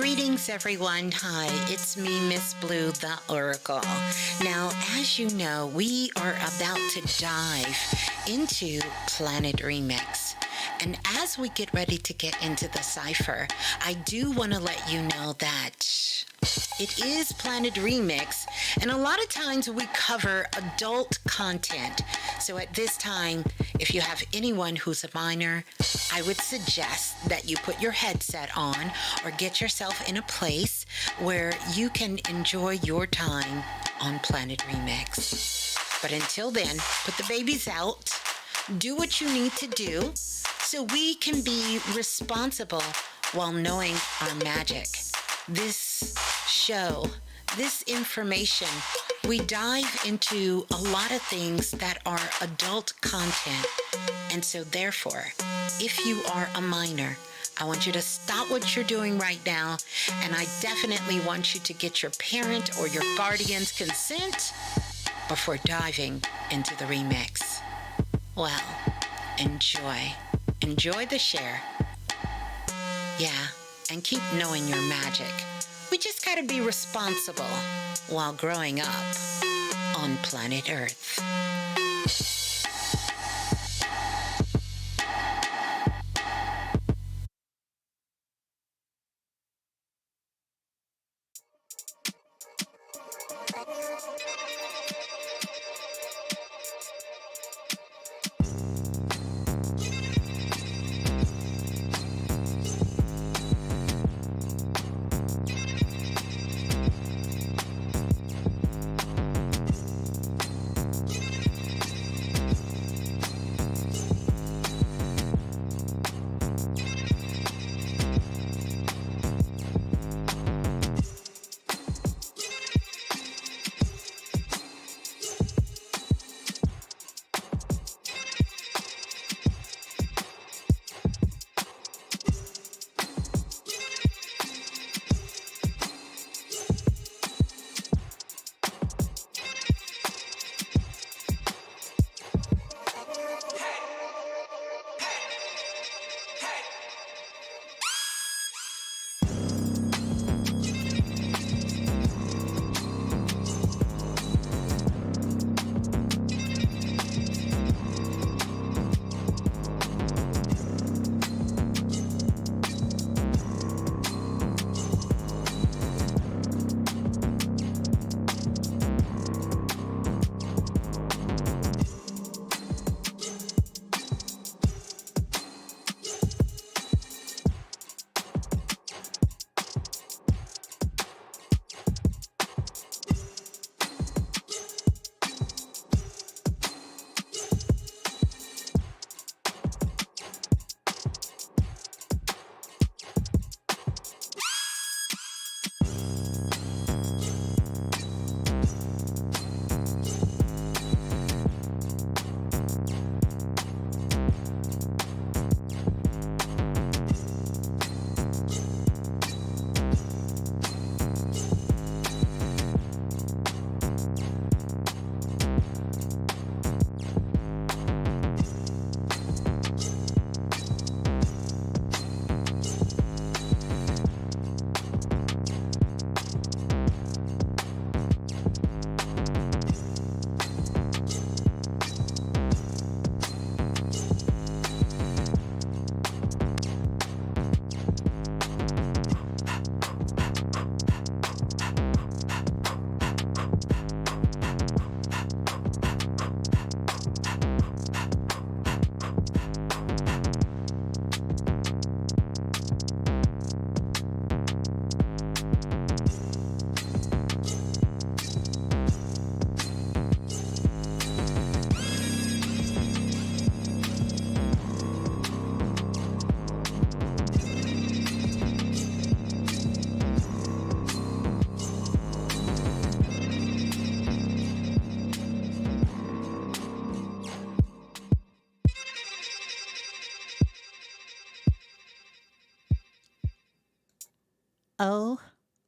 Greetings, everyone. Hi, it's me, Ms.Blue, the Oracle. Now, as you know, we are about to dive into Planet Remix. And as we get ready to get into the cipher, I do want to let you know that it is Planet Remix, and a lot of times we cover adult content. So at this time, if you have anyone who's a minor, I would suggest that you put your headset on or get yourself in a place where you can enjoy your time on Planet Remix. But until then, put the babies out, do what you need to do so we can be responsible while knowing our magic. This show, this information, we dive into a lot of things that are adult content. And so therefore, if you are a minor, I want you to stop what you're doing right now. And I definitely want you to get your parent or your guardian's consent before diving into the remix. Well, enjoy. Enjoy the share. Yeah, and keep knowing your magic. We just gotta be responsible while growing up on planet Earth. Oh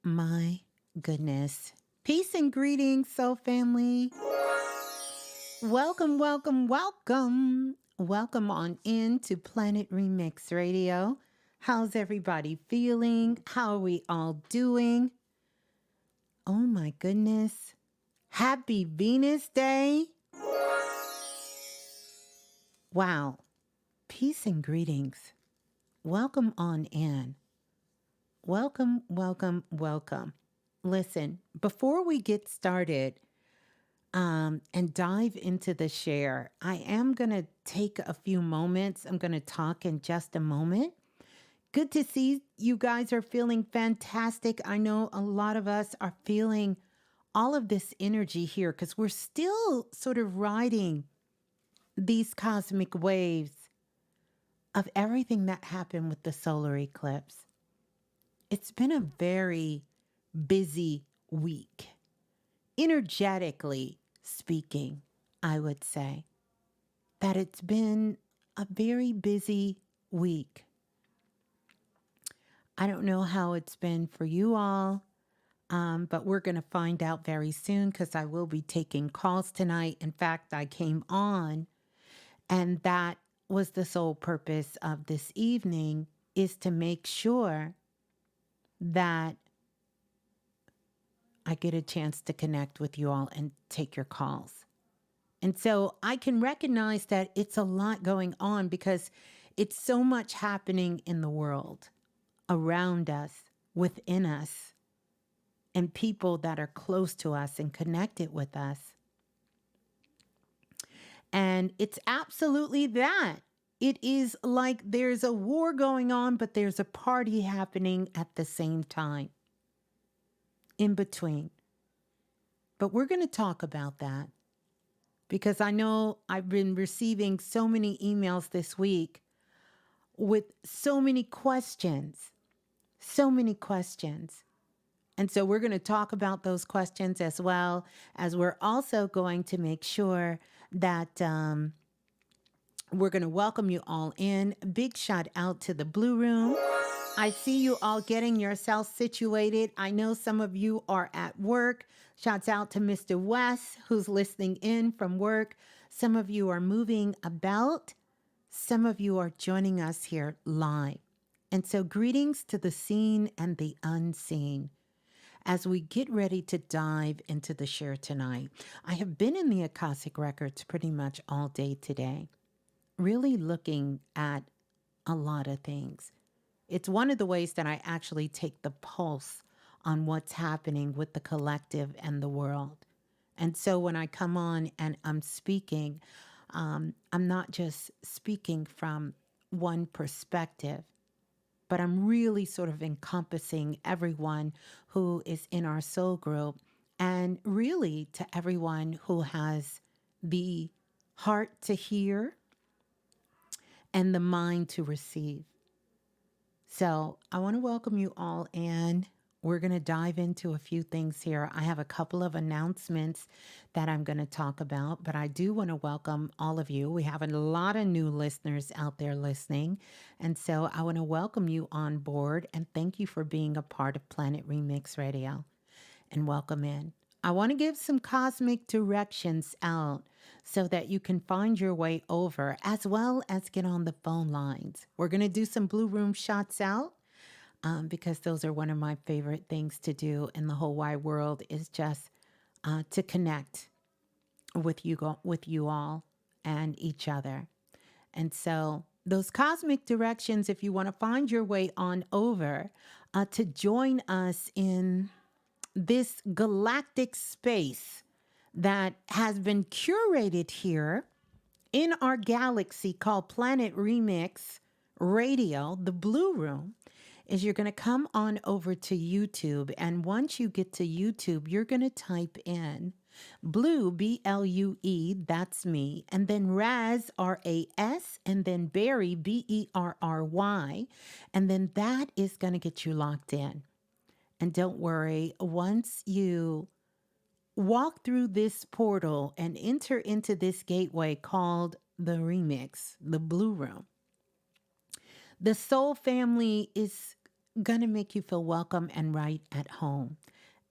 my goodness. Peace and greetings, soul family. Welcome, welcome, welcome. Welcome on in to Planet Remix Radio. How's everybody feeling? How are we all doing? Oh my goodness. Happy Venus Day. Wow. Peace and greetings. Welcome on in. Welcome, welcome, welcome. Listen, before we get started and dive into the share, I am going to take a few moments. I'm going to talk in just a moment. Good to see you guys are feeling fantastic. I know a lot of us are feeling all of this energy here because we're still sort of riding these cosmic waves of everything that happened with the solar eclipse. It's been a very busy week, energetically speaking, I would say that it's been a very busy week. I don't know how it's been for you all, but we're going to find out very soon because I will be taking calls tonight. In fact, I came on, and that was the sole purpose of this evening, is to make sure that I get a chance to connect with you all and take your calls. And so I can recognize that it's a lot going on because it's so much happening in the world, around us, within us, and people that are close to us and connected with us. And it's absolutely that. It is like there's a war going on, but there's a party happening at the same time, in between. But we're going to talk about that because I know I've been receiving so many emails this week with so many questions, so many questions. And so we're going to talk about those questions as well as we're also going to make sure that we're going to welcome you all in. Big shout out to the Blue Room. I see you all getting yourself situated. I know some of you are at work. Shouts out to Mr. West, who's listening in from work. Some of you are moving about. Some of you are joining us here live. And so greetings to the seen and the unseen. As we get ready to dive into the share tonight, I have been in the Akashic Records pretty much all day today, really looking at a lot of things. It's one of the ways that I actually take the pulse on what's happening with the collective and the world. And so when I come on and I'm speaking, I'm not just speaking from one perspective, but I'm really sort of encompassing everyone who is in our soul group and really to everyone who has the heart to hear and the mind to receive. So I want to welcome you all in. We're going to dive into a few things here. I have a couple of announcements that I'm going to talk about, but I do want to welcome all of you. We have a lot of new listeners out there listening. And so I want to welcome you on board and thank you for being a part of Planet Remix Radio, and welcome in. I want to give some cosmic directions out so that you can find your way over as well as get on the phone lines. We're going to do some Blue Room shots out. Because those are one of my favorite things to do in the whole wide world, is just to connect with you all and each other. And so those cosmic directions, if you want to find your way on over to join us in this galactic space that has been curated here in our galaxy called Planet Remix Radio, the Blue Room, is you're going to come on over to YouTube. And once you get to YouTube, you're going to type in Blue, B-L-U-E, that's me, and then Raz, R-A-S, and then Berry, B-E-R-R-Y. And then that is going to get you locked in. And don't worry, once you walk through this portal and enter into this gateway called the Remix, the Blue Room, the soul family is going to make you feel welcome and right at home.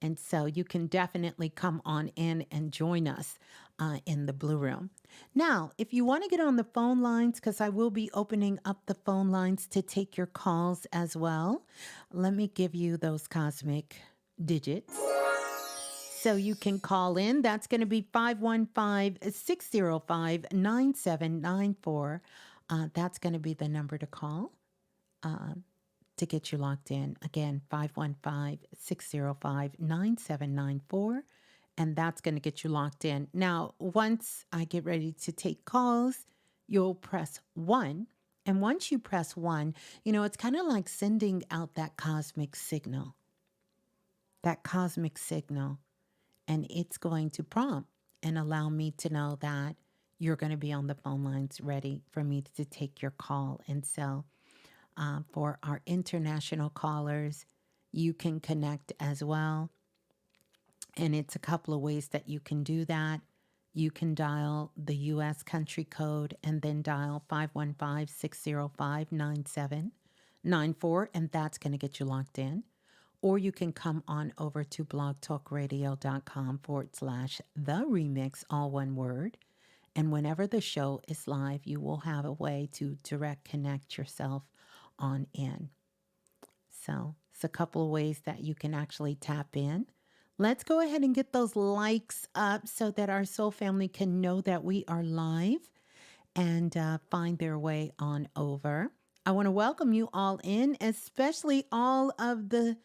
And so you can definitely come on in and join us in the Blue Room. Now, if you want to get on the phone lines, because I will be opening up the phone lines to take your calls as well, let me give you those cosmic digits. So you can call in. That's going to be 515-605-9794. That's going to be the number to call to get you locked in. Again, 515-605-9794. And that's going to get you locked in. Now, once I get ready to take calls, you'll press 1. And once you press 1, it's kind of like sending out that cosmic signal. That cosmic signal. And it's going to prompt and allow me to know that you're going to be on the phone lines ready for me to take your call. And so for our international callers, you can connect as well. And it's a couple of ways that you can do that. You can dial the U.S. country code and then dial 515-605-9794, and that's going to get you locked in. Or you can come on over to blogtalkradio.com/the remix, all one word. And whenever the show is live, you will have a way to direct connect yourself on in. So it's a couple of ways that you can actually tap in. Let's go ahead and get those likes up so that our soul family can know that we are live and find their way on over. I want to welcome you all in, especially all of the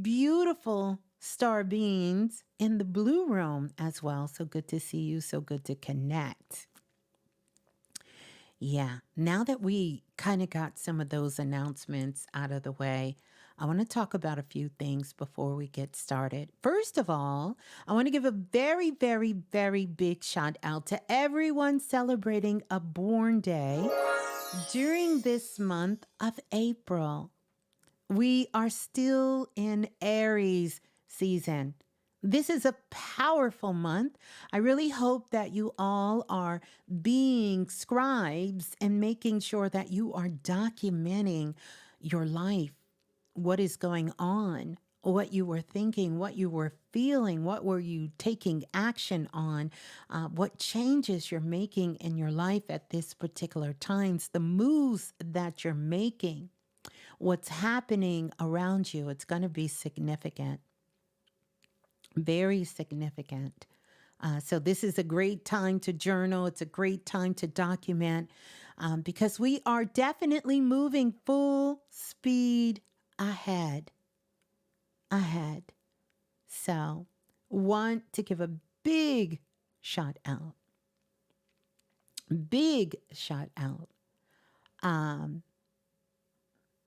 beautiful star beings in the Blue Room as well. So good to see you. So good to connect. Yeah, now that we kind of got some of those announcements out of the way, I want to talk about a few things before we get started. First of all, I want to give a very, very, very big shout out to everyone celebrating a born day during this month of April. We are still in Aries season. This is a powerful month. I really hope that you all are being scribes and making sure that you are documenting your life, what is going on, what you were thinking, what you were feeling, what were you taking action on, what changes you're making in your life at this particular times, the moves that you're making, what's happening around you. It's going to be significant. Very significant. So this is a great time to journal. It's a great time to document because we are definitely moving full speed ahead. So want to give a big shout out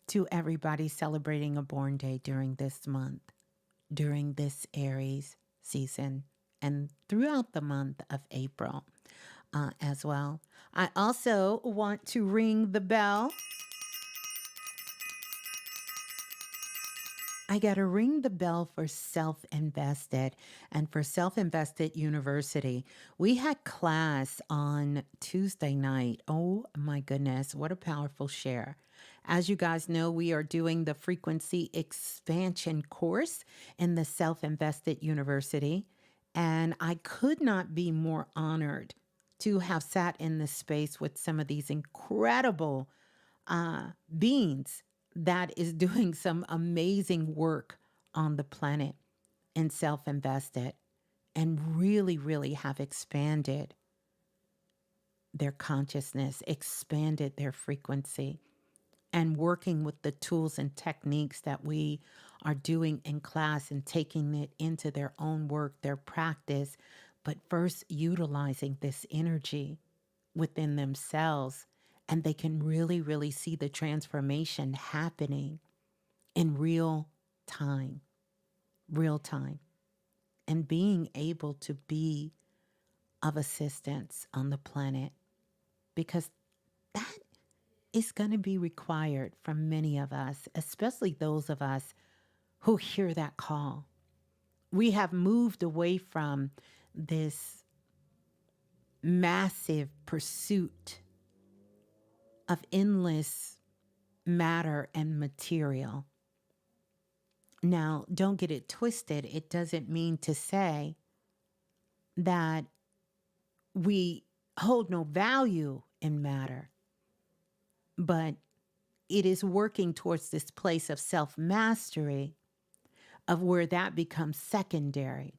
to everybody celebrating a born day during this month, during this Aries season, and throughout the month of April as well. I also want to ring the bell. I got to ring the bell for Self-Invested and for Self-Invested University. We had class on Tuesday night. Oh my goodness, what a powerful share. As you guys know, we are doing the frequency expansion course in the Self-Invested University. And I could not be more honored to have sat in this space with some of these incredible beings that is doing some amazing work on the planet and Self-Invested and really, really have expanded their consciousness, expanded their frequency, and working with the tools and techniques that we are doing in class and taking it into their own work, their practice, but first utilizing this energy within themselves. And they can really, really see the transformation happening in real time, and being able to be of assistance on the planet, because that is going to be required from many of us, especially those of us who hear that call. We have moved away from this massive pursuit of endless matter and material. Now, don't get it twisted. It doesn't mean to say that we hold no value in matter, but it is working towards this place of self-mastery of where that becomes secondary.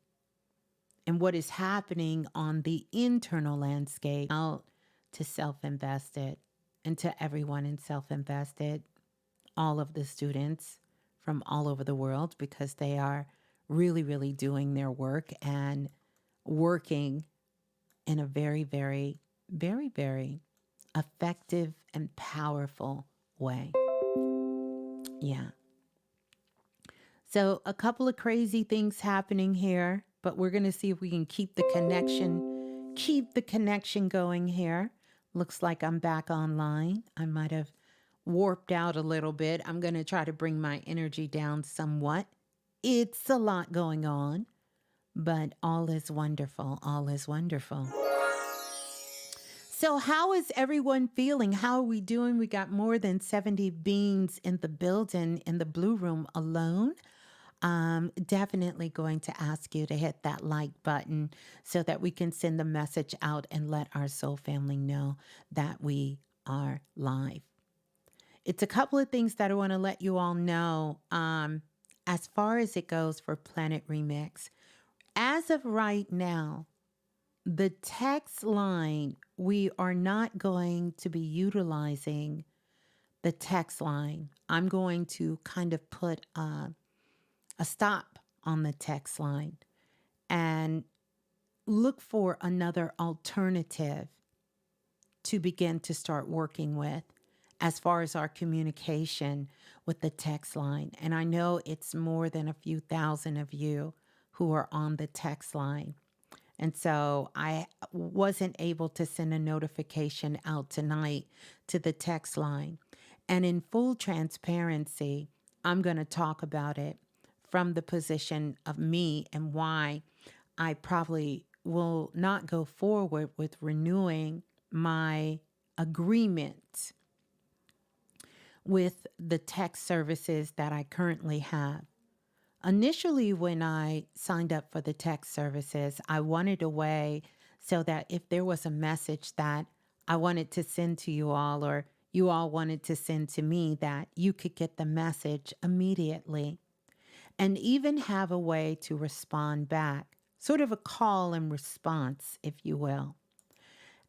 And what is happening on the internal landscape out to self-invested and to everyone in self-invested, all of the students from all over the world, because they are really, really doing their work and working in a very, very, very, very effective and powerful way. Yeah. So a couple of crazy things happening here, but we're going to see if we can keep the connection going here. Looks like I'm back online. I might have warped out a little bit. I'm going to try to bring my energy down somewhat. It's a lot going on, but all is wonderful. All is wonderful. So how is everyone feeling? How are we doing? We got more than 70 beings in the building in the Blue Room alone. Definitely going to ask you to hit that like button so that we can send the message out and let our soul family know that we are live. It's a couple of things that I want to let you all know as far as it goes for Planet Remix. As of right now, the text line, we are not going to be utilizing the text line. I'm going to kind of put a stop on the text line and look for another alternative to begin to start working with as far as our communication with the text line. And I know it's more than a few thousand of you who are on the text line. And so I wasn't able to send a notification out tonight to the text line. And in full transparency, I'm going to talk about it from the position of me and why I probably will not go forward with renewing my agreement with the text services that I currently have. Initially, when I signed up for the text services, I wanted a way so that if there was a message that I wanted to send to you all or you all wanted to send to me, that you could get the message immediately and even have a way to respond back, sort of a call and response, if you will.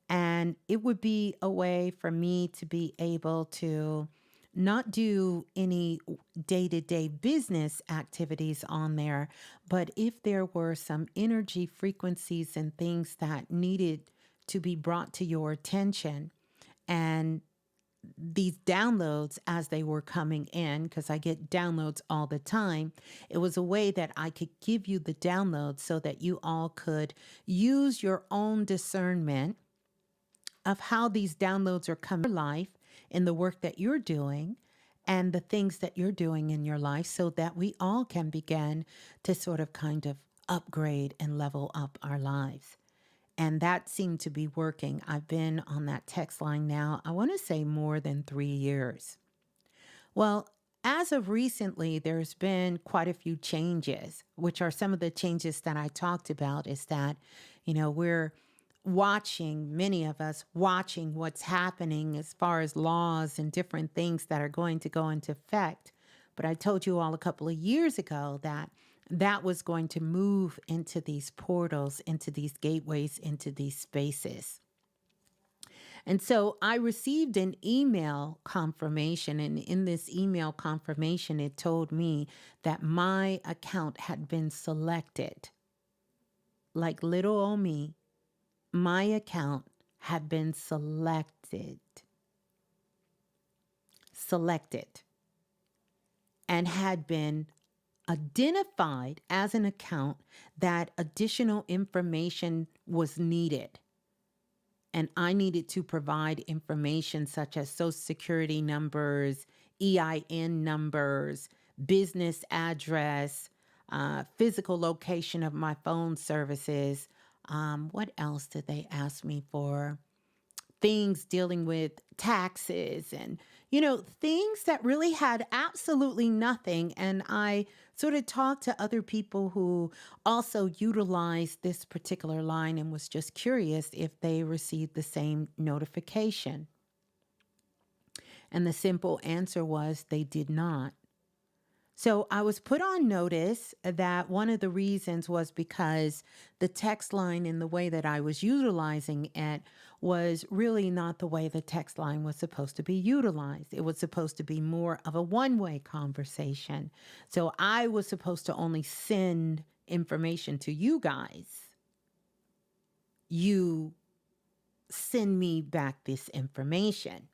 And it would be a way for me to be able to not do any day-to-day business activities on there, but if there were some energy frequencies and things that needed to be brought to your attention, and these downloads as they were coming in, because I get downloads all the time, it was a way that I could give you the downloads so that you all could use your own discernment of how these downloads are coming to life in the work that you're doing and the things that you're doing in your life, so that we all can begin to sort of kind of upgrade and level up our lives. And that seemed to be working. I've been on that text line now, I want to say more than 3 years. Well, as of recently, there's been quite a few changes, which are some of the changes that I talked about, is that, we're watching, many of us watching what's happening as far as laws and different things that are going to go into effect. But I told you all a couple of years ago that that was going to move into these portals, into these gateways, into these spaces. And so I received an email confirmation, and in this email confirmation, it told me that my account had been selected. Like little old me, my account had been selected, and had been identified as an account that additional information was needed. And I needed to provide information such as social security numbers, EIN numbers, business address, physical location of my phone services. What else did they ask me for? Things dealing with taxes and, things that really had absolutely nothing. And I sort of talked to other people who also utilized this particular line and was just curious if they received the same notification. And the simple answer was they did not. So I was put on notice that one of the reasons was because the text line and the way that I was utilizing it was really not the way the text line was supposed to be utilized. It was supposed to be more of a one-way conversation. So I was supposed to only send information to you guys. You send me back this information.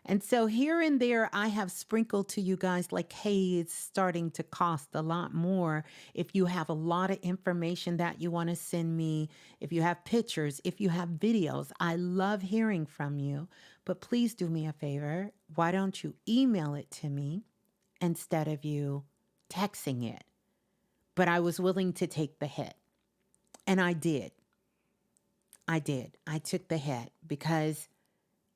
And so here and there, I have sprinkled to you guys like, hey, it's starting to cost a lot more. If you have a lot of information that you want to send me, if you have pictures, if you have videos, I love hearing from you. But please do me a favor. Why don't you email it to me instead of you texting it? But I was willing to take the hit. And I did. I took the hit because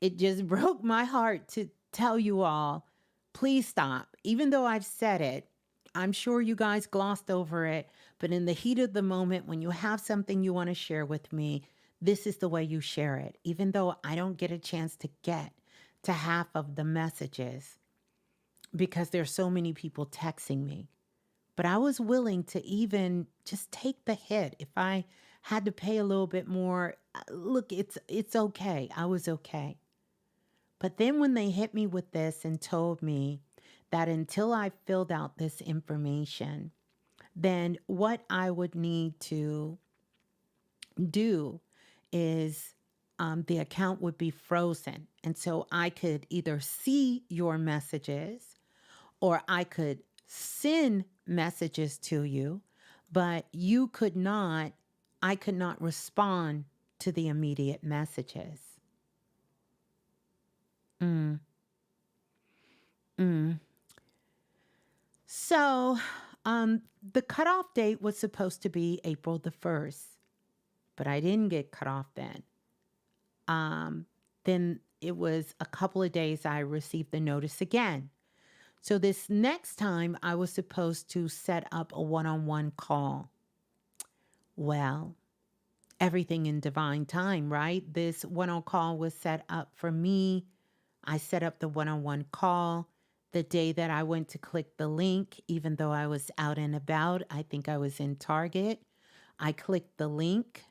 it just broke my heart to tell you all, please stop. Even though I've said it, I'm sure you guys glossed over it, but in the heat of the moment, when you have something you want to share with me, this is the way you share it. Even though I don't get a chance to get to half of the messages because there's so many people texting me. But I was willing to even just take the hit. If I had to pay a little bit more, look, it's okay. I was okay. But then when they hit me with this and told me that until I filled out this information, then what I would need to do is the account would be frozen. And so I could either see your messages or I could send messages to you, but I could not respond to the immediate messages. Mm. So, the cutoff date was supposed to be April the 1st, but I didn't get cut off then. Then it was a couple of days I received the notice again. So this next time I was supposed to set up a one-on-one call. Well, everything in divine time, right? This one-on-one call was set up for me. I set up the one-on-one call. The day that I went to click the link, even though I was out and about, I think I was in Target, I clicked the link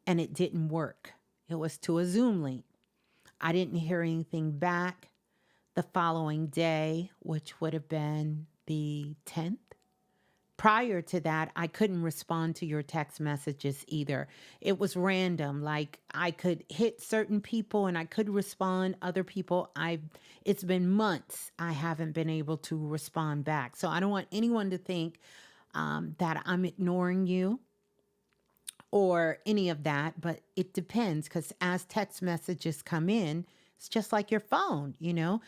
and it didn't work. It was to a Zoom link. I didn't hear anything back the following day, which would have been the 10th. Prior to that, I couldn't respond to your text messages either. It was random. Like I could hit certain people and I could respond. Other people, it's been months I haven't been able to respond back. So I don't want anyone to think that I'm ignoring you or any of that, but it depends because as text messages come in, it's just like your phone, you don't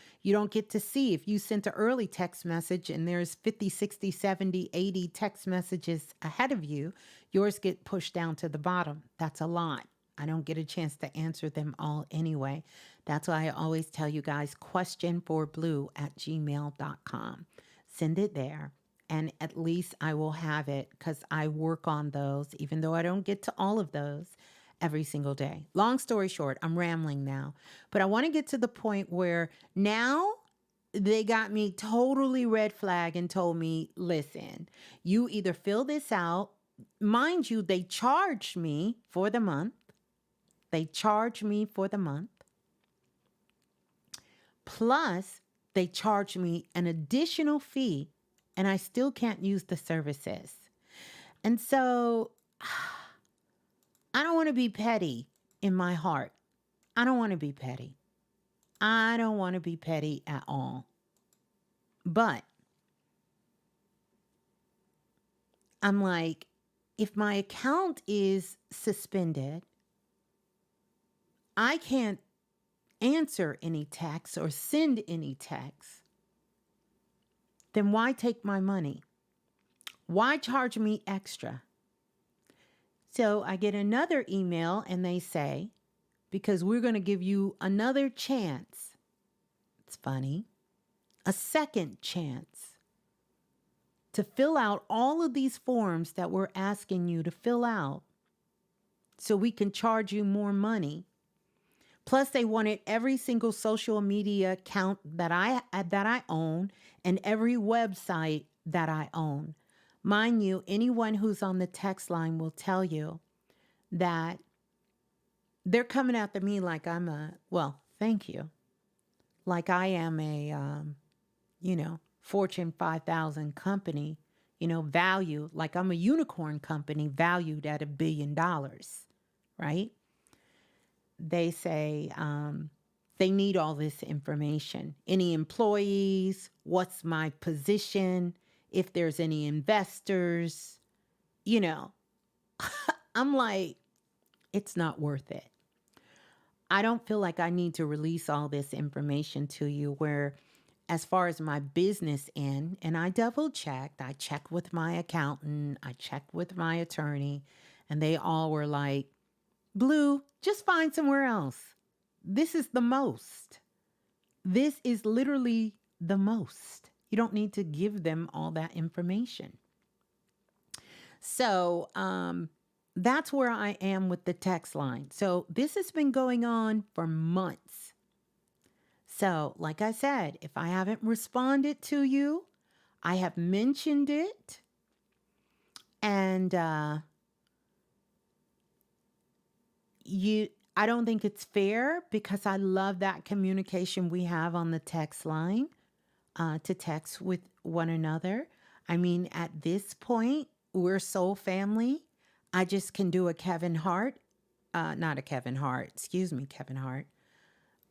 get to see if you sent an early text message and there's 50, 60, 70, 80 text messages ahead of you, yours get pushed down to the bottom. That's a lot. I don't get a chance to answer them all anyway. That's why I always tell you guys, questionforblue@gmail.com. Send it there. And at least I will have it because I work on those, even though I don't get to all of those every single day. Long story short, I'm rambling now, but I want to get to the point where now they got me totally red flag and told me, listen, you either fill this out. Mind you, they charged me for the month. Plus, they charged me an additional fee and I still can't use the services. And so I don't want to be petty in my heart. I don't want to be petty. I don't want to be petty at all. But I'm like, if my account is suspended, I can't answer any texts or send any texts. Then why take my money? Why charge me extra? So I get another email and they say, because we're going to give you another chance that's funny, a second chance to fill out all of these forms that we're asking you to fill out so we can charge you more money. Plus, they wanted every single social media account that I own and every website that I own. Mind you, anyone who's on the text line will tell you that they're coming after me like I'm well, thank you. Like I am Fortune 5,000 company, value, like I'm a unicorn company valued at $1 billion, right? They say they need all this information. Any employees, what's my position, if there's any investors, I'm like, it's not worth it. I don't feel like I need to release all this information to you where as far as my business end, and I double checked, I checked with my accountant, I checked with my attorney, and they all were like, Blue, just find somewhere else. This is the most. This is literally the most. You don't need to give them all that information. So that's where I am with the text line. So this has been going on for months. So, like I said, if I haven't responded to you, I have mentioned it. And I don't think it's fair because I love that communication we have on the text line to text with one another. I mean, at this point, we're soul family. I just can do a Kevin Hart, not a Kevin Hart, excuse me, Kevin Hart.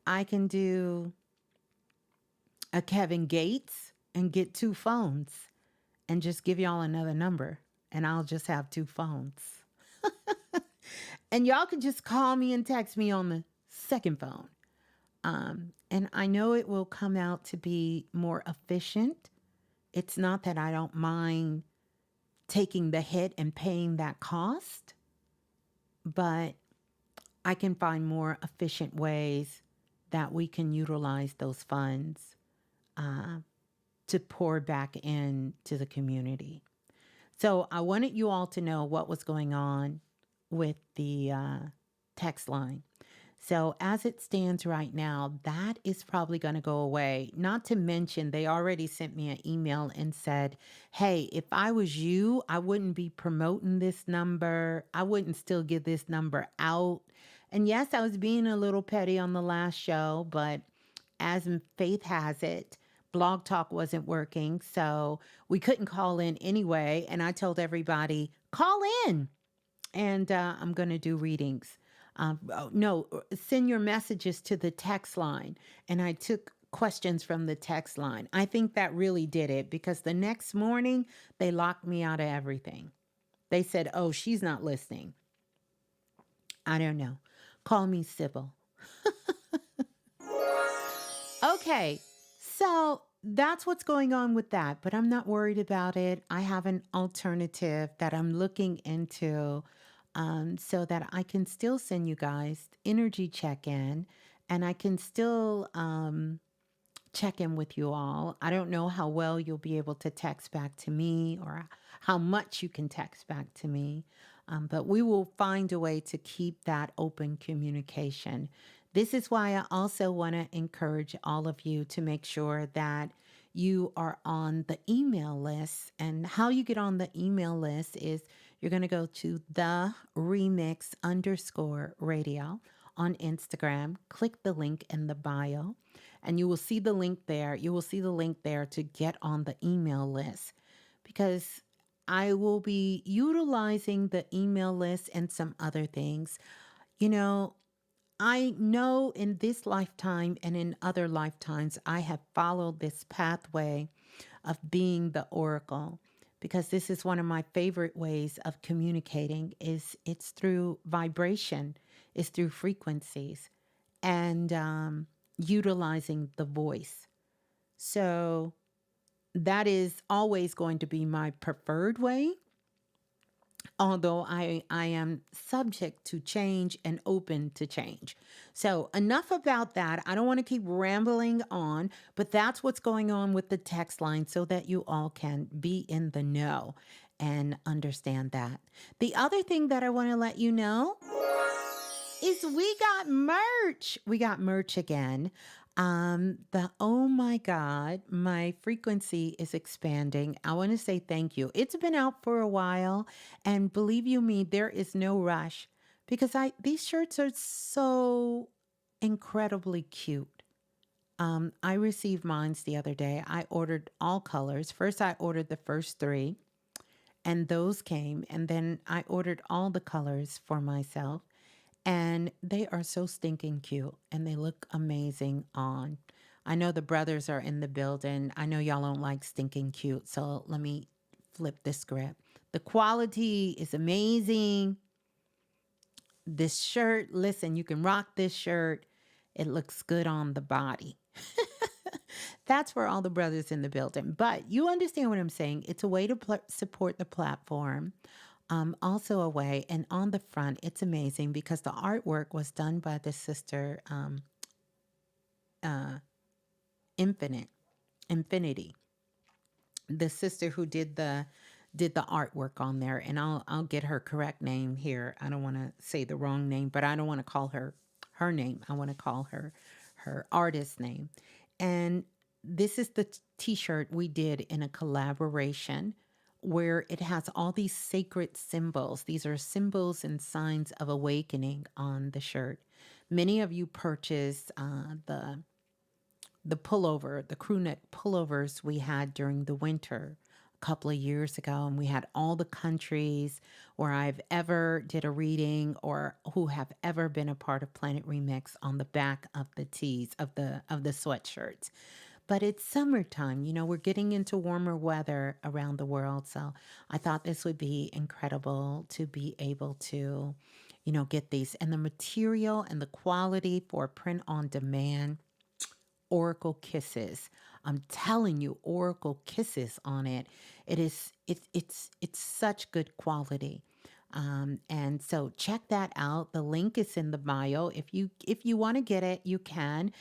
I can do a Kevin Gates and get 2 phones and just give y'all another number and I'll just have 2 phones. And y'all can just call me and text me on the second phone. And I know it will come out to be more efficient. It's not that I don't mind taking the hit and paying that cost, but I can find more efficient ways that we can utilize those funds to pour back into the community. So I wanted you all to know what was going on with the text line. So as it stands right now, that is probably going to go away. Not to mention, they already sent me an email and said, hey, if I was you, I wouldn't be promoting this number. I wouldn't still give this number out. And yes, I was being a little petty on the last show, but as faith has it, Blog Talk wasn't working. So we couldn't call in anyway. And I told everybody, call in. And I'm going to do readings. Send your messages to the text line. And I took questions from the text line. I think that really did it because the next morning they locked me out of everything. They said, oh, she's not listening. I don't know. Call me Sibyl. Okay, so that's what's going on with that, but I'm not worried about it. I have an alternative that I'm looking into so that I can still send you guys energy check-in and I can still check in with you all. I don't know how well you'll be able to text back to me or how much you can text back to me, but we will find a way to keep that open communication. This is why I also want to encourage all of you to make sure that you are on the email list. And how you get on the email list is you're going to go to the remix_radio on Instagram, click the link in the bio, and you will see the link there. You will see the link there to get on the email list because I will be utilizing the email list and some other things. I know in this lifetime and in other lifetimes, I have followed this pathway of being the oracle because this is one of my favorite ways of communicating is it's through vibration, it's through frequencies and utilizing the voice. So that is always going to be my preferred way. although I am subject to change and open to change. So, enough about that. I don't want to keep rambling on, but that's what's going on with the text line so that you all can be in the know and understand that. The other thing that I want to let you know is we got merch. We got merch again. The oh my God, my frequency is expanding. I want to say thank you. It's been out for a while, and believe you me, there is no rush because I these shirts are so incredibly cute. I received mines the other day. I ordered all colors. First, I ordered the first three, and those came, and then I ordered all the colors for myself. And they are so stinking cute and they look amazing on. I know the brothers are in the building. I know y'all don't like stinking cute. So let me flip the script. The quality is amazing. This shirt, listen, you can rock this shirt. It looks good on the body. That's for all the brothers in the building. But you understand what I'm saying. It's a way to support the platform. Also a way, and on the front, it's amazing because the artwork was done by the sister uh, Infinite, Infinity, the sister who did the artwork on there. And I'll get her correct name here. I don't want to say the wrong name, but I don't want to call her name. I want to call her artist name. And this is the t-shirt we did in a collaboration where it has all these sacred symbols. These are symbols and signs of awakening on the shirt. Many of you purchased the pullover, the crew neck pullovers we had during the winter a couple of years ago, and we had all the countries where I've ever did a reading or who have ever been a part of Planet Remix on the back of the tees of the sweatshirts. But it's summertime, we're getting into warmer weather around the world. So I thought this would be incredible to be able to, get these. And the material and the quality for print on demand, Oracle kisses. I'm telling you, Oracle kisses on it. It's such good quality. And so check that out. The link is in the bio. If you want to get it, you can.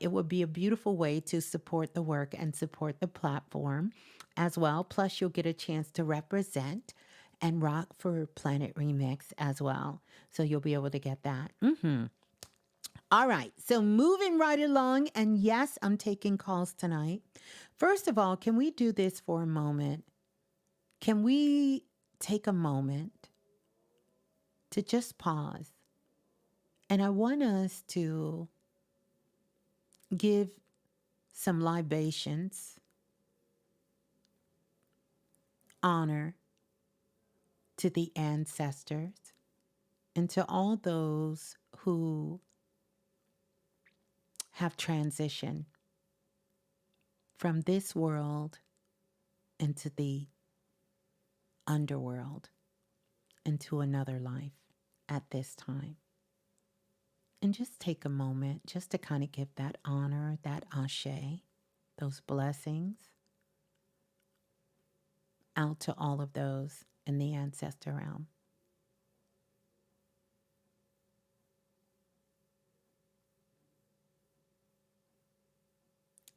It would be a beautiful way to support the work and support the platform as well. Plus, you'll get a chance to represent and rock for Planet Remix as well. So you'll be able to get that. All right, so moving right along, and yes, I'm taking calls tonight. First of all, can we do this for a moment? Can we take a moment to just pause? And I want us to give some libations, honor to the ancestors, and to all those who have transitioned from this world into the underworld, into another life at this time. And just take a moment just to kind of give that honor, that ashe, those blessings out to all of those in the ancestor realm.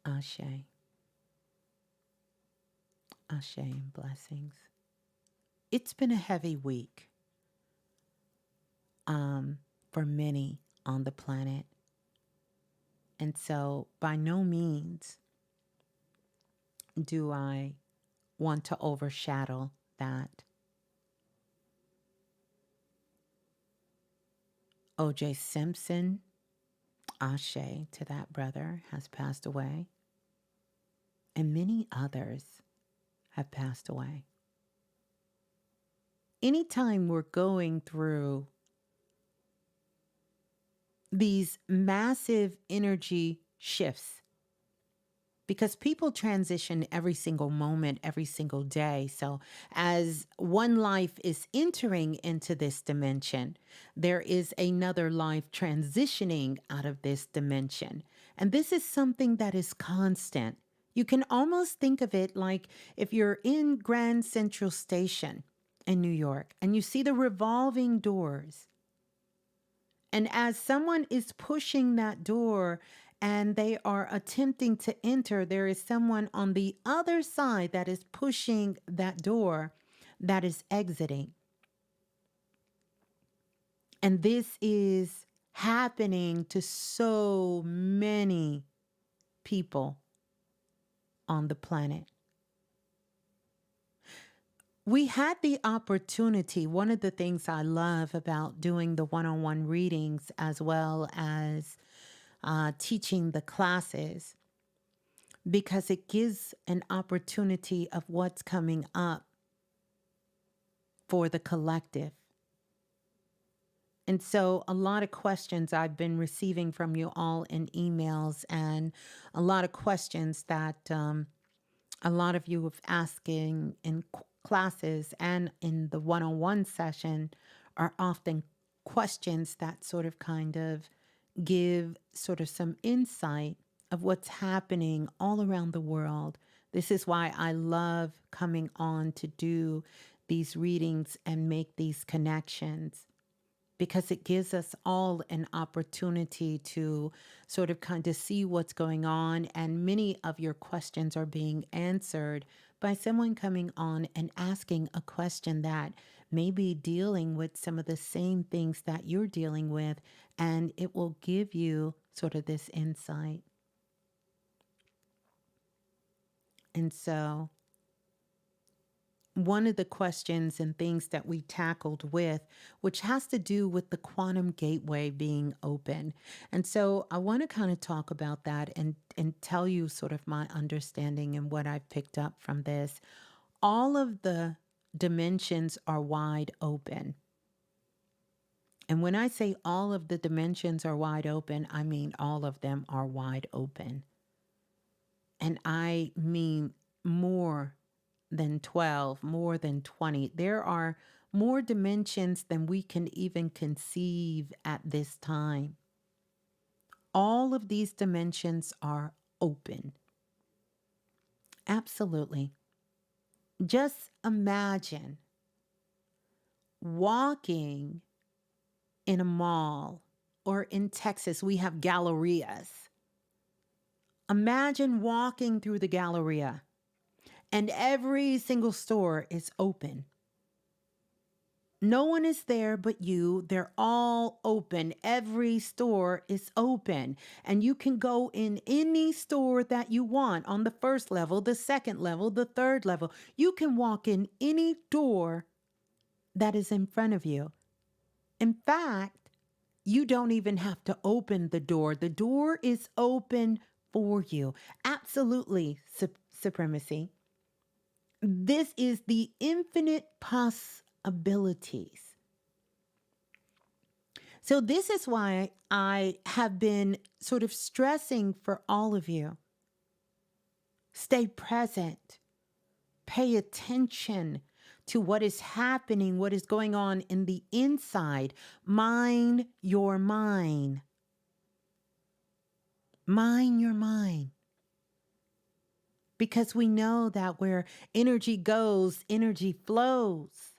Ashe. Ashe and blessings. It's been a heavy week for many on the planet. And so by no means do I want to overshadow that. O.J. Simpson, ashe to that brother, has passed away. And many others have passed away. Anytime we're going through these massive energy shifts, because people transition every single moment, every single day. So as one life is entering into this dimension, there is another life transitioning out of this dimension. And this is something that is constant. You can almost think of it like if you're in Grand Central Station in New York, and you see the revolving doors. And as someone is pushing that door and they are attempting to enter, there is someone on the other side that is pushing that door that is exiting. And this is happening to so many people on the planet. We had the opportunity. One of the things I love about doing the one-on-one readings as well as teaching the classes, because it gives an opportunity of what's coming up for the collective. And so a lot of questions I've been receiving from you all in emails, and a lot of questions that a lot of you have asking in classes and in the one-on-one session are often questions that sort of kind of give sort of some insight of what's happening all around the world. This is why I love coming on to do these readings and make these connections, because it gives us all an opportunity to sort of kind of see what's going on. And many of your questions are being answered by someone coming on and asking a question that may be dealing with some of the same things that you're dealing with, and it will give you sort of this insight. And so one of the questions and things that we tackled with, which has to do with the quantum gateway being open. And so I want to kind of talk about that and tell you sort of my understanding and what I've picked up from this. All of the dimensions are wide open. And when I say all of the dimensions are wide open, I mean all of them are wide open. And I mean more than 12, more than 20. There are more dimensions than we can even conceive at this time. All of these dimensions are open. Absolutely. Just imagine walking in a mall, or in Texas, we have gallerias. Imagine walking through the galleria and every single store is open. No one is there but you. They're all open. Every store is open. And you can go in any store that you want on the first level, the second level, the third level. You can walk in any door that is in front of you. In fact, you don't even have to open the door. The door is open for you. Absolutely, supremacy. This is the infinite possibilities. So this is why I have been sort of stressing for all of you. Stay present. Pay attention to what is happening, what is going on in the inside. Mind your mind. Mind your mind. Because we know that where energy goes, energy flows.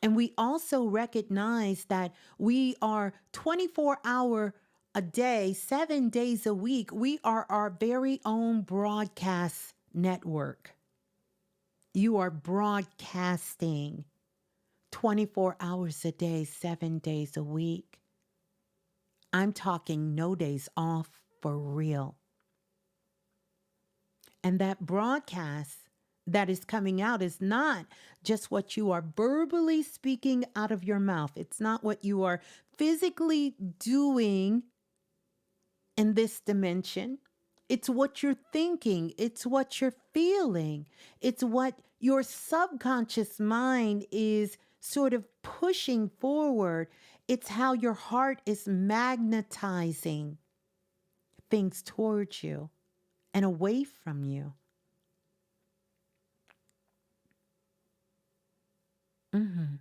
And we also recognize that we are 24-hour a day, 7 days a week. We are our very own broadcast network. You are broadcasting 24 hours a day, 7 days a week. I'm talking no days off for real. And that broadcast that is coming out is not just what you are verbally speaking out of your mouth. It's not what you are physically doing in this dimension. It's what you're thinking. It's what you're feeling. It's what your subconscious mind is sort of pushing forward. It's how your heart is magnetizing things towards you and away from you. Mm-hmm.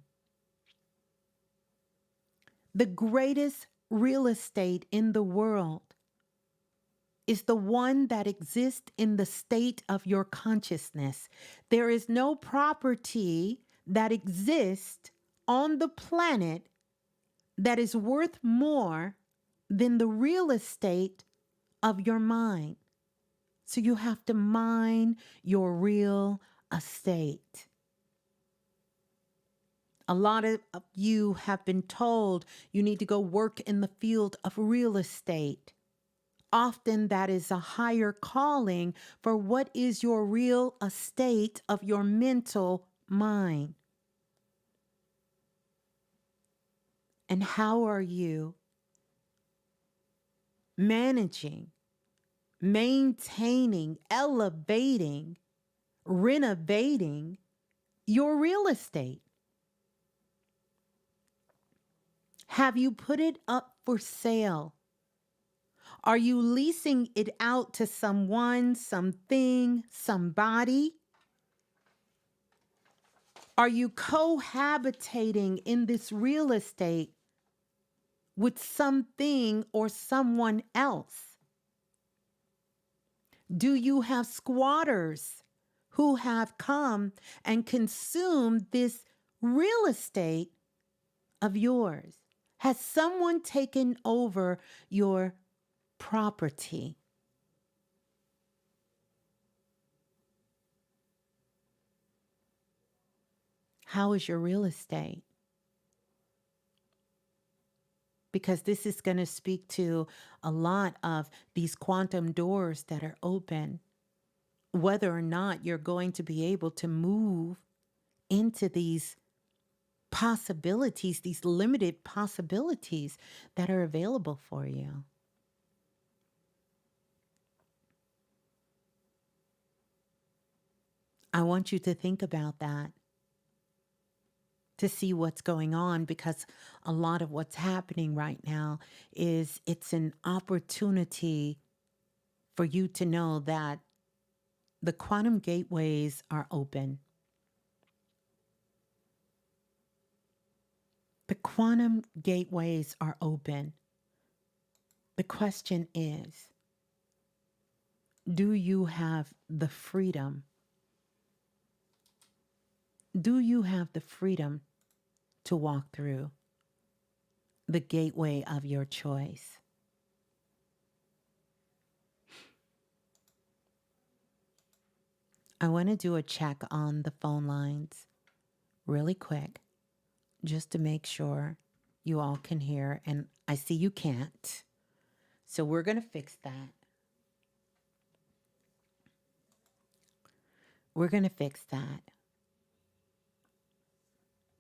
The greatest real estate in the world is the one that exists in the state of your consciousness. There is no property that exists on the planet that is worth more than the real estate of your mind. So you have to mine your real estate. A lot of you have been told you need to go work in the field of real estate. Often that is a higher calling for what is your real estate of your mental mind. And how are you managing, maintaining, elevating, renovating your real estate? Have you put it up for sale? Are you leasing it out to someone, something, somebody? Are you cohabitating in this real estate with something or someone else? Do you have squatters who have come and consumed this real estate of yours? Has someone taken over your property? How is your real estate? Because this is going to speak to a lot of these quantum doors that are open, whether or not you're going to be able to move into these possibilities, these limited possibilities that are available for you. I want you to think about that, to see what's going on, because a lot of what's happening right now is it's an opportunity for you to know that the quantum gateways are open. The quantum gateways are open. The question is, do you have the freedom? Do you have the freedom to walk through the gateway of your choice? I want to do a check on the phone lines really quick, just to make sure you all can hear. And I see you can't. So we're going to fix that. We're going to fix that.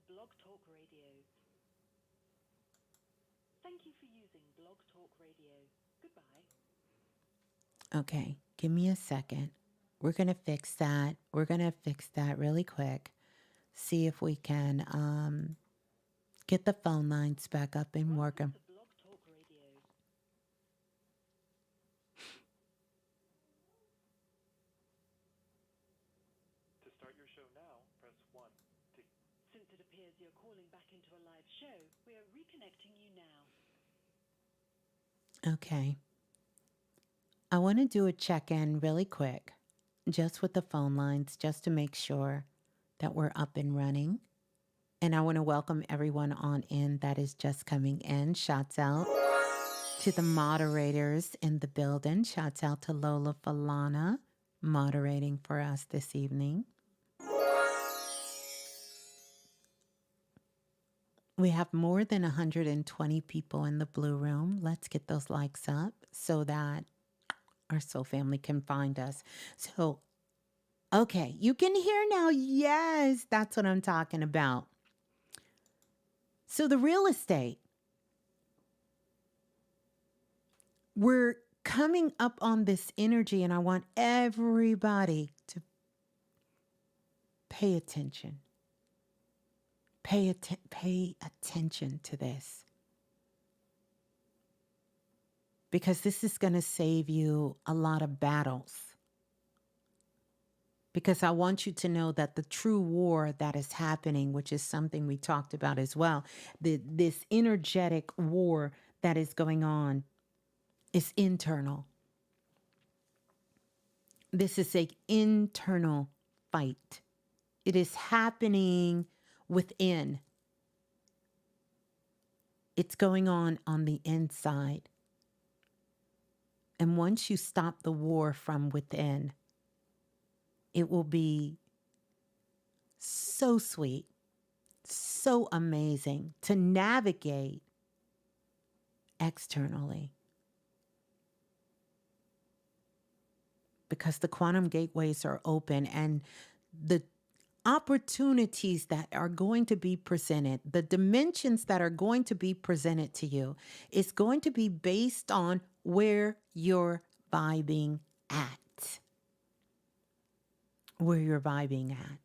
Blog Talk Radio. Thank you for using Blog Talk Radio. Goodbye. Okay, give me a second. We're going to fix that. We're going to fix that really quick. See if we can get the phone lines back up and working. Blog Talk Radio. To start your show now, press 1. Since it appears you're calling back into a live show, we are reconnecting you now. Okay. I want to do a check-in really quick, just with the phone lines, just to make sure that we're up and running. And I want to welcome everyone on in that is just coming in. Shouts out to the moderators in the building. Shouts out to Lola Falana moderating for us this evening. We have more than 120 people in the blue room. Let's get those likes up so that our soul family can find us. So, okay, you can hear now. Yes, that's what I'm talking about. So the real estate, we're coming up on this energy, and I want everybody to pay attention. Pay attention to this, because this is going to save you a lot of battles. Because I want you to know that the true war that is happening, which is something we talked about as well, this energetic war that is going on is internal. This is an internal fight. It is happening within. It's going on the inside. And once you stop the war from within, it will be so sweet, so amazing to navigate externally. Because the quantum gateways are open and the opportunities that are going to be presented, the dimensions that are going to be presented to you, is going to be based on where you're vibing at. Where you're vibing at.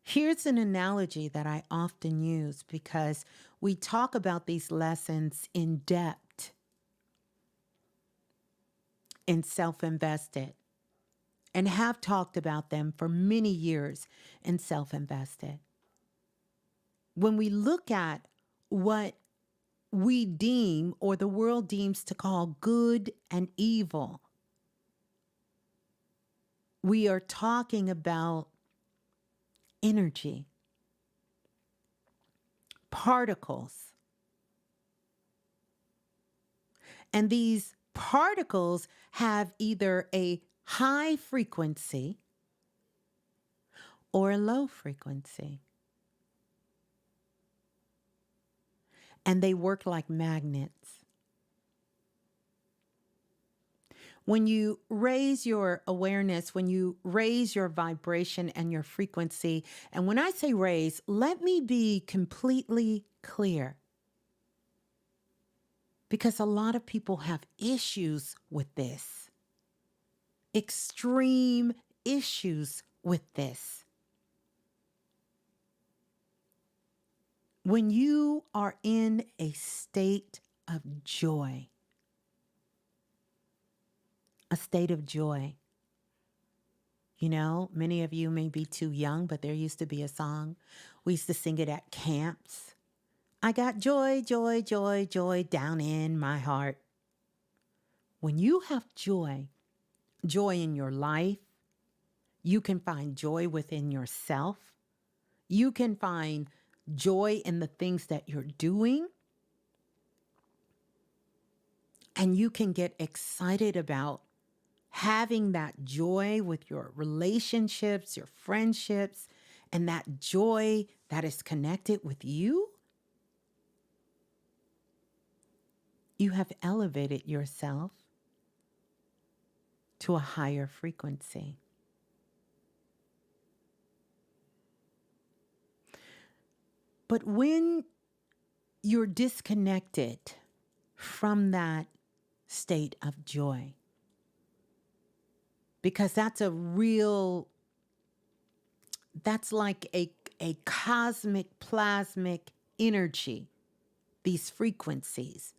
Here's an analogy that I often use because we talk about these lessons in depth in Self-Invested and have talked about them for many years in Self-Invested. When we look at what we deem or the world deems to call good and evil, we are talking about energy, particles. And these particles have either a high frequency or a low frequency. And they work like magnets. When you raise your awareness, when you raise your vibration and your frequency, and when I say raise, let me be completely clear. Because a lot of people have issues with this. Extreme issues with this. When you are in a state of joy, a state of joy. You know, many of you may be too young, but there used to be a song. We used to sing it at camps. I got joy, joy, joy, joy down in my heart. When you have joy, joy in your life, you can find joy within yourself. You can find joy in the things that you're doing. And you can get excited about having that joy with your relationships, your friendships, and that joy that is connected with you. You have elevated yourself to a higher frequency. But when you're disconnected from that state of joy, because that's like a cosmic plasmic energy, these frequencies,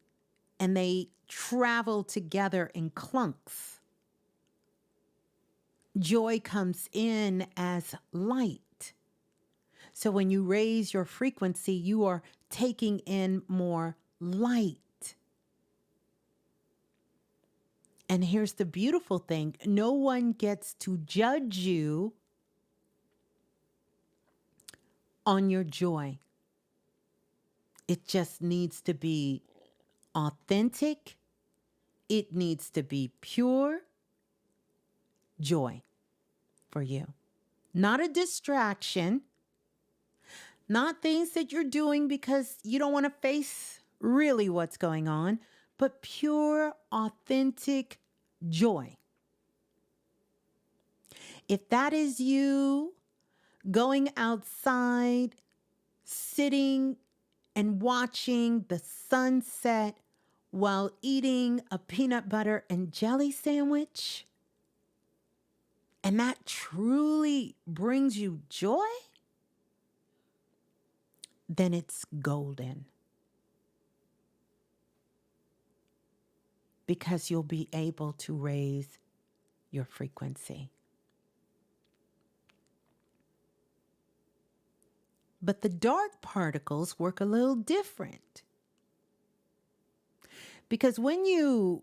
and they travel together in clunks. Joy comes in as light. So when you raise your frequency, you are taking in more light. And here's the beautiful thing. No one gets to judge you on your joy. It just needs to be authentic. It needs to be pure joy for you. Not a distraction. Not things that you're doing because you don't want to face really what's going on, but pure, authentic joy. If that is you going outside, sitting and watching the sunset while eating a peanut butter and jelly sandwich, and that truly brings you joy, then it's golden. Because you'll be able to raise your frequency. But the dark particles work a little different. Because when you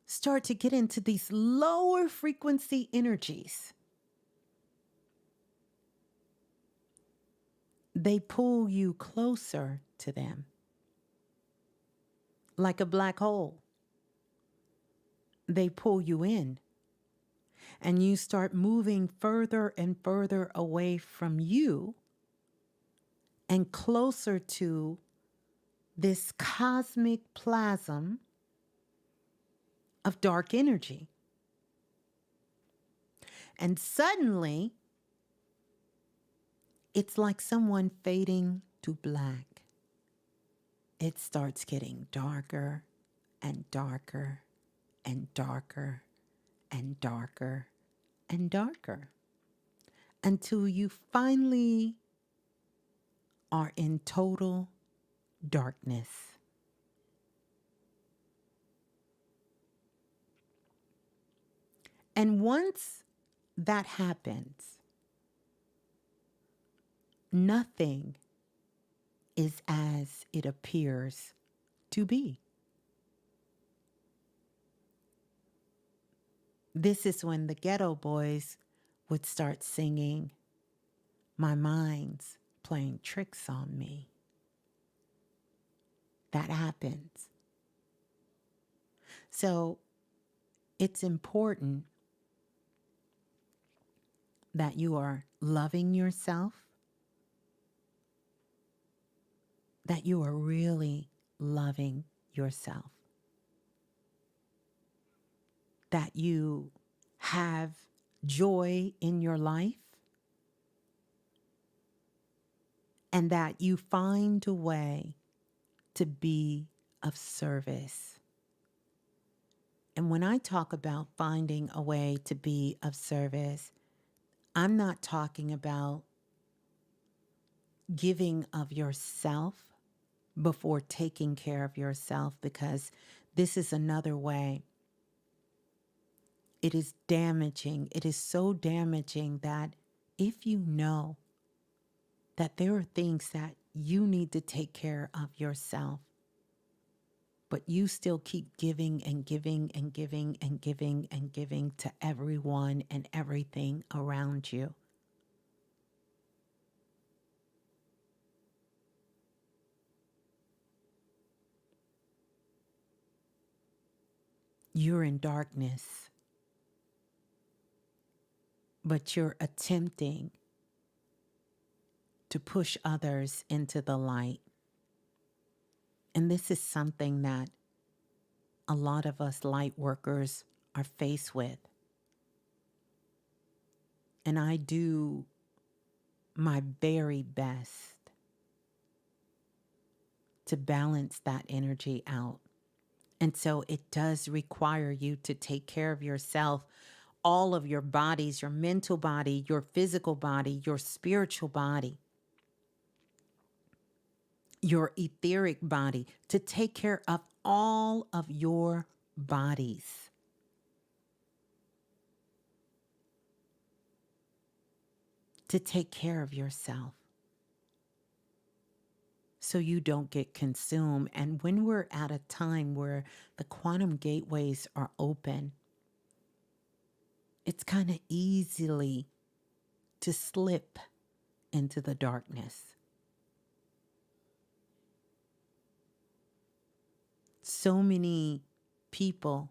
start to get into these lower frequency energies, they pull you closer to them like a black hole. They pull you in, and you start moving further and further away from you and closer to this cosmic plasm of dark energy. And suddenly, it's like someone fading to black. It starts getting darker and darker and darker and darker and darker until you finally are in total darkness. And once that happens, nothing is as it appears to be. This is when the ghetto boys would start singing, "My mind's playing tricks on me." That happens. So it's important that you are loving yourself, that you are really loving yourself, that you have joy in your life, and that you find a way to be of service. And when I talk about finding a way to be of service, I'm not talking about giving of yourself before taking care of yourself, because this is another way. It is damaging. It is so damaging that if you know that there are things that you need to take care of yourself, but you still keep giving and giving and giving and giving and giving to everyone and everything around you, you're in darkness, but you're attempting to push others into the light. And this is something that a lot of us light workers are faced with. And I do my very best to balance that energy out. And so it does require you to take care of yourself, all of your bodies, your mental body, your physical body, your spiritual body, your etheric body, to take care of all of your bodies. To take care of yourself so you don't get consumed. And when we're at a time where the quantum gateways are open, it's kind of easily to slip into the darkness. So many people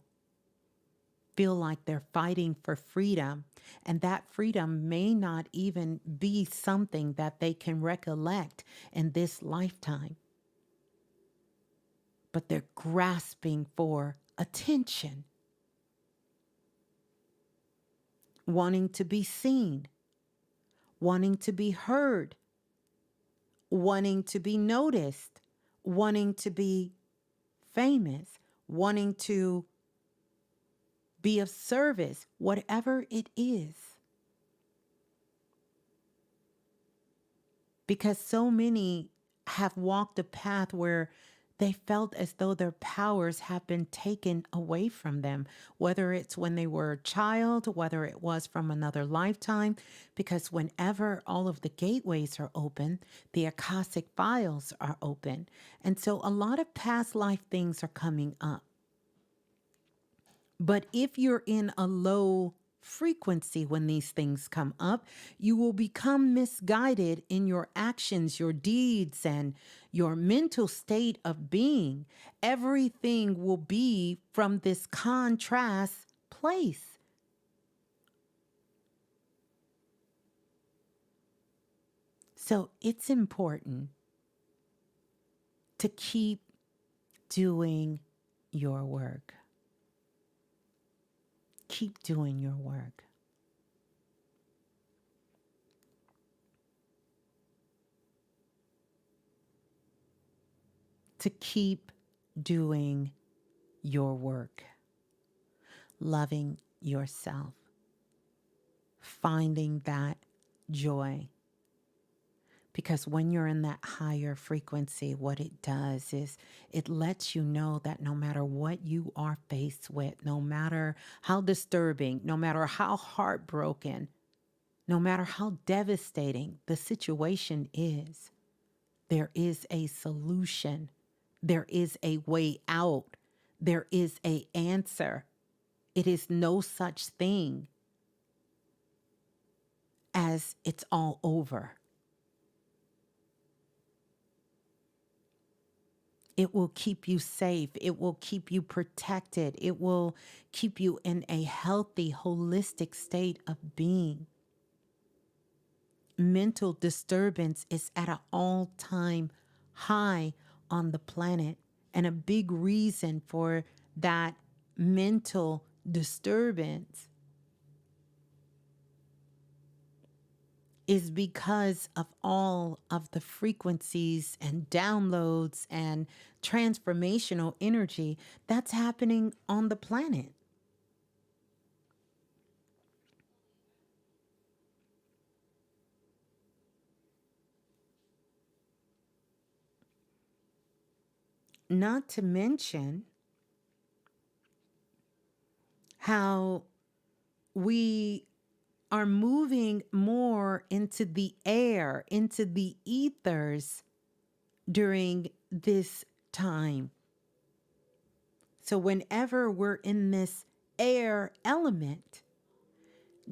feel like they're fighting for freedom, and that freedom may not even be something that they can recollect in this lifetime. But they're grasping for attention, wanting to be seen, wanting to be heard, wanting to be noticed, wanting to be famous, wanting to be of service, whatever it is. Because so many have walked a path where they felt as though their powers have been taken away from them, whether it's when they were a child, whether it was from another lifetime, because whenever all of the gateways are open, the Akashic files are open. And so a lot of past life things are coming up. But if you're in a low frequency when these things come up, you will become misguided in your actions, your deeds, and your mental state of being. Everything will be from this contrast place. So it's important to keep doing your work. Keep doing your work. To keep doing your work. Loving yourself. Finding that joy. Because when you're in that higher frequency, what it does is it lets you know that no matter what you are faced with, no matter how disturbing, no matter how heartbroken, no matter how devastating the situation is, there is a solution. There is a way out. There is an answer. It is no such thing as it's all over. It will keep you safe. It will keep you protected. It will keep you in a healthy, holistic state of being. Mental disturbance is at an all-time high on the planet. And a big reason for that mental disturbance is because of all of the frequencies and downloads and transformational energy that's happening on the planet. Not to mention how we are moving more into the air, into the ethers during this time. So whenever we're in this air element,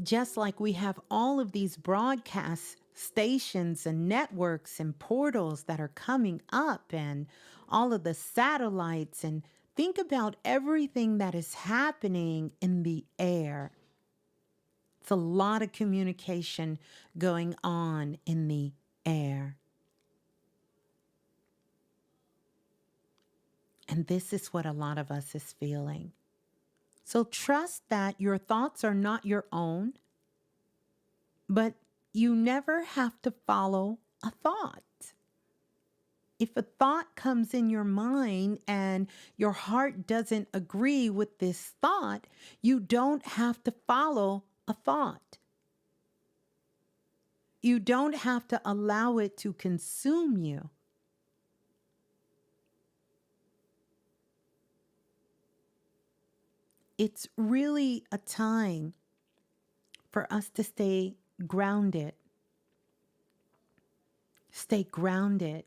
just like we have all of these broadcast stations and networks and portals that are coming up and all of the satellites, and think about everything that is happening in the air. It's a lot of communication going on in the air. And this is what a lot of us is feeling. So trust that your thoughts are not your own, but you never have to follow a thought. If a thought comes in your mind and your heart doesn't agree with this thought, you don't have to follow a thought. You don't have to allow it to consume you. It's really a time for us to stay grounded. Stay grounded.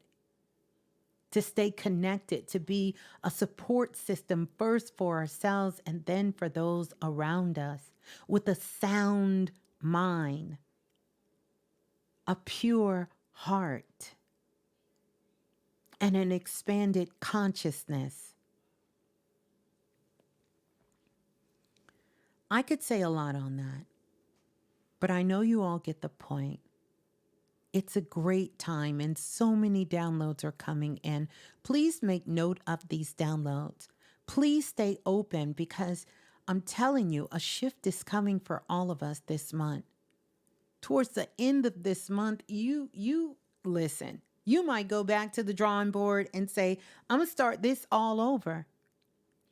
To stay connected, to be a support system first for ourselves and then for those around us, with a sound mind, a pure heart, and an expanded consciousness. I could say a lot on that, but I know you all get the point. It's a great time and so many downloads are coming in. Please make note of these downloads. Please stay open because I'm telling you, a shift is coming for all of us this month. Towards the end of this month, you listen. You might go back to the drawing board and say, I'm going to start this all over.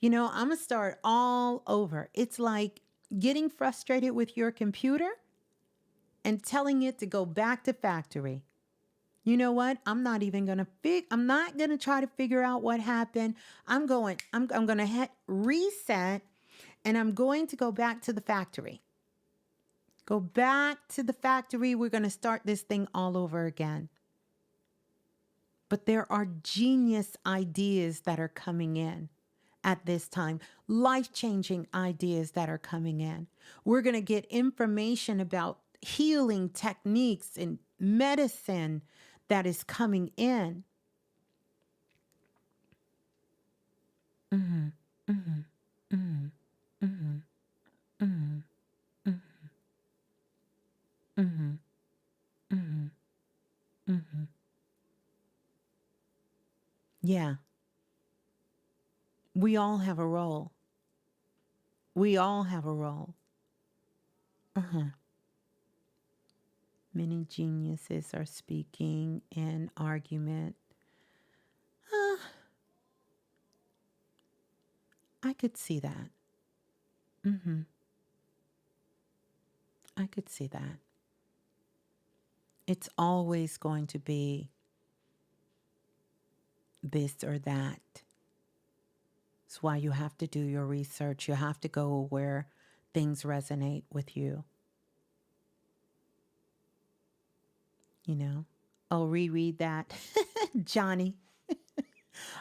I'm going to start all over. It's like getting frustrated with your computer and telling it to go back to factory. You know what? I'm not going to try to figure out what happened. I'm going to hit reset and I'm going to go back to the factory. Go back to the factory. We're going to start this thing all over again. But there are genius ideas that are coming in. at this time, life-changing ideas that are coming in. We're going to get information about healing techniques and medicine that is coming in. Mhm, mhm, mhm, mhm, mhm, mhm, mhm, mhm. Yeah, we all have a role. We all have a role. Uh-huh. Many geniuses are speaking in argument. Uh, I could see that. Hmm. I could see that. It's always going to be this or that. It's why you have to do your research. You have to go where things resonate with you, you know? Oh, reread that. Johnny.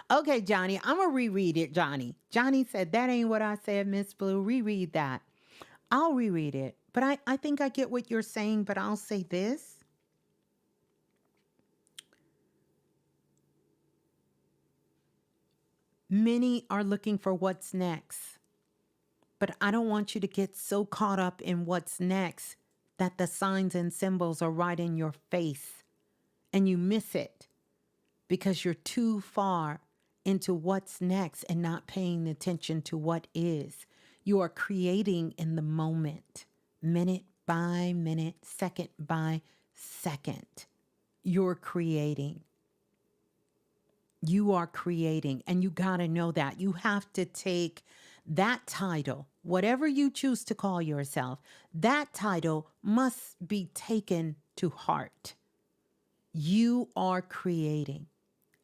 Okay, Johnny, I'm going to reread it, Johnny. Johnny said, that ain't what I said, Miss Blue. Reread that. I'll reread it. But I think I get what you're saying, but I'll say this. Many are looking for what's next, but I don't want you to get so caught up in what's next that the signs and symbols are right in your face and you miss it because you're too far into what's next and not paying attention to what is. You are creating in the moment, minute by minute, second by second. You're creating. You are creating, and you got to know that. You have to take that title, whatever you choose to call yourself, that title must be taken to heart. You are creating.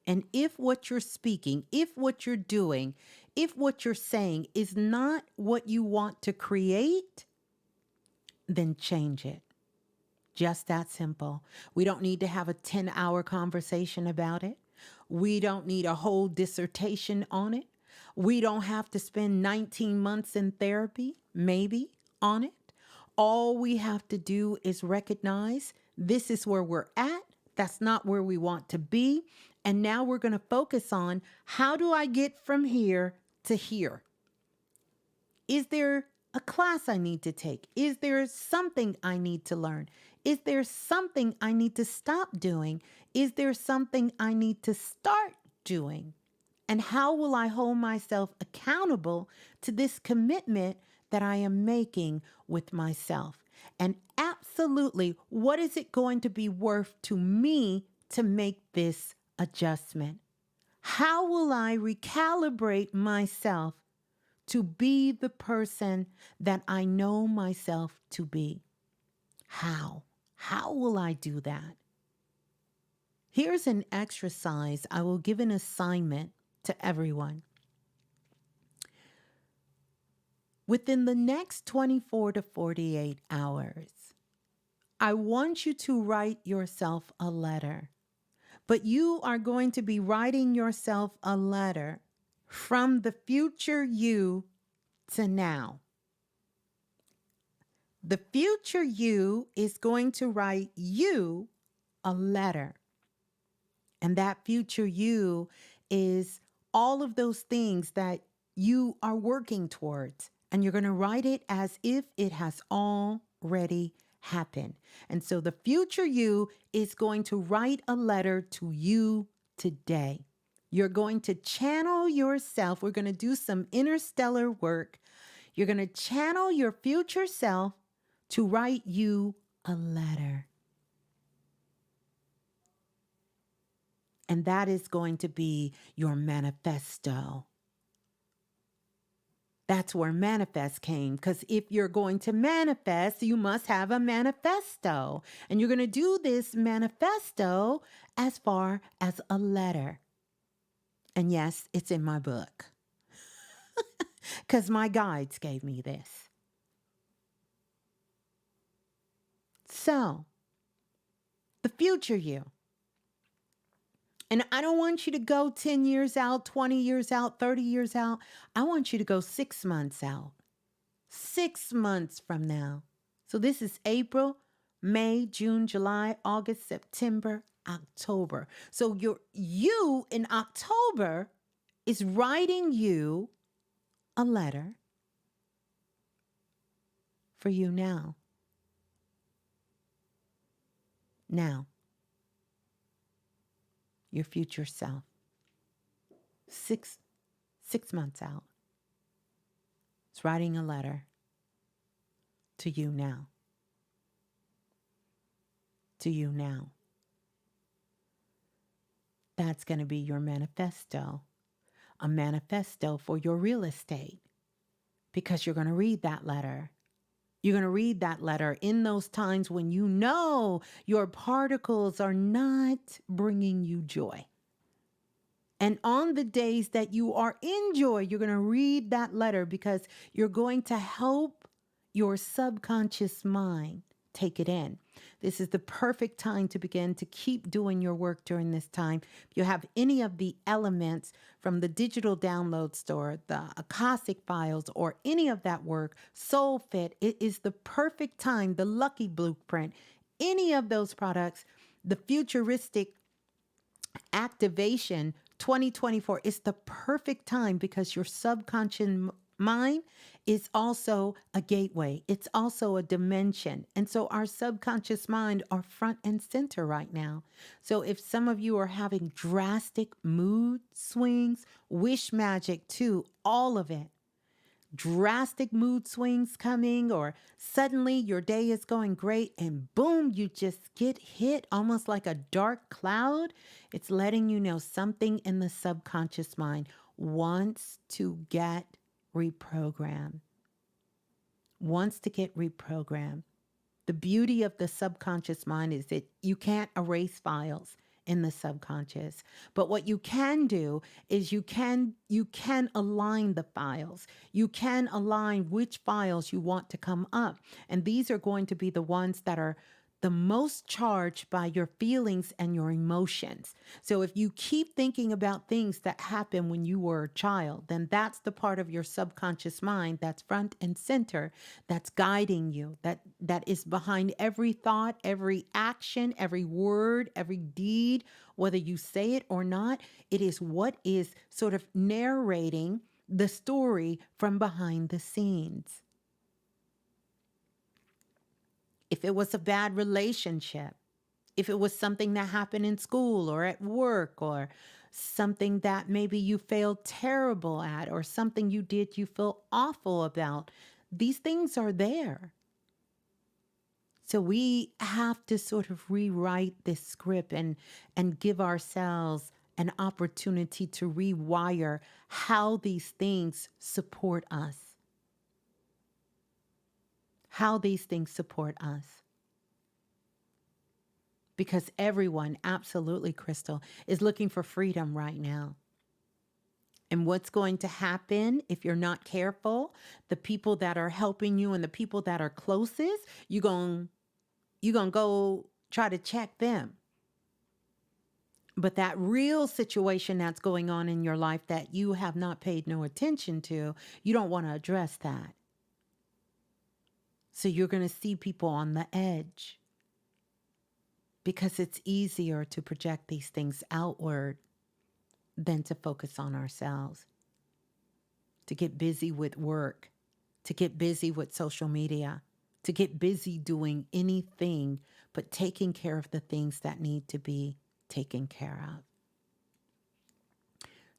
And if what you're speaking, if what you're doing, if what you're saying is not what you want to create, then change it. Just that simple. We don't need to have a 10-hour conversation about it. We don't need a whole dissertation on it. We don't have to spend 19 months in therapy, maybe, on it. All we have to do is recognize this is where we're at. That's not where we want to be. And now we're going to focus on how do I get from here to here? Is there a class I need to take? Is there something I need to learn? Is there something I need to stop doing? Is there something I need to start doing? And how will I hold myself accountable to this commitment that I am making with myself? And absolutely, what is it going to be worth to me to make this adjustment? How will I recalibrate myself to be the person that I know myself to be? How? How will I do that? Here's an exercise. I will give an assignment to everyone. Within the next 24 to 48 hours, I want you to write yourself a letter. But you are going to be writing yourself a letter from the future you to now. The future you is going to write you a letter. And that future you is all of those things that you are working towards. And you're going to write it as if it has already happened. And so the future you is going to write a letter to you today. You're going to channel yourself. We're going to do some interstellar work. You're going to channel your future self to write you a letter. And that is going to be your manifesto. That's where manifest came, because if you're going to manifest, you must have a manifesto. And you're going to do this manifesto as far as a letter. And yes, it's in my book, because my guides gave me this. So, the future you. And I don't want you to go 10 years out, 20 years out, 30 years out. I want you to go 6 months out. 6 months from now. So this is April, May, June, July, August, September, October. So you in October is writing you a letter for you now. Now, your future self. 6 months out. It's writing a letter to you now. To you now. That's going to be your manifesto. A manifesto for your real estate. Because you're going to read that letter. You're going to read that letter in those times when you know your particles are not bringing you joy. And on the days that you are in joy, you're going to read that letter because you're going to help your subconscious mind take it in. This is the perfect time to begin to keep doing your work during this time. If you have any of the elements from the digital download store, the Akashic files, or any of that work, Soul Fit, it is the perfect time, the Lucky Blueprint, any of those products, the futuristic activation 2024 is the perfect time because your subconscious mind is also a gateway. It's also a dimension. And so our subconscious mind are front and center right now. So if some of you are having drastic mood swings, wish magic too, all of it, drastic mood swings coming, or suddenly your day is going great and boom, you just get hit almost like a dark cloud. It's letting you know something in the subconscious mind wants to get reprogrammed. Wants to get reprogrammed. The beauty of the subconscious mind is that you can't erase files in the subconscious. But what you can do is you can align the files. You can align which files you want to come up. And these are going to be the ones that are the most charged by your feelings and your emotions. So if you keep thinking about things that happened when you were a child, then that's the part of your subconscious mind that's front and center, that's guiding you, that is behind every thought, every action, every word, every deed, whether you say it or not. It is what is sort of narrating the story from behind the scenes. If it was a bad relationship, if it was something that happened in school or at work, or something that maybe you failed terrible at, or something you did you feel awful about, these things are there. So we have to sort of rewrite this script and give ourselves an opportunity to rewire how these things support us. How these things support us. Because everyone, absolutely, Crystal, is looking for freedom right now. And what's going to happen if you're not careful, the people that are helping you and the people that are closest, you're going to go try to check them. But that real situation that's going on in your life that you have not paid no attention to, you don't want to address that. So you're going to see people on the edge. Because it's easier to project these things outward than to focus on ourselves, to get busy with work, to get busy with social media, to get busy doing anything but taking care of the things that need to be taken care of.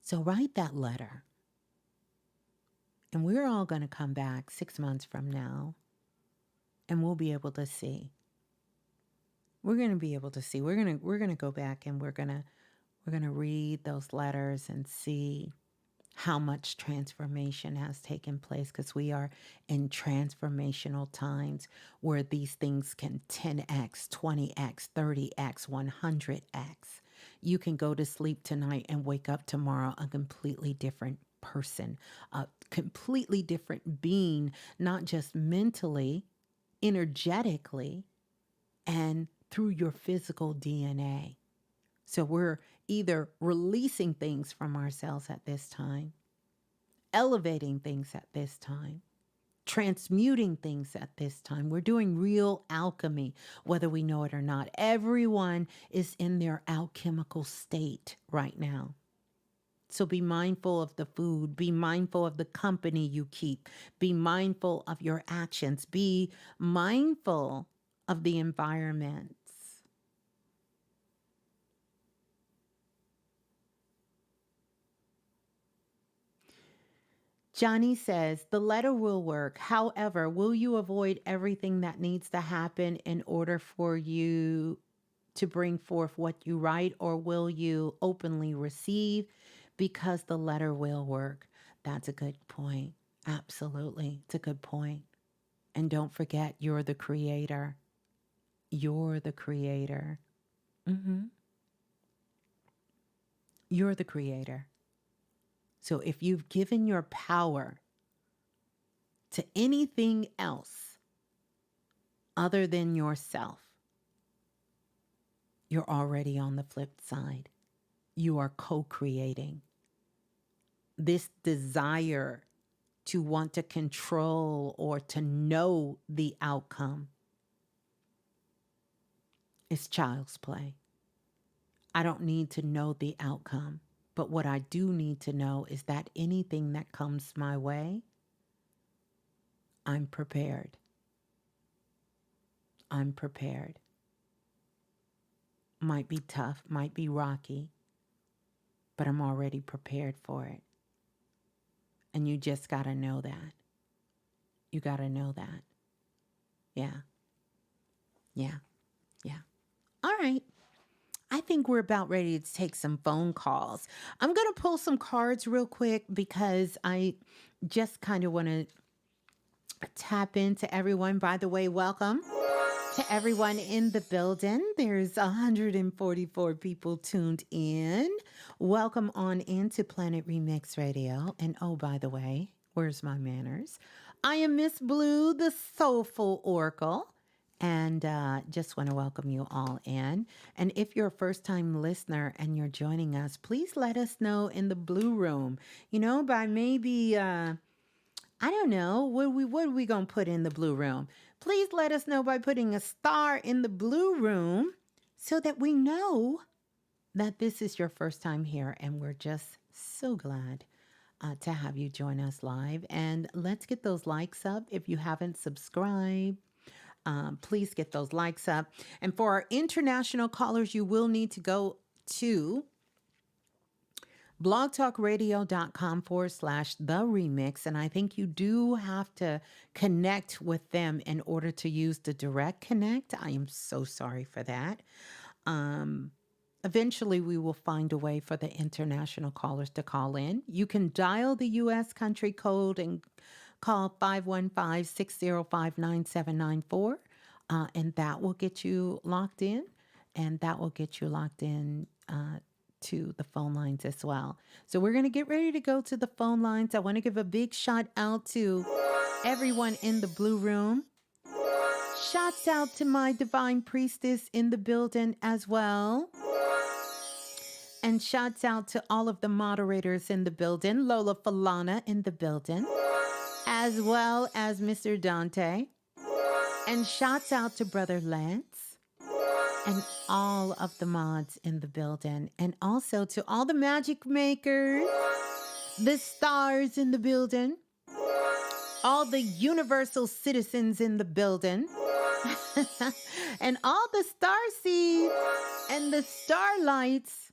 So write that letter. And we're all going to come back 6 months from now, and we'll be able to see. We're going to be able to see. We're going to go back and we're going to read those letters and see how much transformation has taken place, because we are in transformational times where these things can 10x, 20x, 30x, 100x. You can go to sleep tonight and wake up tomorrow a completely different person, a completely different being, not just mentally, energetically, and through your physical DNA. So we're either releasing things from ourselves at this time, elevating things at this time, transmuting things at this time. We're doing real alchemy, whether we know it or not. Everyone is in their alchemical state right now. So be mindful of the food, be mindful of the company you keep, be mindful of your actions, be mindful of the environments. Johnny says, the letter will work. However, will you avoid everything that needs to happen in order for you to bring forth what you write, or will you openly receive because the letter will work? That's a good point. Absolutely. It's a good point. And don't forget, you're the creator. You're the creator. You're the creator. So if you've given your power to anything else other than yourself, you're already on the flip side. You are co-creating. This desire to want to control or to know the outcome is child's play. I don't need to know the outcome, but what I do need to know is that anything that comes my way, I'm prepared. I'm prepared. Might be tough, might be rocky, but I'm already prepared for it. And you just got to know that. You got to know that. Yeah. Yeah. Yeah. All right. I think we're about ready to take some phone calls. I'm going to pull some cards real quick because I just kind of want to tap into everyone. By the way, welcome to everyone in the building. There's 144 people tuned in. Welcome on into Planet Remix Radio. And oh, by the way, where's my manners? I am Ms.Blue, the Soulful Oracle. And just want to welcome you all in. And if you're a first-time listener and you're joining us, please let us know in the Blue Room. You know, by maybe, I don't know, what are we going to put in the Blue Room? Please let us know by putting a star in the Blue Room so that we know that this is your first time here. And we're just so glad to have you join us live. And let's get those likes up if you haven't subscribed. Please get those likes up. And for our international callers, you will need to go to blogtalkradio.com/the remix. And I think you do have to connect with them in order to use the direct connect. I am so sorry for that. Eventually, we will find a way for the international callers to call in. You can dial the U.S. country code and call 515-605-9794, and that will get you locked in, and that will get you locked in to the phone lines as well. So we're going to get ready to go to the phone lines. I want to give a big shout out to everyone in the Blue Room. Shouts out to my divine priestess in the building as well. And shouts out to all of the moderators in the building. Lola Falana in the building, as well as Mr. Dante. And shouts out to Brother Lance and all of the mods in the building. And also to all the magic makers, the stars in the building, all the universal citizens in the building, and all the star seeds and the starlights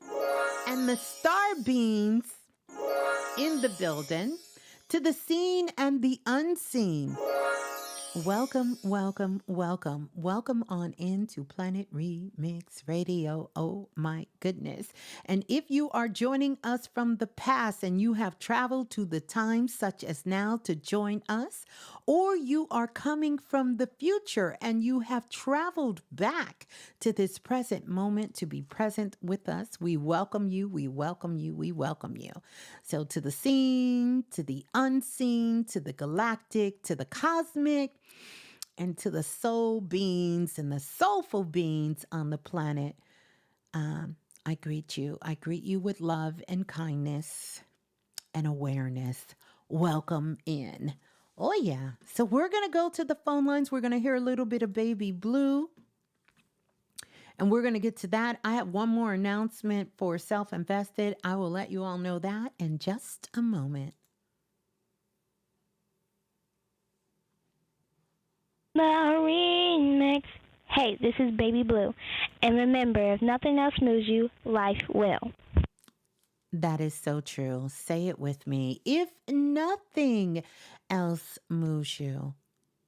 and the star beams in the building, to the seen and the unseen. Welcome, welcome, welcome. Welcome on into Planet Remix Radio. Oh my goodness. And if you are joining us from the past and you have traveled to the time such as now to join us, or you are coming from the future and you have traveled back to this present moment to be present with us, we welcome you, we welcome you, we welcome you. So to the seen, to the unseen, to the galactic, to the cosmic, and to the soul beings and the soulful beings on the planet, I greet you. I greet you with love and kindness and awareness. Welcome in. Oh, yeah. So we're going to go to the phone lines. We're going to hear a little bit of Baby Blue, and we're going to get to that. I have one more announcement for Self Invested. I will let you all know that in just a moment. The remix. Hey, this is Baby Blue. And remember, if nothing else moves you, life will. That is so true. Say it with me. If nothing else moves you,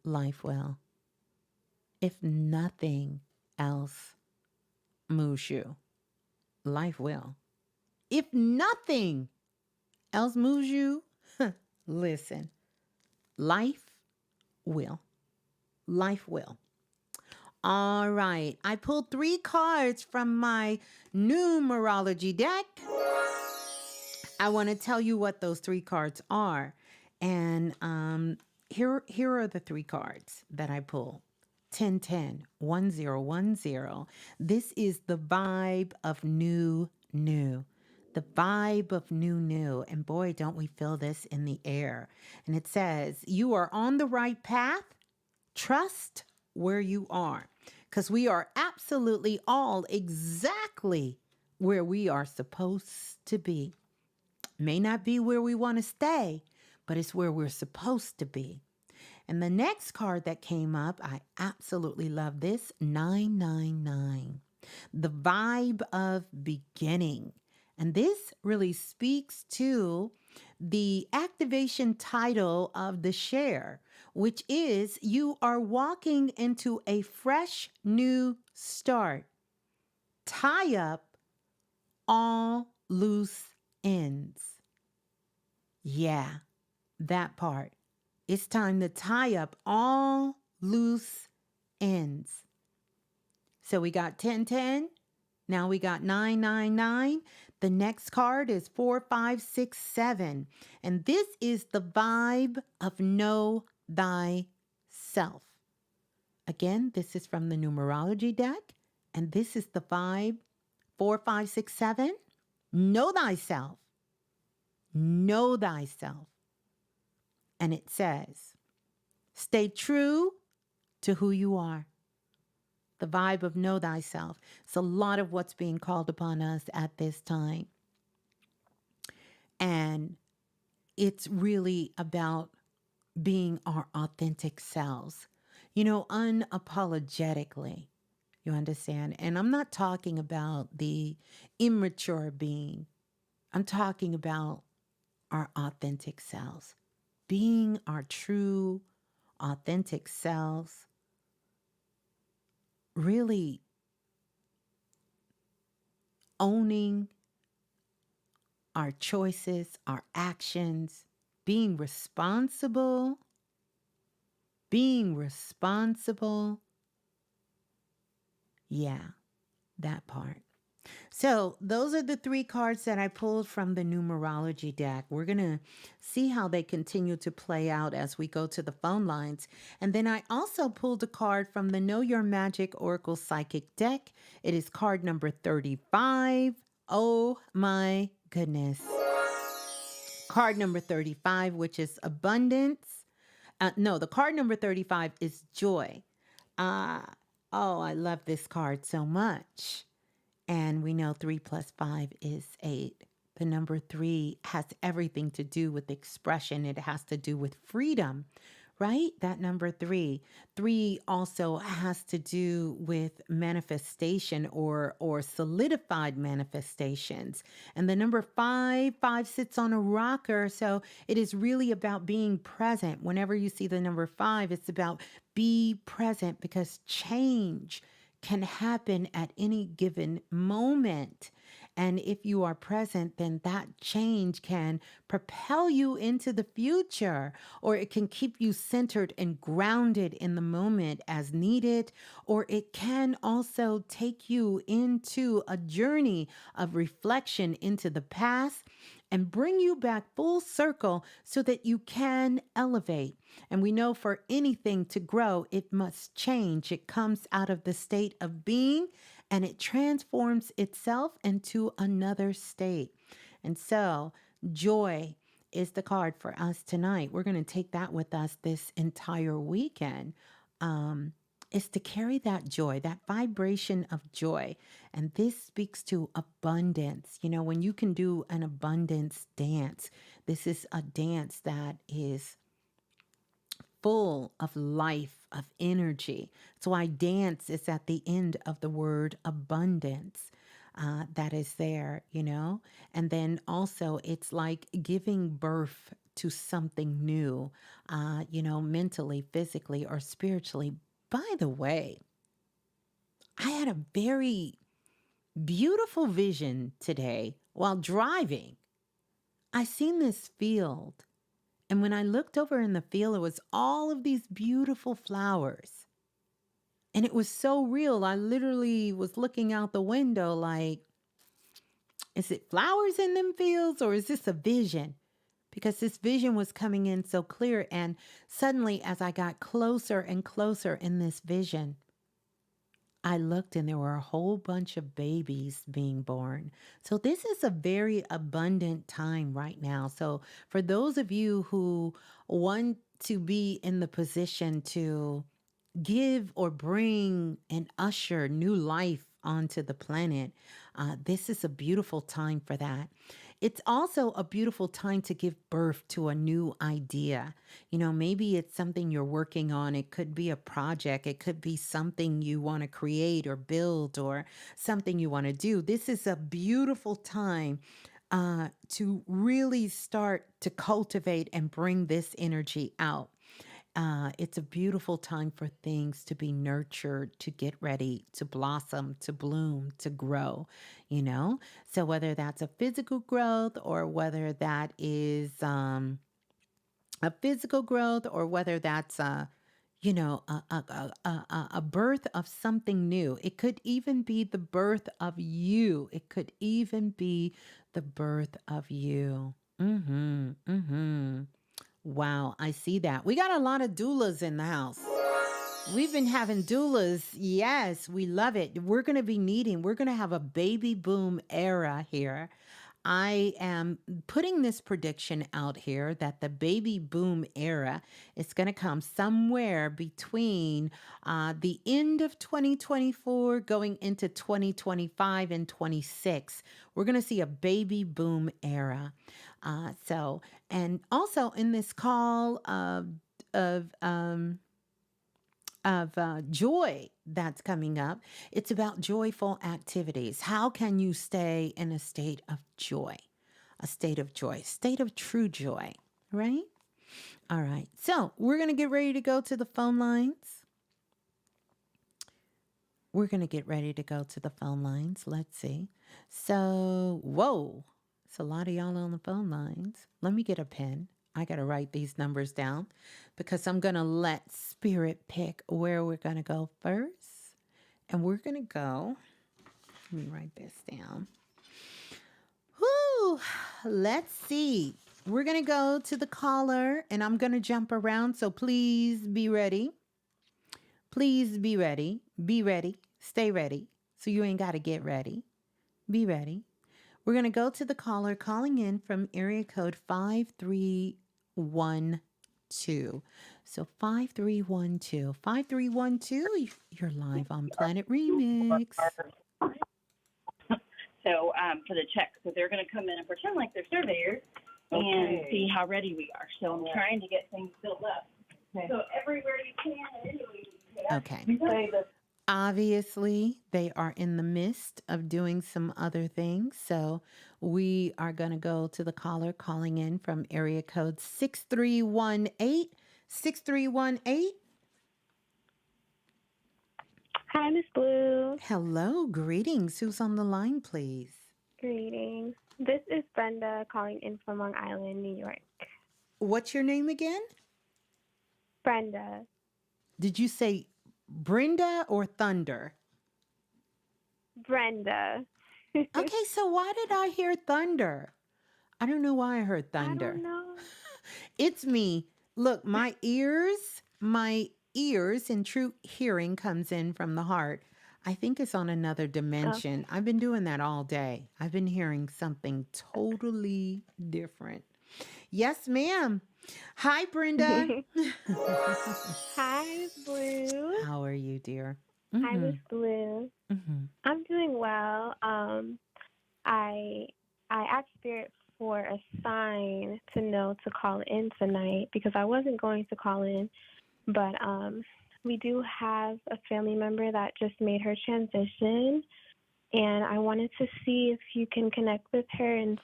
life will. If nothing else moves you, life will. If nothing else moves you, listen, life will. Life will. All right. I pulled 3 cards from my numerology deck. I want to tell you what those 3 cards are. And here are the 3 cards that I pulled. 1010, 1010. This is the vibe of new. The vibe of new. And boy, don't we feel this in the air. And it says, you are on the right path. Trust where you are. Because we are absolutely all exactly where we are supposed to be. May not be where we want to stay, but it's where we're supposed to be. And the next card that came up, I absolutely love this, 999. The vibe of beginning. And this really speaks to the activation title of the share, which is you are walking into a fresh new start. Tie up all loose ends. Yeah, that part. It's time to tie up all loose ends. So we got 1010. Now we got 999. The next card is 4567. And this is the vibe of know thyself. Again, this is from the numerology deck. And this is the vibe 4567. Know thyself. Know thyself. And it says, stay true to who you are. The vibe of know thyself. It's a lot of what's being called upon us at this time. And it's really about being our authentic selves, unapologetically. You understand? And I'm not talking about the immature being. I'm talking about our authentic selves, being our true, authentic selves, really owning our choices, our actions, being responsible. Yeah, that part. So those are the 3 cards that I pulled from the numerology deck. We're going to see how they continue to play out as we go to the phone lines. And then I also pulled a card from the Know Your Magic Oracle Psychic deck. It is card number 35. Oh my goodness. Card number 35, which is abundance. The card number 35 is joy. I love this card so much. And we know 3 plus 5 is 8. The number 3 has everything to do with expression. It has to do with freedom, right? That number 3. 3 also has to do with manifestation or solidified manifestations. And the number 5 sits on a rocker. So it is really about being present. Whenever you see the number 5, it's about be present, because change can happen at any given moment. And if you are present, then that change can propel you into the future, or it can keep you centered and grounded in the moment as needed, or it can also take you into a journey of reflection into the past and bring you back full circle so that you can elevate. And we know for anything to grow, it must change. It comes out of the state of being and it transforms itself into another state. And so, joy is the card for us tonight. We're going to take that with us this entire weekend. Is to carry that joy, that vibration of joy. And this speaks to abundance. You know, when you can do an abundance dance, this is a dance that is full of life, of energy. So why dance is at the end of the word abundance. That is there, you know? And then also it's like giving birth to something new, you know, mentally, physically, or spiritually. By the way, I had a very beautiful vision today while driving. I seen this field, and when I looked over in the field, it was all of these beautiful flowers. And it was so real. I literally was looking out the window like, is it flowers in them fields or is this a vision? Because this vision was coming in so clear. And suddenly, as I got closer and closer in this vision, I looked and there were a whole bunch of babies being born. So this is a very abundant time right now. So for those of you who want to be in the position to give or bring and usher new life onto the planet, this is a beautiful time for that. It's also a beautiful time to give birth to a new idea. You know, maybe it's something you're working on. It could be a project. It could be something you want to create or build or something you want to do. This is a beautiful time to really start to cultivate and bring this energy out. It's a beautiful time for things to be nurtured, to get ready, to blossom, to bloom, to grow, you know? So whether that's a physical growth or whether that is a physical growth or whether that's you know, a birth of something new. It could even be the birth of you. It could even be the birth of you. Mm-hmm. Mm-hmm. Wow, I see that. We got a lot of doulas in the house. We've been having doulas. Yes, we love it. We're going to have a baby boom era here. I am putting this prediction out here that the baby boom era is going to come somewhere between the end of 2024 going into 2025 and 26. We're going to see a baby boom era. And also in this call of joy that's coming up, it's about joyful activities. How can you stay in a state of joy, state of true joy, right? All right. So we're going to get ready to go to the phone lines. Let's see. So, whoa, it's a lot of y'all on the phone lines. Let me get a pen. I got to write these numbers down because I'm going to let Spirit pick where we're going to go first. And we're going to go, let me write this down. Whoo, let's see. We're going to go to the caller and I'm going to jump around. So please be ready. Please be ready. Be ready. Stay ready. So you ain't got to get ready. Be ready. We're going to go to the caller calling in from area code 5312. So 5312. 5312, you're live on Planet Remix. So for the check, so they're going to come in and pretend like they're surveyors and see how ready we are. So I'm trying to get things built up. Okay. So everywhere you can and anywhere you can. Okay. We say that. Obviously, they are in the midst of doing some other things. So we are going to go to the caller calling in from area code 6318. 6318. Hi, Ms. Blue. Hello, greetings. Who's on the line, please? Greetings. This is Brenda calling in from Long Island, New York. What's your name again? Brenda. Did you say Brenda or Thunder? Brenda. Okay, so why did I hear Thunder? I don't know why I heard I thunder. don't know. It's me. Look, my ears and true hearing comes in from the heart. I think it's on another dimension. Okay. I've been doing that all day. I've been hearing something totally different. Yes, ma'am. Hi, Brenda. Hi, Miss Blue. How are you, dear? Hi, Mm-hmm. Miss Blue. Mm-hmm. I'm doing well. I asked Spirit for a sign to know to call in tonight because I wasn't going to call in, but we do have a family member that just made her transition, and I wanted to see if you can connect with her and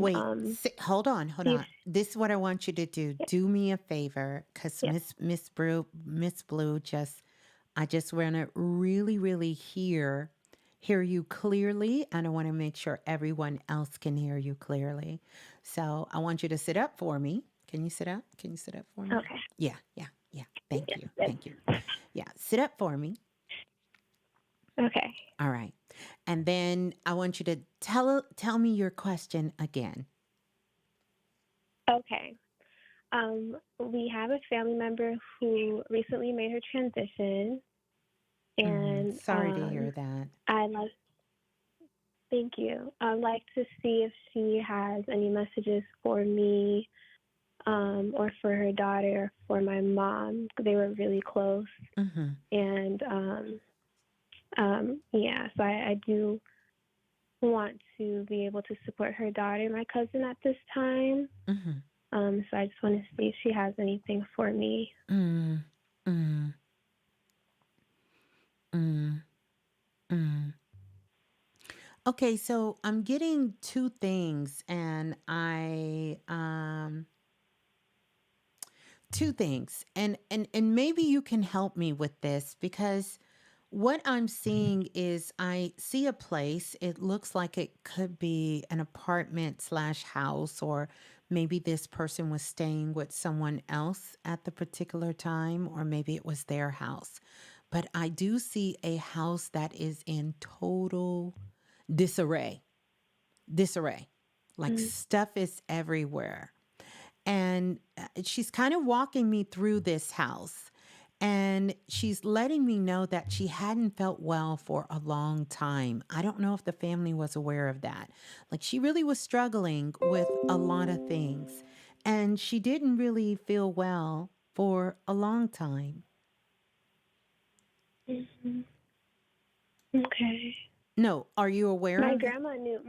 Wait, hold on, hold see if on. This is what I want you to do. Do me a favor, because yeah. Miss Blue I just want to really, really hear you clearly, and I want to make sure everyone else can hear you clearly. So I want you to sit up for me. Can you sit up? Can you sit up for me? Okay. Yeah, yeah, yeah. Thank Yes. you. Thank you. Yeah, sit up for me. Okay. All right. And then I want you to tell me your question again. Okay. We have a family member who recently made her transition, and Sorry to hear that. I like. Thank you. I'd like to see if she has any messages for me, or for her daughter, or for my mom. They were really close, Mm-hmm. and yeah. So I do want to be able to support her daughter, and my cousin, at this time. Mm-hmm. So I just want to see if she has anything for me. Mm, mm, mm, mm. Okay, so I'm getting two things, and two things, and maybe you can help me with this because what I'm seeing is I see a place. It looks like it could be an apartment slash house, or maybe this person was staying with someone else at the particular time, or maybe it was their house. But I do see a house that is in total disarray. Disarray. Like Mm. stuff is everywhere. And she's kind of walking me through this house. And she's letting me know that she hadn't felt well for a long time. I don't know if the family was aware of that. Like she really was struggling with a lot of things. And she didn't really feel well for a long time. Mhm. Okay. No, are you aware My of that? grandma knew.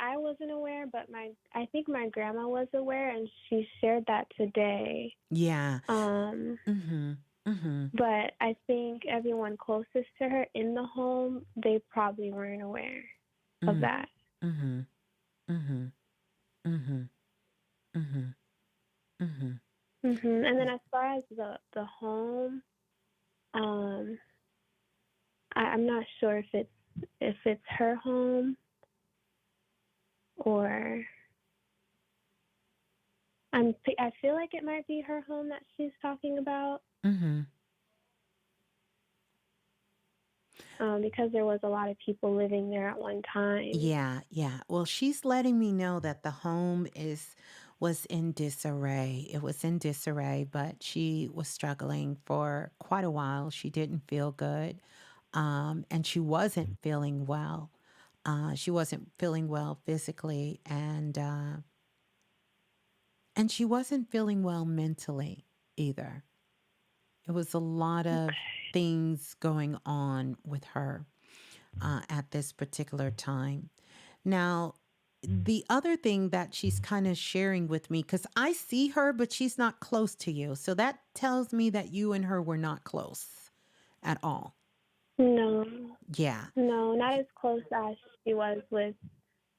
I wasn't aware, but I think my grandma was aware, and she shared that today. Yeah. Um, Mm-hmm. Mm-hmm. but I think everyone closest to her in the home, they probably weren't aware of Mm-hmm. that. Mm-hmm. Mm-hmm. Mm-hmm. Mm-hmm. Mm-hmm. And then as far as the home, um, I'm not sure if it's her home or I feel like it might be her home that she's talking about, Mm-hmm. because there was a lot of people living there at one time. Yeah, yeah. Well, she's letting me know that the home was in disarray. It was in disarray, but she was struggling for quite a while. She didn't feel good, and she wasn't feeling well. She wasn't feeling well physically, and she wasn't feeling well mentally either. It was a lot of things going on with her at this particular time. Now, the other thing that she's kind of sharing with me, because I see her, but she's not close to you. So that tells me that you and her were not close at all. No, Yeah. no, not as close as she was with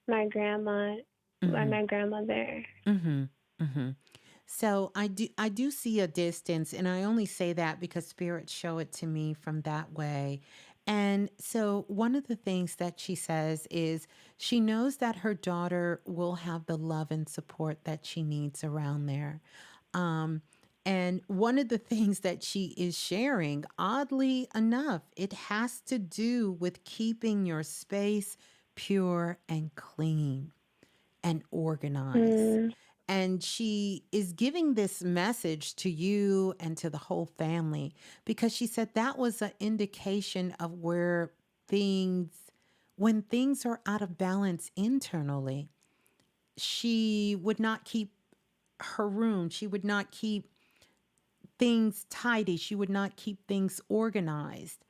my grandma, Mm-hmm. my grandmother. Mm-hmm. Mm-hmm. So I do see a distance, and I only say that because spirits show it to me from that way. And so one of the things that she says is she knows that her daughter will have the love and support that she needs around there. Um, and one of the things that she is sharing, oddly enough, it has to do with keeping your space pure and clean. and organize. Mm. And she is giving this message to you and to the whole family because she said that was an indication of where things, when things are out of balance internally, she would not keep her room. She would not keep things tidy. She would not keep things organized.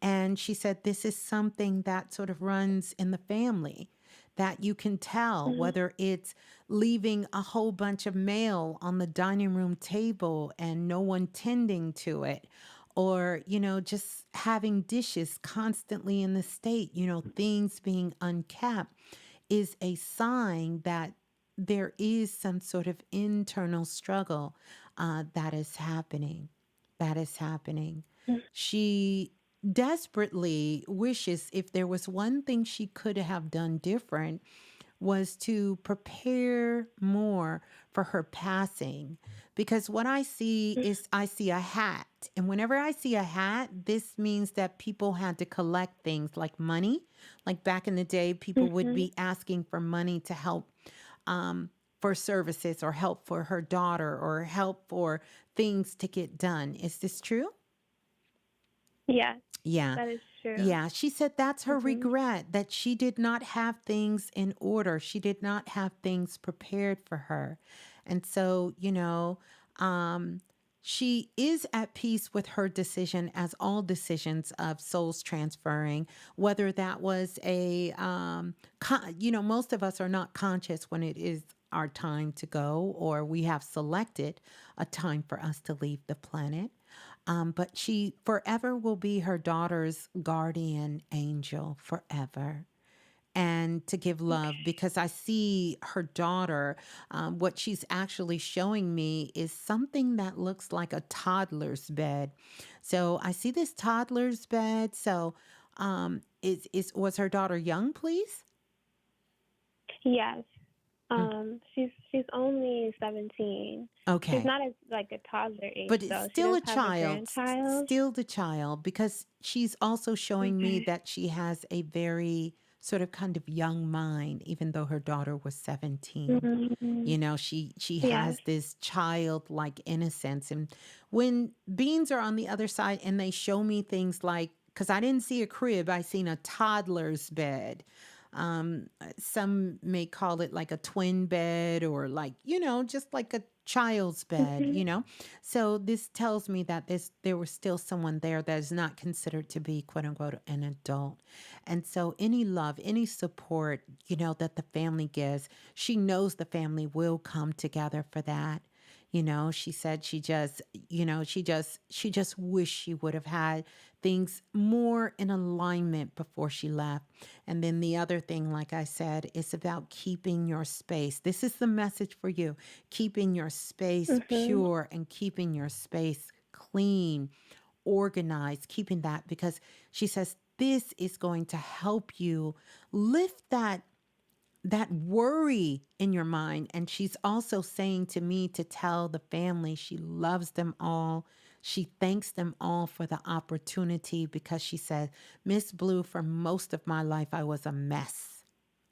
And she said, this is something that sort of runs in the family that you can tell, whether it's leaving a whole bunch of mail on the dining room table and no one tending to it, or, just having dishes constantly in the state, things being unkept is a sign that there is some sort of internal struggle that is happening. That is happening. She desperately wishes if there was one thing she could have done different was to prepare more for her passing. Because what I see is I see a hat. And whenever I see a hat, this means that people had to collect things like money. Like back in the day, people would be asking for money to help for services or help for her daughter or help for things to get done. Is this true? Yes, Yeah. that is true. Yeah, she said that's her regret that she did not have things in order. She did not have things prepared for her. And so, she is at peace with her decision, as all decisions of souls transferring, whether that was most of us are not conscious when it is our time to go, or we have selected a time for us to leave the planet. But she forever will be her daughter's guardian angel forever. And to give love, because I see her daughter, what she's actually showing me is something that looks like a toddler's bed. So I see this toddler's bed. So was her daughter young, please? Yes. She's only 17. She's Okay. not as like a toddler age But it's though. She still does a have a child, grandchild. still the child, because she's also showing me that she has a very sort of kind of young mind, even though her daughter was 17. Mm-hmm. She Yes. has this childlike innocence. And when beings are on the other side and they show me things like, because I didn't see a crib, I seen a toddler's bed. Some may call it like a twin bed or like, just like a child's bed, Mm-hmm. So this tells me that there was still someone there that is not considered to be quote unquote an adult. And so any love, any support, that the family gives, she knows the family will come together for that. She said she just wished she would have had things more in alignment before she left. And then the other thing, like I said, is about keeping your space. This is the message for you: keeping your space Mm-hmm. pure and keeping your space clean, organized, keeping that, because she says this is going to help you lift that worry in your mind. And she's also saying to me to tell the family she loves them all. She thanks them all for the opportunity, because she said, Ms.Blue, for most of my life, I was a mess.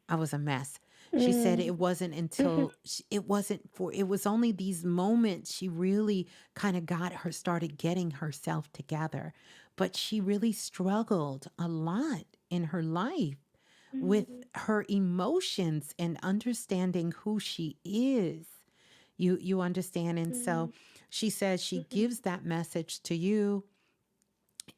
I was a mess. She said Mm. it wasn't until it was only these moments she really kind of started getting herself together. But she really struggled a lot in her life with her emotions and understanding who she is. You understand? And so she says she gives that message to you,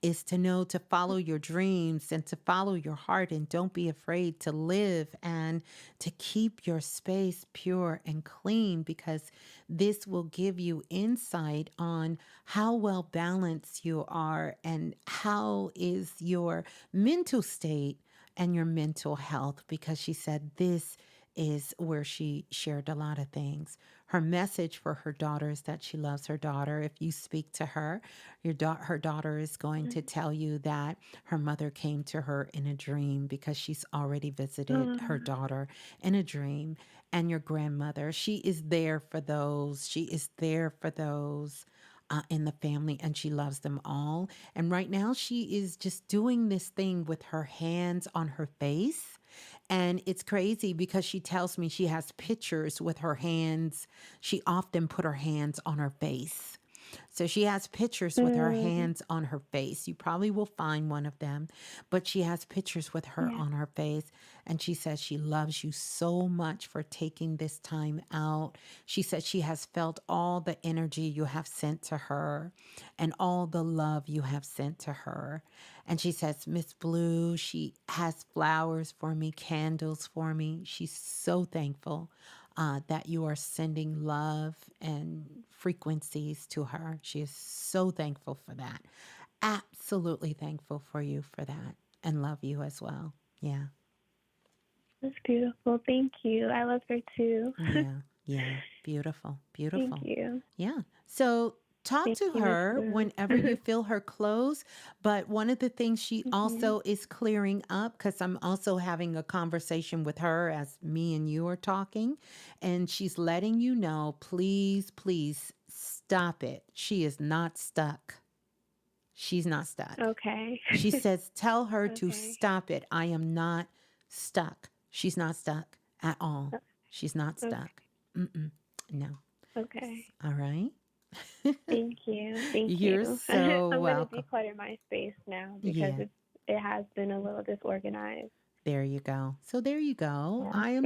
is to know to follow your dreams and to follow your heart, and don't be afraid to live and to keep your space pure and clean, because this will give you insight on how well balanced you are and how is your mental state and your mental health, because she said this is where she shared a lot of things. Her message for her daughter is that she loves her daughter. If you speak to her, her daughter is going to tell you that her mother came to her in a dream, because she's already visited her daughter in a dream. And your grandmother, she is there for those. She is there for those in the family, and she loves them all. And right now, she is just doing this thing with her hands on her face. And it's crazy because she tells me she has pictures with her hands. She often put her hands on her face. So she has pictures with her hands on her face. You probably will find one of them, but she has pictures with her Yeah. on her face. And she says she loves you so much for taking this time out. She says she has felt all the energy you have sent to her and all the love you have sent to her. And she says, Miss Blue, she has flowers for me, candles for me. She's so thankful that you are sending love and frequencies to her. She is so thankful for that. Absolutely thankful for you for that and love you as well. Yeah. That's beautiful. Thank you. I love her too. Yeah. Yeah. Beautiful. Thank Beautiful. you. Yeah. So talk Thank to you, Miss her Blue. whenever you feel her close. But one of the things she also is clearing up, because I'm also having a conversation with her as me and you are talking, and she's letting you know, please, please stop it. She is not stuck. She's not stuck. Okay. She says, tell her to Okay. stop it. I am not stuck. She's not stuck at all. She's not Okay. stuck. Mm-mm. No. Okay. All right. Thank you. Thank You're you. so I'm going to welcome. declutter my space now because Yeah, it has been a little disorganized. there you go. So there you go. Yeah. I am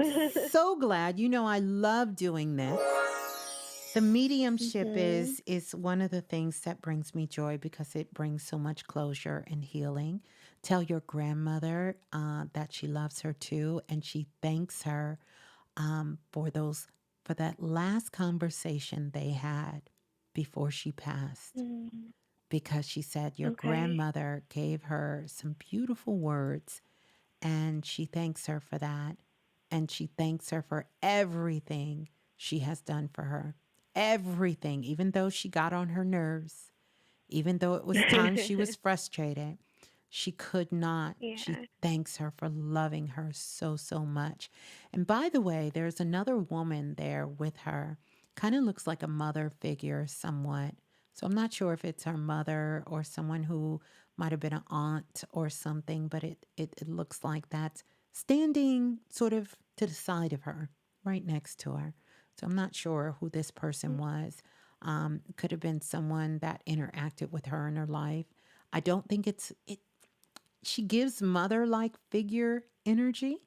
so glad. You know, I love doing this. The mediumship is one of the things that brings me joy because it brings so much closure and healing. Tell your grandmother that she loves her too, and she thanks her for that last conversation they had before she passed. Mm, Because she said your okay. grandmother gave her some beautiful words and she thanks her for that. And she thanks her for everything she has done for her. Everything, even though she got on her nerves, even though it was times she was frustrated, she could not. She Yeah. thanks her for loving her so, so much. And by the way, there's another woman there with her. Kind of looks like a mother figure somewhat. So I'm not sure if it's her mother or someone who might have been an aunt or something, but it looks like that's standing sort of to the side of her, right next to her. So I'm not sure who this person was. Could have been someone that interacted with her in her life. I don't think it. She gives mother-like figure energy.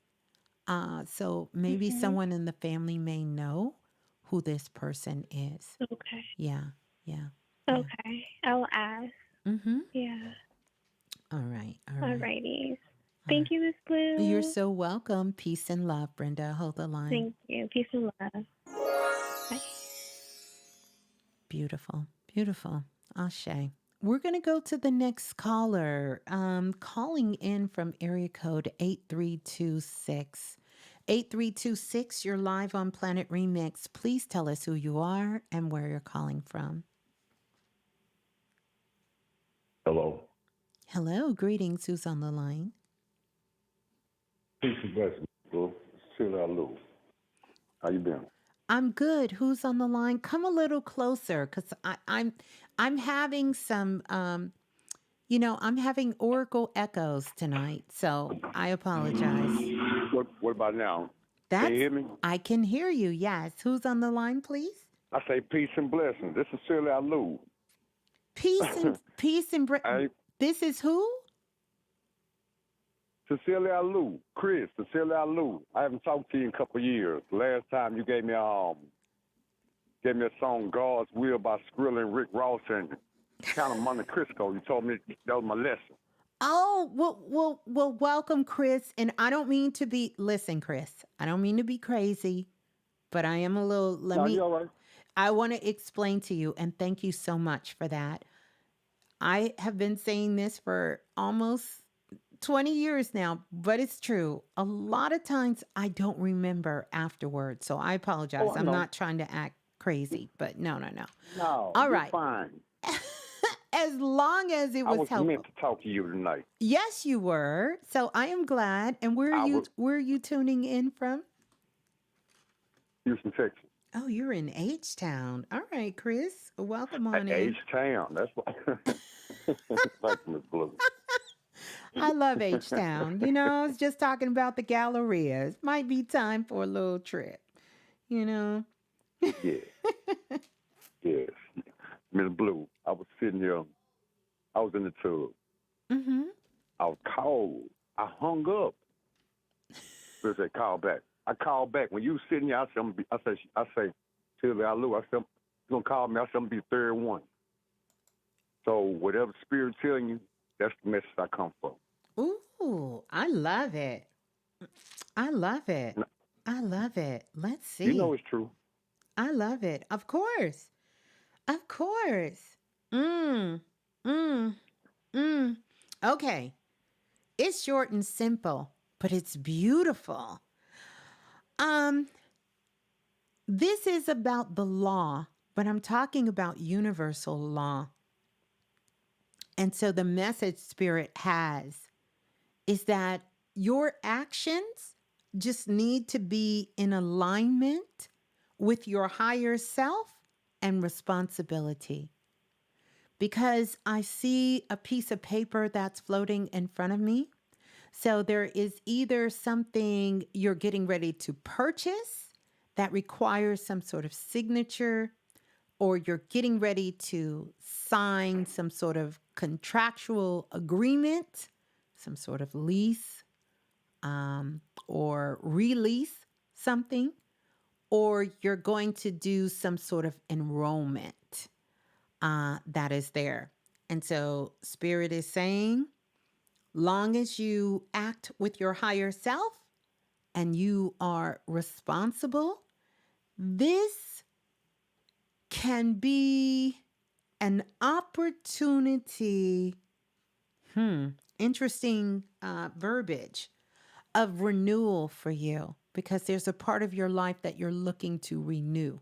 So maybe Mm-hmm. someone in the family may know who this person is. Okay. Yeah, yeah, yeah. Okay. I'll ask. Mm-hmm. Yeah. All right, all right. Alrighty. All Thank you, Miss right. You're Blue. so welcome. Peace and love, Brenda. Hold the line. Thank you. Peace and love. Bye. Beautiful, beautiful. Ashe. We're going to go to the next caller. Calling in from area code 8326. 8326, you're live on Planet Remix. Please tell us who you are and where you're calling from. Hello. Hello, greetings. Who's on the line? Peace and blessings, bro. Sibyls. How you been? I'm good. Who's on the line? Come a little closer, because I'm having some I'm having Oracle echoes tonight, so I apologize. What about now? Can That's you hear me? I can hear you. Yes. Who's on the line, please? I say peace and blessings. This is Sibyls. Peace and This is who? Cecilia Lou, Chris, Cecilia Lou. I haven't talked to you in a couple of years. Last time you gave me a song, God's Will by Skrilla and Rick Ross and Count of Monte Cristo. You told me that was my lesson. Oh, well, welcome, Chris. And I don't mean to be, listen, Chris, I don't mean to be crazy, but I am a little, You all right? I want to explain to you, and thank you so much for that. I have been saying this for almost 20 years now, but it's true. A lot of times I don't remember afterwards, so I apologize. Oh, I'm no. not trying to act crazy, but no. No, All you're right. fine. As long as it I was was helpful. meant to talk to you tonight. Yes, you were. So I am glad. And where are you tuning in from? Houston, Texas. Oh, you're in H-Town. All right, Chris. Welcome on in. H-Town. That's why. Thank you, Ms.Blue. I love H-Town. I was just talking about the Gallerias. Might be time for a little trip, you know? Yeah, yes. Ms. Blue, I was sitting here. I was in the tub. Mm-hmm. I was cold. I hung up. Spirit said, call back. I called back. When you was sitting here, I said, tell the Lou, I said, you going to call me? I said, I'm going to be the third one. So whatever spirit telling you, that's the message I come for. Ooh, I love it. I love it. N- I love it. Let's You see. know it's true. I love it. Of course. Of course. Mm. Mm. Mm. Okay. It's short and simple, but it's beautiful. Um, this is about the law, but I'm talking about universal law. And so the message Spirit has is that your actions just need to be in alignment with your higher self and responsibility. Because I see a piece of paper that's floating in front of me. So there is either something you're getting ready to purchase that requires some sort of signature, or you're getting ready to sign some sort of contractual agreement, some sort of lease, or release something, or you're going to do some sort of enrollment that is there. And so Spirit is saying, long as you act with your higher self and you are responsible, this can be an opportunity, interesting verbiage, of renewal for you, because there's a part of your life that you're looking to renew,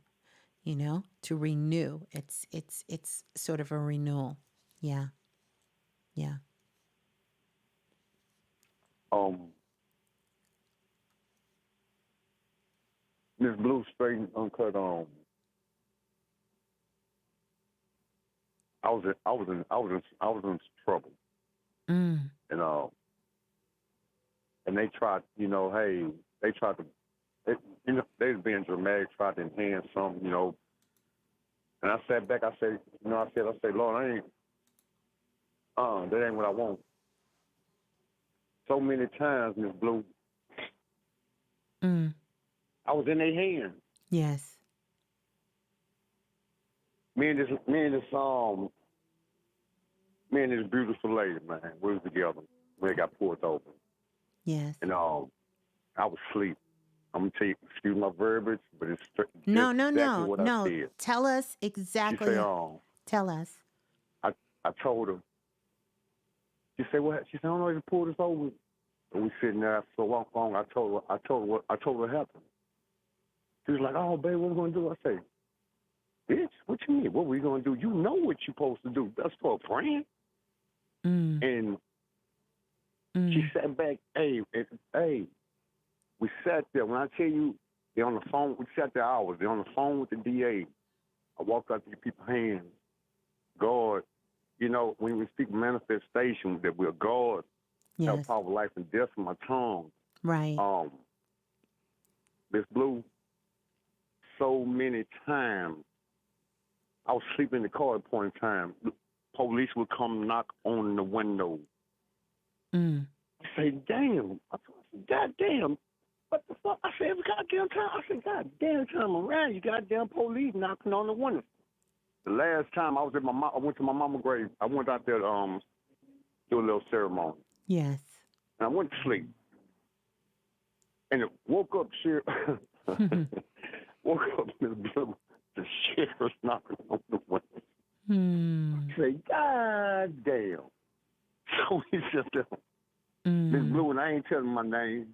to renew. It's sort of a renewal. Yeah. Yeah. Um, Ms. Blue, straight and uncut. I was in trouble, Mm. and and they tried, hey, they tried to, they was being dramatic, tried to enhance something, and I sat back, I said, Lord, that ain't what I want. So many times, Miss Blue, Mm. I was in their hands. Yes. Me and this beautiful lady, man, we was together when it got pulled over, Yes. and I was asleep. I'm gonna tell you, excuse my verbiage, but it's just No, exactly what I no. said. Tell us She exactly. said, Tell us. I told her. She said, what? She said, I don't know if you pulled us over. And we sitting there so long. I told her what happened. She was like, oh, babe, what we gonna do? I say, bitch, what you mean? What we gonna do? You know what you supposed to do. That's for a friend. Mm. And Mm. she sat back. Hey, we sat there. When I tell you, they're on the phone. We sat there hours. They're on the phone with the DA. I walked out to get people's hands. God, when we speak manifestation, that we're God, have Yes. power of life and death in my tongue. Right. Miss Blue, so many times I was sleeping in the car at a point in time. The police would come knock on the window. Mm. I say, damn. I said, God damn. What the fuck? I said, every goddamn time. I said, God damn time around, you goddamn police knocking on the window. The last time I was at I went to my mama's grave. I went out there to do a little ceremony. Yes. And I went to sleep. And it woke up, woke up Miss Blue. The sheriff's knocking on the window. I say, God damn. So he said, Miss Blue, and I ain't telling my name,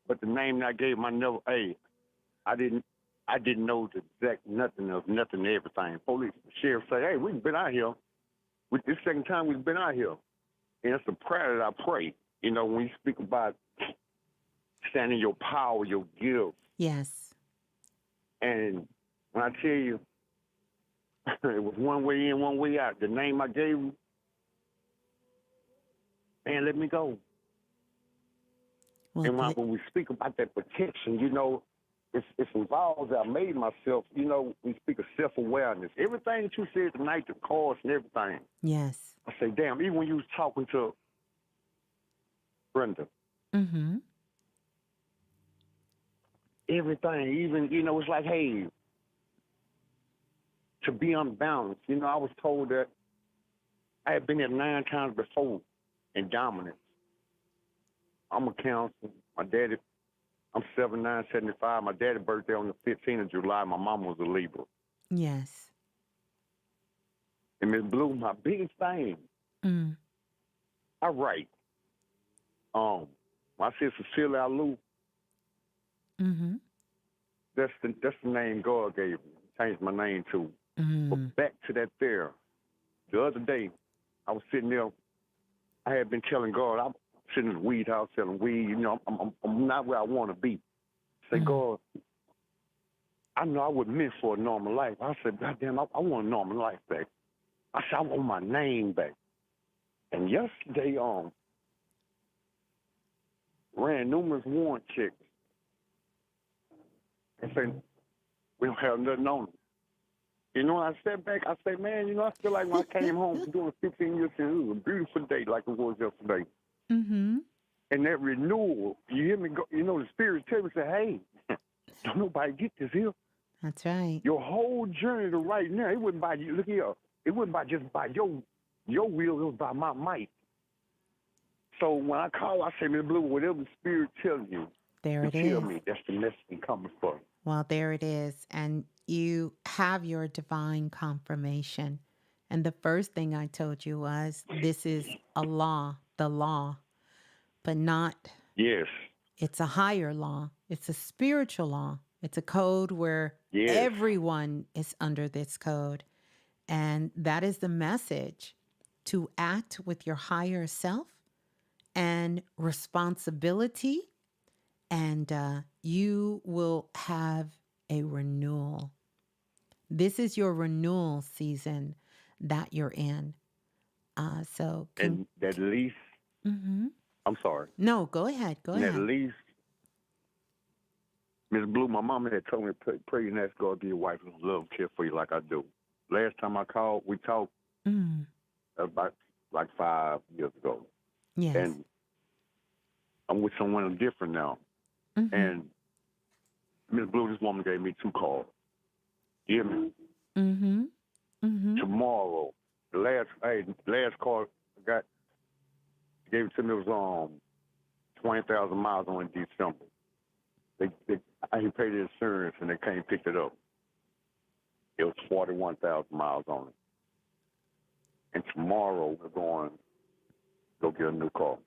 but the name that I gave him, I didn't know the exact nothing of nothing, everything. Police, the sheriff say, hey, we've been out here. This second time we've been out here. And it's a prayer that I pray. When you speak about standing your power, your gift. Yes. And when I tell you, it was one way in, one way out. The name I gave him, man, let me go. Well, And when we speak about that protection, you know, it's involved. I made myself, you know, we speak of self-awareness. Everything that you said tonight, the cause and everything. yes. I say, damn, even when you was talking to Brenda, Mm-hmm. everything, even, you know, it's like, hey, to be unbalanced. You know, I was told that I had been there 9 times before in dominance. I'm a counselor. My daddy, I'm 7975. My daddy's birthday on the 15th of July. My mom was a Libra. Yes. And Ms. Blue, my biggest thing, Mm. I write. My sister Cecilia Lou, Mm-hmm. that's the name God gave me. Changed my name to. Mm. But back to that there. The other day, I was sitting there. I had been telling God, I'm sitting in the weed house selling weed. You know, I'm not where I want to be. Say, God, I know I wasn't meant for a normal life. I said, God damn, I want a normal life back. I said, I want my name back. And yesterday, ran numerous warrant checks. I said, we don't have nothing on it. You know, I stepped back. I said, man, you know, I feel like when I came home from doing 15 years, it was a beautiful day like it was yesterday. Mm-hmm. And that renewal, you hear me go, you know, the spirit tell me, say, hey, don't nobody get this here. That's right. Your whole journey to right now, it wasn't by you. Look here, it wasn't by just by your will, it was by my might. So when I call, I say, Ms. Blue, whatever the spirit tells you, There it tell is. me that's the message coming for. Well, there it is. And you have your divine confirmation. And the first thing I told you was this is a law, the law, but not, Yes. it's a higher law. It's a spiritual law. It's a code where Yes. everyone is under this code. And that is the message, to act with your higher self and responsibility, and you will have a renewal. This is your renewal season that you're in. So, And at least, mm-hmm. I'm sorry. No, go ahead. Go And ahead. at least, Ms. Blue, my mama had told me to pray and ask God to be a wife and love and care for you like I do. Last time I called, we talked about like 5 years ago. Yes. And I'm with someone different now. Mm-hmm. And Ms. Blue, this woman gave me 2 calls. You hear me? Mm-hmm. Mm-hmm. Tomorrow, the last call I got, gave it to me, was 20,000 miles on in December. I didn't pay the insurance and they came and picked it up. It was 41,000 miles on it. And tomorrow we're going to go get a new car.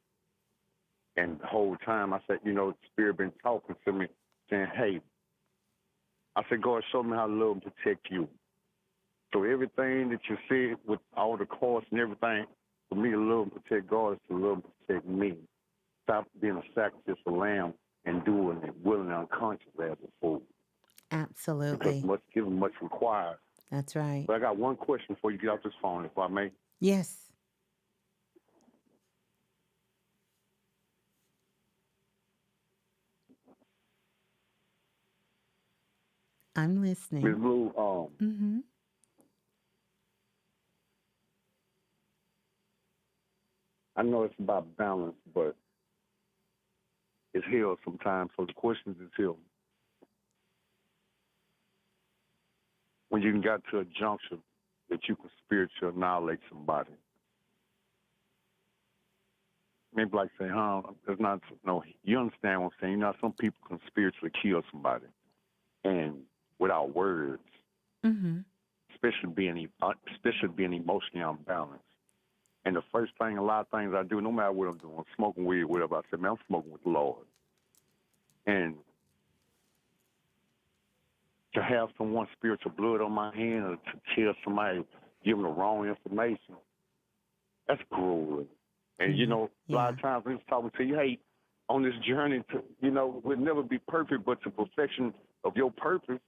And the whole time I said, you know, the spirit been talking to me, saying, hey, I said, God, show me how to love and protect you. So everything that you said with all the costs and everything, for me to love and protect God is to love and protect me. Stop being a sacrificial lamb and doing it willingly and unconscious as a fool. Absolutely. Because much given, much required. That's right. But I got one question before you get off this phone, if I may. Yes. I'm listening. Ms. Blue, Mm-hmm. I know it's about balance, but it's hell sometimes. So the question is hell. When you got to a juncture that you can spiritually annihilate somebody. Maybe like say, there's not, no, you understand what I'm saying? You know, some people can spiritually kill somebody. And without words, Mm-hmm. especially being emotionally unbalanced. And the first thing, a lot of things I do, no matter what I'm doing, smoking weed, whatever, I say, man, I'm smoking with the Lord. And to have someone's spiritual blood on my hand or to tell somebody, give them the wrong information, that's grueling. And, you know, a lot of times I'm just talking to you, hey, on this journey to, you know, we'll never be perfect, but to perfection of your purpose,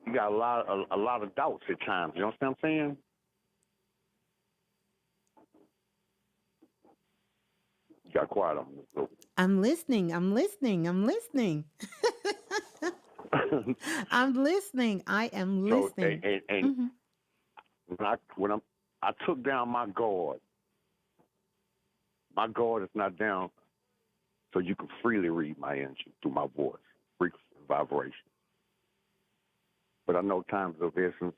you got a lot of doubts at times. You understand what I'm saying? got quiet on me. So. I'm listening. I'm listening. I'm listening. I'm listening. I am So, listening. and I took down my guard. My guard is not down, so you can freely read my energy through my voice, frequency, and vibration. But I know time is of essence.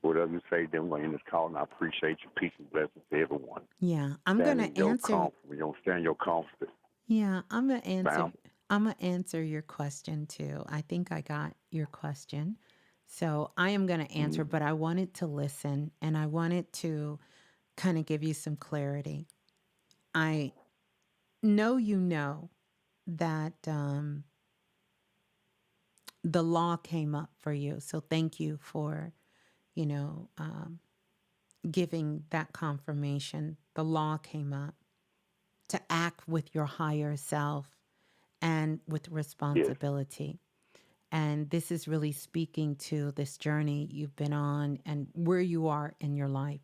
Whatever you say, then we're in this call, and I appreciate you. Peace and blessings to everyone. Yeah, I'm going to answer. You don't stand your confidence. Yeah, I'm going to answer. Found. I'm going to answer your question too. I think I got your question. So I am going to answer, but I wanted to listen and I wanted to kind of give you some clarity. I know you know that the law came up for you. So thank you for, giving that confirmation. The law came up to act with your higher self and with responsibility. And this is really speaking to this journey you've been on and where you are in your life.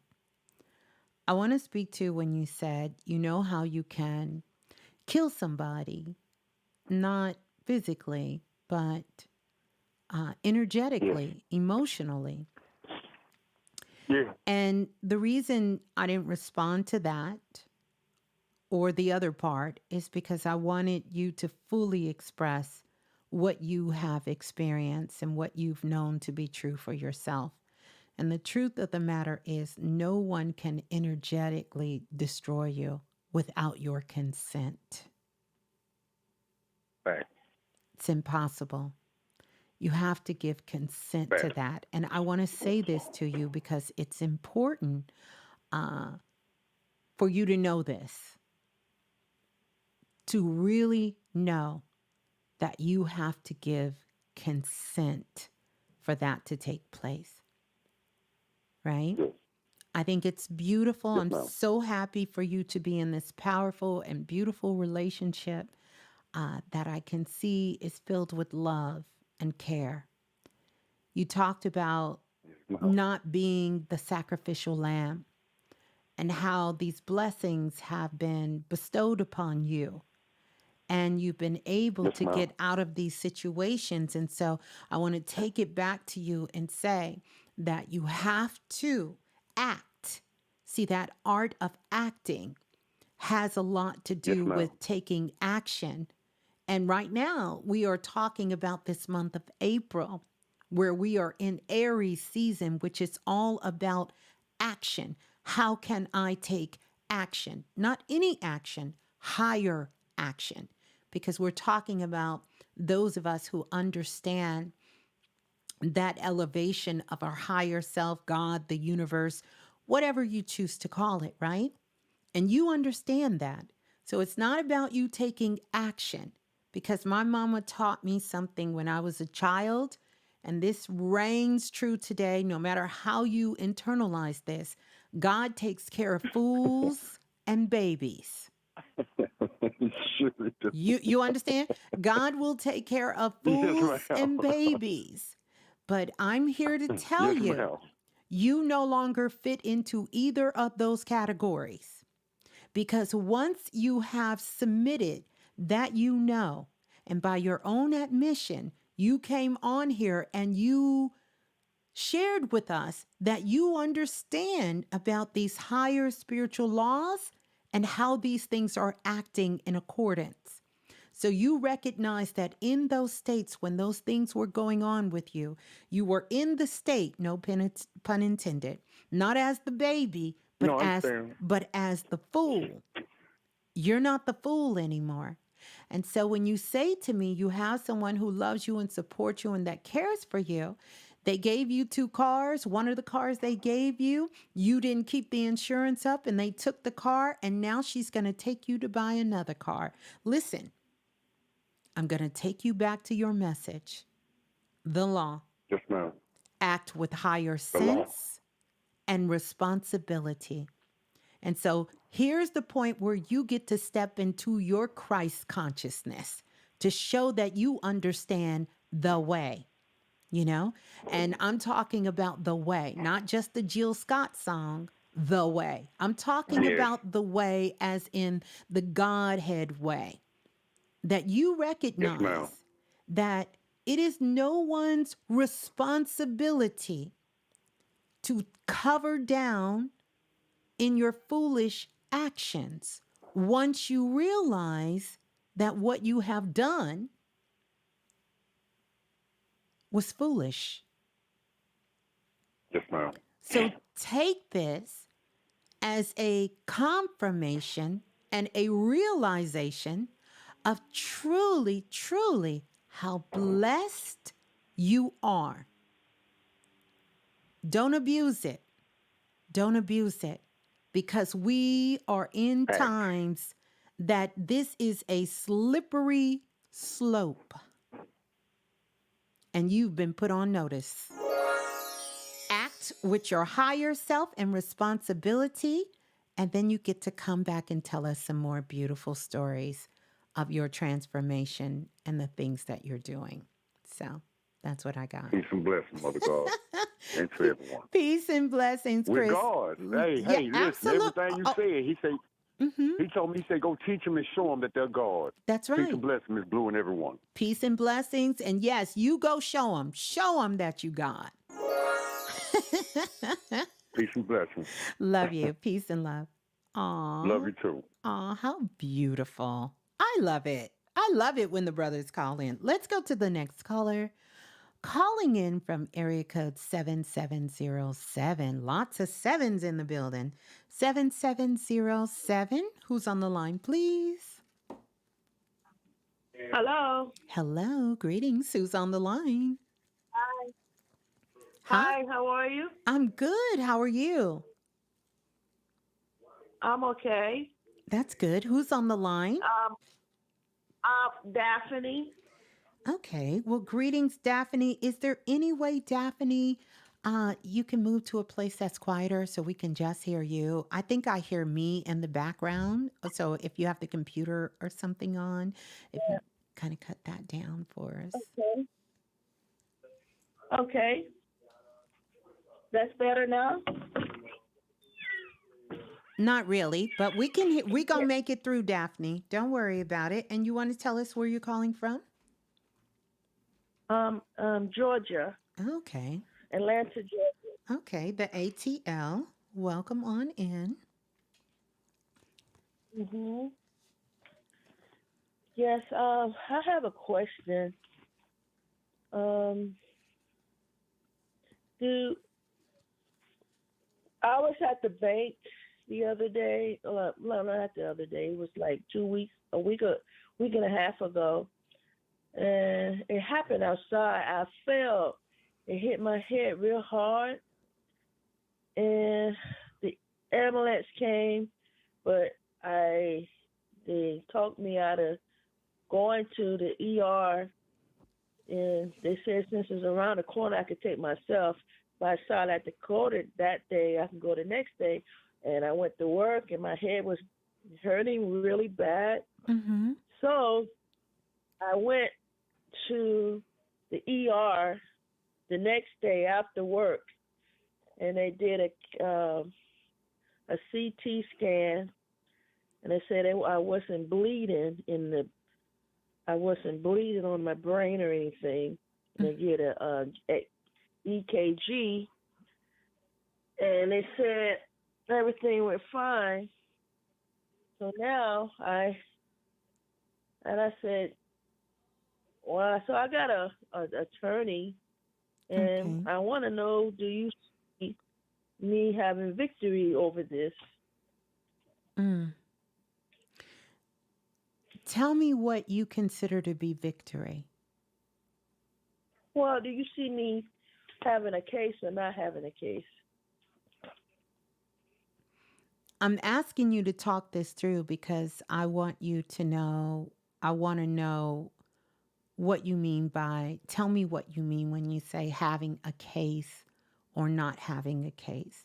I want to speak to when you said, you know how you can kill somebody, not physically, but energetically, emotionally. Yeah. And the reason I didn't respond to that or the other part is because I wanted you to fully express what you have experienced and what you've known to be true for yourself. And the truth of the matter is no one can energetically destroy you without your consent. Right. It's impossible. You have to give consent to that. And I want to say this to you because it's important for you to know this, to really know that you have to give consent for that to take place. Right? Yes. I think it's beautiful. Yes, I'm ma'am. so happy for you to be in this powerful and beautiful relationship that I can see is filled with love and care. You talked about not being the sacrificial lamb and how these blessings have been bestowed upon you. And you've been able to get out of these situations. And so I want to take it back to you and say that you have to act. See, that art of acting has a lot to do with taking action. And right now, we are talking about this month of April, where we are in Aries season, which is all about action. How can I take action? Not any action, higher action. Because we're talking about those of us who understand that elevation of our higher self, God, the universe, whatever you choose to call it, right? And you understand that. So it's not about you taking action, because my mama taught me something when I was a child, and this reigns true today, no matter how you internalize this. God takes care of fools and babies. You understand? God will take care of fools and babies. But I'm here to tell you, you no longer fit into either of those categories. Because once you have submitted that you know, and by your own admission, you came on here and you shared with us that you understand about these higher spiritual laws and how these things are acting in accordance. So you recognize that in those states, when those things were going on with you, you were in the state, no pun intended, not as the baby, but as the fool. You're not the fool anymore. And so when you say to me, you have someone who loves you and supports you and that cares for you, they gave you 2 cars. One of the cars they gave you, you didn't keep the insurance up and they took the car, and now she's going to take you to buy another car. Listen, I'm going to take you back to your message. The law. Yes, ma'am. Act with higher sense and responsibility. And so here's the point where you get to step into your Christ consciousness to show that you understand the way, and I'm talking about the way, not just the Jill Scott song, the way. I'm talking Yes. about the way as in the Godhead way, that you Yes, recognize ma'am. that it is no one's responsibility to cover down in your foolish actions once you realize that what you have done was foolish. Yes, ma'am. So take this as a confirmation and a realization of truly, truly how blessed you are. Don't abuse it. Don't abuse it because we are in Facts. times that this is a slippery slope and you've been put on notice. Act with your higher self and responsibility, and then you get to come back and tell us some more beautiful stories of your transformation and the things that you're doing. So that's what I got. Peace and blessings, Mother God, and to everyone. Peace and blessings, With Chris. God. Hey, Yeah, listen, absolutely. everything you Oh, said, he said, mhm. he told me, he said, go teach them and show them that they're God. That's Peace right. and blessings, Ms.Blue and everyone. Peace and blessings. And yes, you go show them. Show them that you God. Peace and blessings. Love you. Peace and love. Love Aw. you too. Aw, how beautiful. I love it. I love it when the brothers call in. Let's go to the next caller. Calling in from area code 7707. Lots of sevens in the building. 7707. Who's on the line, please? Hello. Hello. Greetings. Who's on the line? Hi. Hi. Hi, how are you? I'm good. How are you? I'm okay. That's good. Who's on the line? Daphne. Okay. Well, greetings, Daphne. Is there any way, Daphne, you can move to a place that's quieter so we can just hear you? I think I hear me in the background. So if you have the computer or something on, if you kind of cut that down for us. Okay. Okay. That's better now? Not really, but we can. We gonna make it through, Daphne. Don't worry about it. And you want to tell us where you're calling from? Georgia, Okay. Atlanta, Georgia. Okay. The ATL. Welcome on in. Mhm. Yes. I have a question. Do I was at the bank the other day? No, not the other day. It was like a week and a half ago, and it happened outside. I fell. It hit my head real hard, and the ambulance came, but they talked me out of going to the ER, and they said since it's around the corner, I could take myself. But I saw that to go that day, I can go the next day, and I went to work, and my head was hurting really bad. Mm-hmm. So I went to the ER the next day after work, and they did a CT scan, and they said I wasn't bleeding I wasn't bleeding on my brain or anything. And they did a EKG, and they said everything went fine. So now I said, well, so I got a attorney, and Okay. I want to know, do you see me having victory over this? Mm. Tell me what you consider to be victory. Well, do you see me having a case or not having a case? I'm asking you to talk this through because I want you to know, I want to know what you mean by, tell me what you mean when you say having a case or not having a case.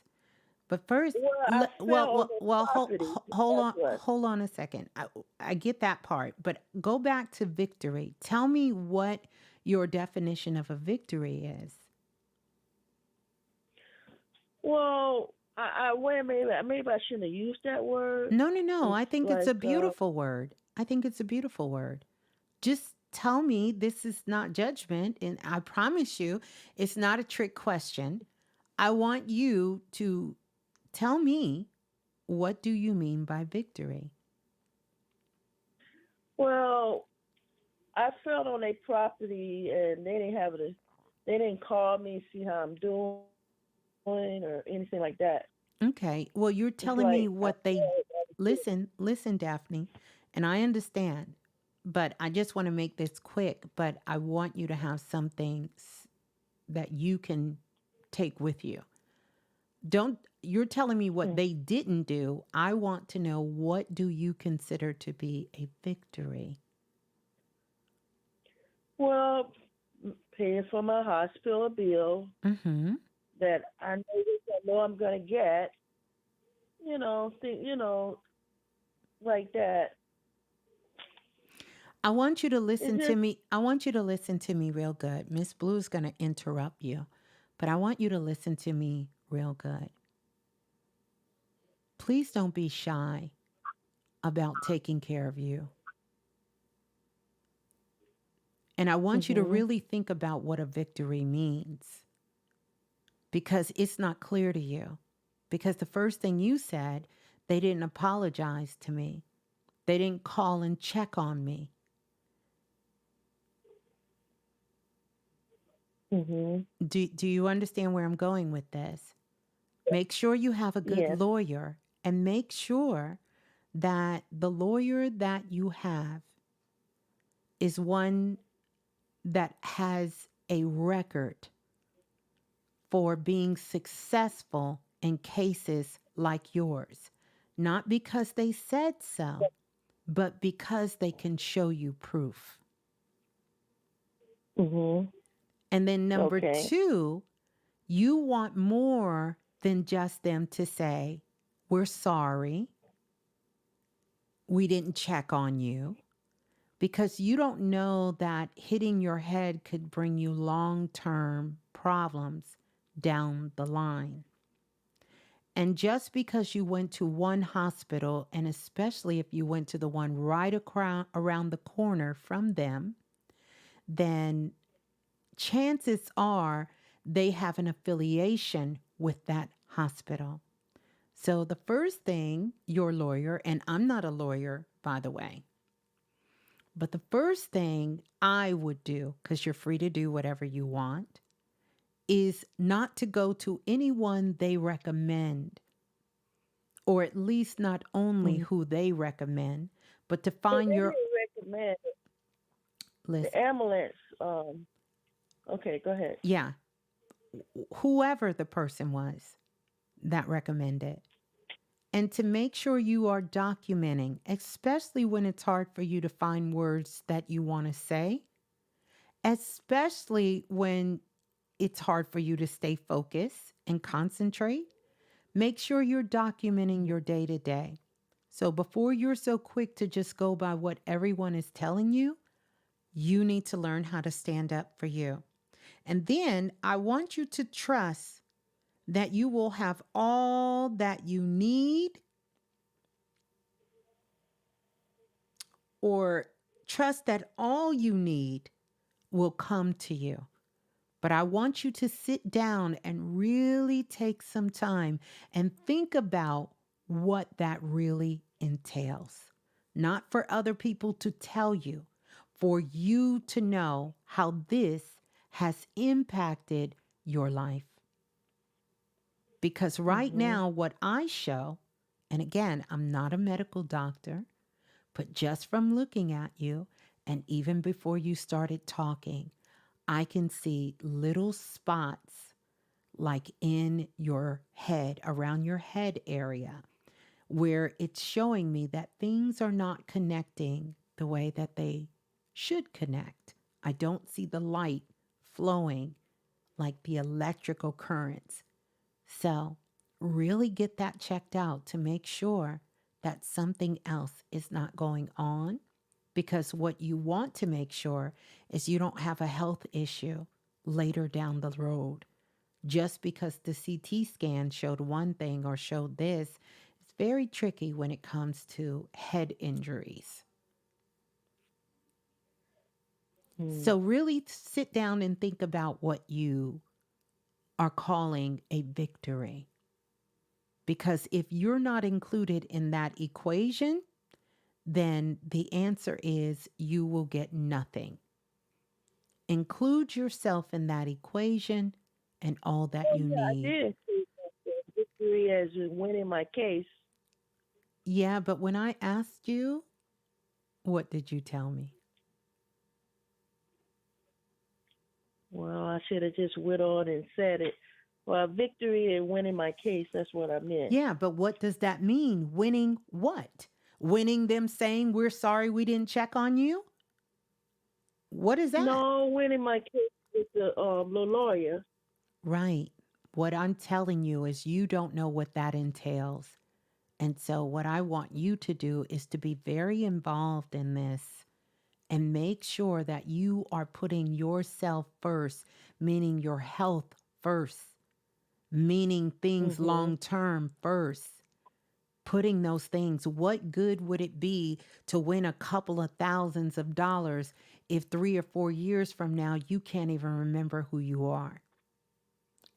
But first, Well, I fell on the property. hold That's on, what. hold on a second. I get that part, but go back to victory. Tell me what your definition of a victory is. Well, well, maybe I shouldn't have used that word. No. It's I think it's like, a beautiful word. I think it's a beautiful word. Just tell me this is not judgment. And I promise you, it's not a trick question. I want you to tell me, what do you mean by victory? well, I felt on their property, and they didn't call me, see how I'm doing, or anything like that. Okay. Well, you're It's telling me like I what they felt, listen, Daphne, and I understand, but I just want to make this quick, but I want you to have something that you can take with you. Don't You're telling me what they didn't do. I want to know, what do you consider to be a victory? well, paying for my hospital bill Mhm. that I know I'm gonna get, like that. I want you to It listen to just, me. I want you to listen to me real good. Miss Blue is going to interrupt you, but I want you to listen to me real good. Please don't be shy about taking care of you. And I want you to mhm, really think about what a victory means, because it's not clear to you. Because the first thing you said, they didn't apologize to me, they didn't call and check on me. mhm, Do you understand where I'm going with this? Make sure you have a good yes, lawyer, and make sure that the lawyer that you have is one that has a record for being successful in cases like yours. Not because they said so, but because they can show you proof. mhm, And then number okay, two, you want more than just them to say, we're sorry, we didn't check on you. Because you don't know that hitting your head could bring you long term problems down the line. And just because you went to one hospital, and especially if you went to the one right around the corner from them, then chances are they have an affiliation with that hospital. So, the first thing your lawyer, and I'm not a lawyer, by the way, but the first thing I would do, because you're free to do whatever you want, is not to go to anyone they recommend, or at least not only mhm. who they recommend, but to So find they your didn't recommend the list. ambulance. Okay, go ahead. Yeah, whoever the person was that recommended. And to make sure you are documenting, especially when it's hard for you to find words that you want to say, especially when it's hard for you to stay focused and concentrate. Make sure you're documenting your day to day. So before you're so quick to just go by what everyone is telling you need to learn how to stand up for you. And then I want you to trust that you will have all that you need, or trust that all you need will come to you. But I want you to sit down and really take some time and think about what that really entails. Not for other people to tell you, for you to know how this has impacted your life. Because right Mhm, now, what I show, and again, I'm not a medical doctor, but just from looking at you, and even before you started talking, I can see little spots like in your head, around your head area, where it's showing me that things are not connecting the way that they should connect. I don't see the light flowing like the electrical currents. So, really get that checked out to make sure that something else is not going on, because what you want to make sure is you don't have a health issue later down the road. just because the CT scan showed one thing or showed this. It's very tricky when it comes to head injuries. So really sit down and think about what you are calling a victory. Because if you're not included in that equation, then the answer is you will get nothing. Include yourself in that equation and all that you I need. did include victory as in winning my case. Yeah, but when I asked you, what did you tell me? Well, I should have just went on and said it. Well, victory and winning my case, that's what I meant. Yeah, but what does that mean? Winning what? Winning them saying, we're sorry we didn't check on you? What is that? No, winning my case with the lawyer. Right. What I'm telling you is you don't know what that entails. And so what I want you to do is to be very involved in this and make sure that you are putting yourself first, meaning your health first, meaning things long term first. Putting those things, what good would it be to win a couple of thousands of dollars if 3 or 4 years from now you can't even remember who you are?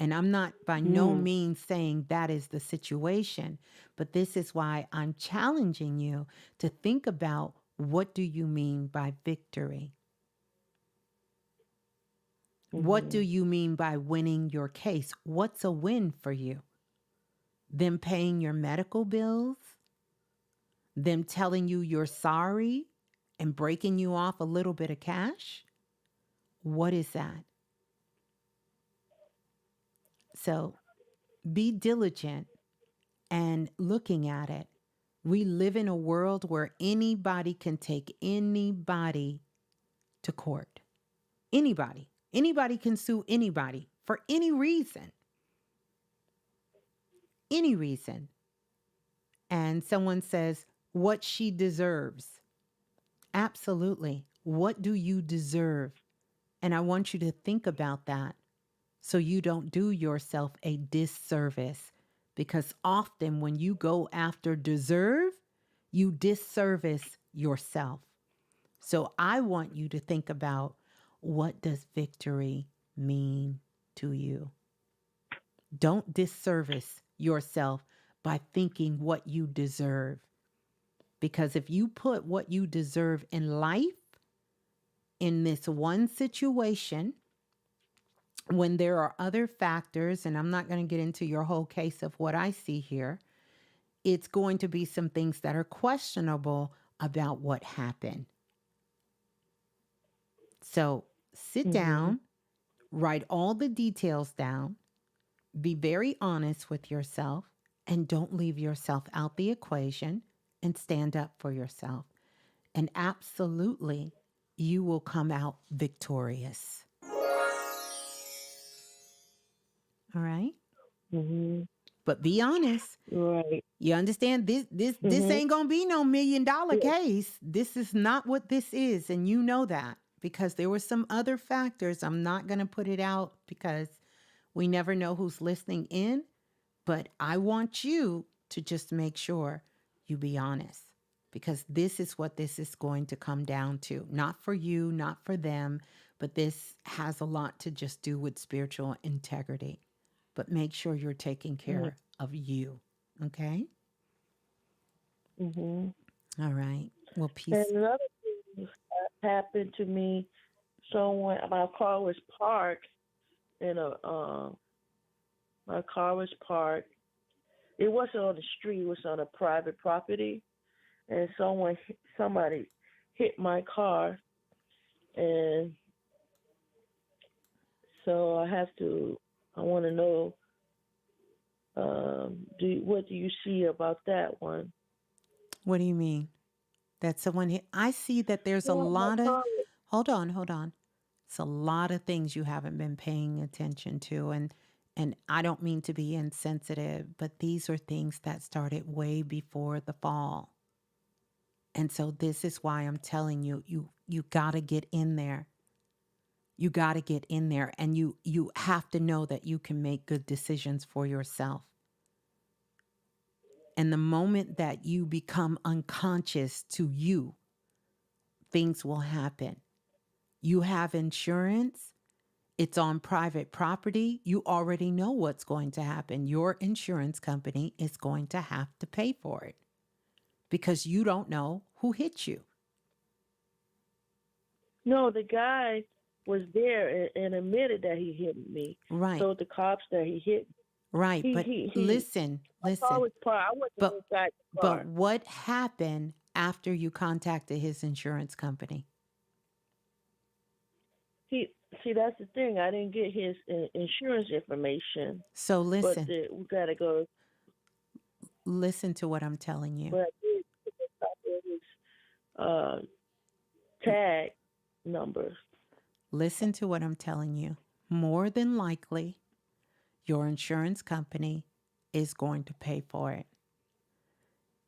And I'm not by no means saying that is the situation, but this is why I'm challenging you to think about, what do you mean by victory? What do you mean by winning your case? What's a win for you? Them paying your medical bills? Them telling you you're sorry and breaking you off a little bit of cash? What is that? So be diligent and looking at it. We live in a world where anybody can take anybody to court. Anybody. Anybody can sue anybody for any reason. Any reason. And someone says, what she deserves. Absolutely. What do you deserve? And I want you to think about that so you don't do yourself a disservice. Because often when you go after deserve, you disservice yourself. So I want you to think about, what does victory mean to you? Don't disservice yourself by thinking what you deserve. Because if you put what you deserve in life in this one situation, when there are other factors, and I'm not going to get into your whole case of what I see here, it's going to be some things that are questionable about what happened. So sit down, write all the details down, be very honest with yourself, and don't leave yourself out the equation, and stand up for yourself. And absolutely, you will come out victorious. All right? But be honest. Right. You understand? This ain't gonna be no $1 million case. This is not what this is, and you know that, because there were some other factors. I'm not gonna put it out because we never know who's listening in, but I want you to just make sure you be honest, because this is what this is going to come down to. Not for you, not for them, but this has a lot to just do with spiritual integrity. But make sure you're taking care of you. Okay? All right. Well, peace. And another thing happened to me. Someone, my car was parked my car was parked. It wasn't on the street. It was on a private property, and somebody hit my car, and so I want to know, what do you see about that one? What do you mean? That someone hit? I see that there's a lot of, hold on. It's a lot of things you haven't been paying attention to. And I don't mean to be insensitive, but these are things that started way before the fall. And so this is why I'm telling you, you got to get in there. You got to get in there, and you have to know that you can make good decisions for yourself. And the moment that you become unconscious to you, things will happen. You have insurance. It's on private property. You already know what's going to happen. Your insurance company is going to have to pay for it because you don't know who hit you. No, the guy was there and admitted that he hit me. Right. Told the cops that he hit me. Right. But listen. I wasn't inside the car. But what happened after you contacted his insurance company? See, that's the thing. I didn't get his insurance information. So listen. But we gotta go. Listen to what I'm telling you. But I did his tag numbers. Listen to what I'm telling you. More than likely, your insurance company is going to pay for it.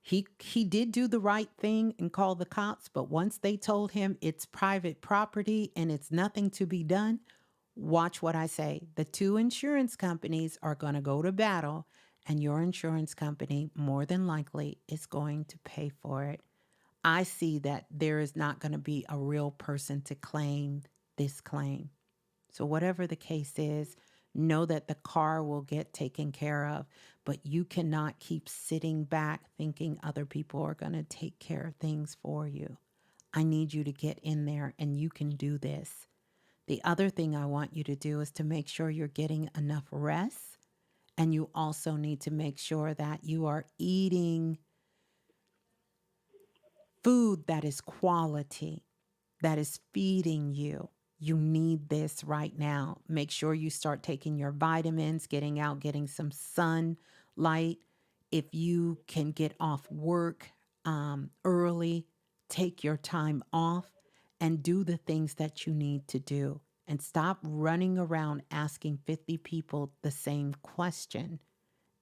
He did do the right thing and call the cops, but once they told him it's private property and it's nothing to be done, watch what I say. The two insurance companies are going to go to battle, and your insurance company more than likely is going to pay for it. I see that there is not going to be a real person to claim this claim. So whatever the case is, know that the car will get taken care of, but you cannot keep sitting back thinking other people are going to take care of things for you. I need you to get in there, and you can do this. The other thing I want you to do is to make sure you're getting enough rest, and you also need to make sure that you are eating food that is quality, that is feeding you. You need this right now. Make sure you start taking your vitamins, getting out, getting some sunlight. If you can get off work early, take your time off and do the things that you need to do. And stop running around asking 50 people the same question,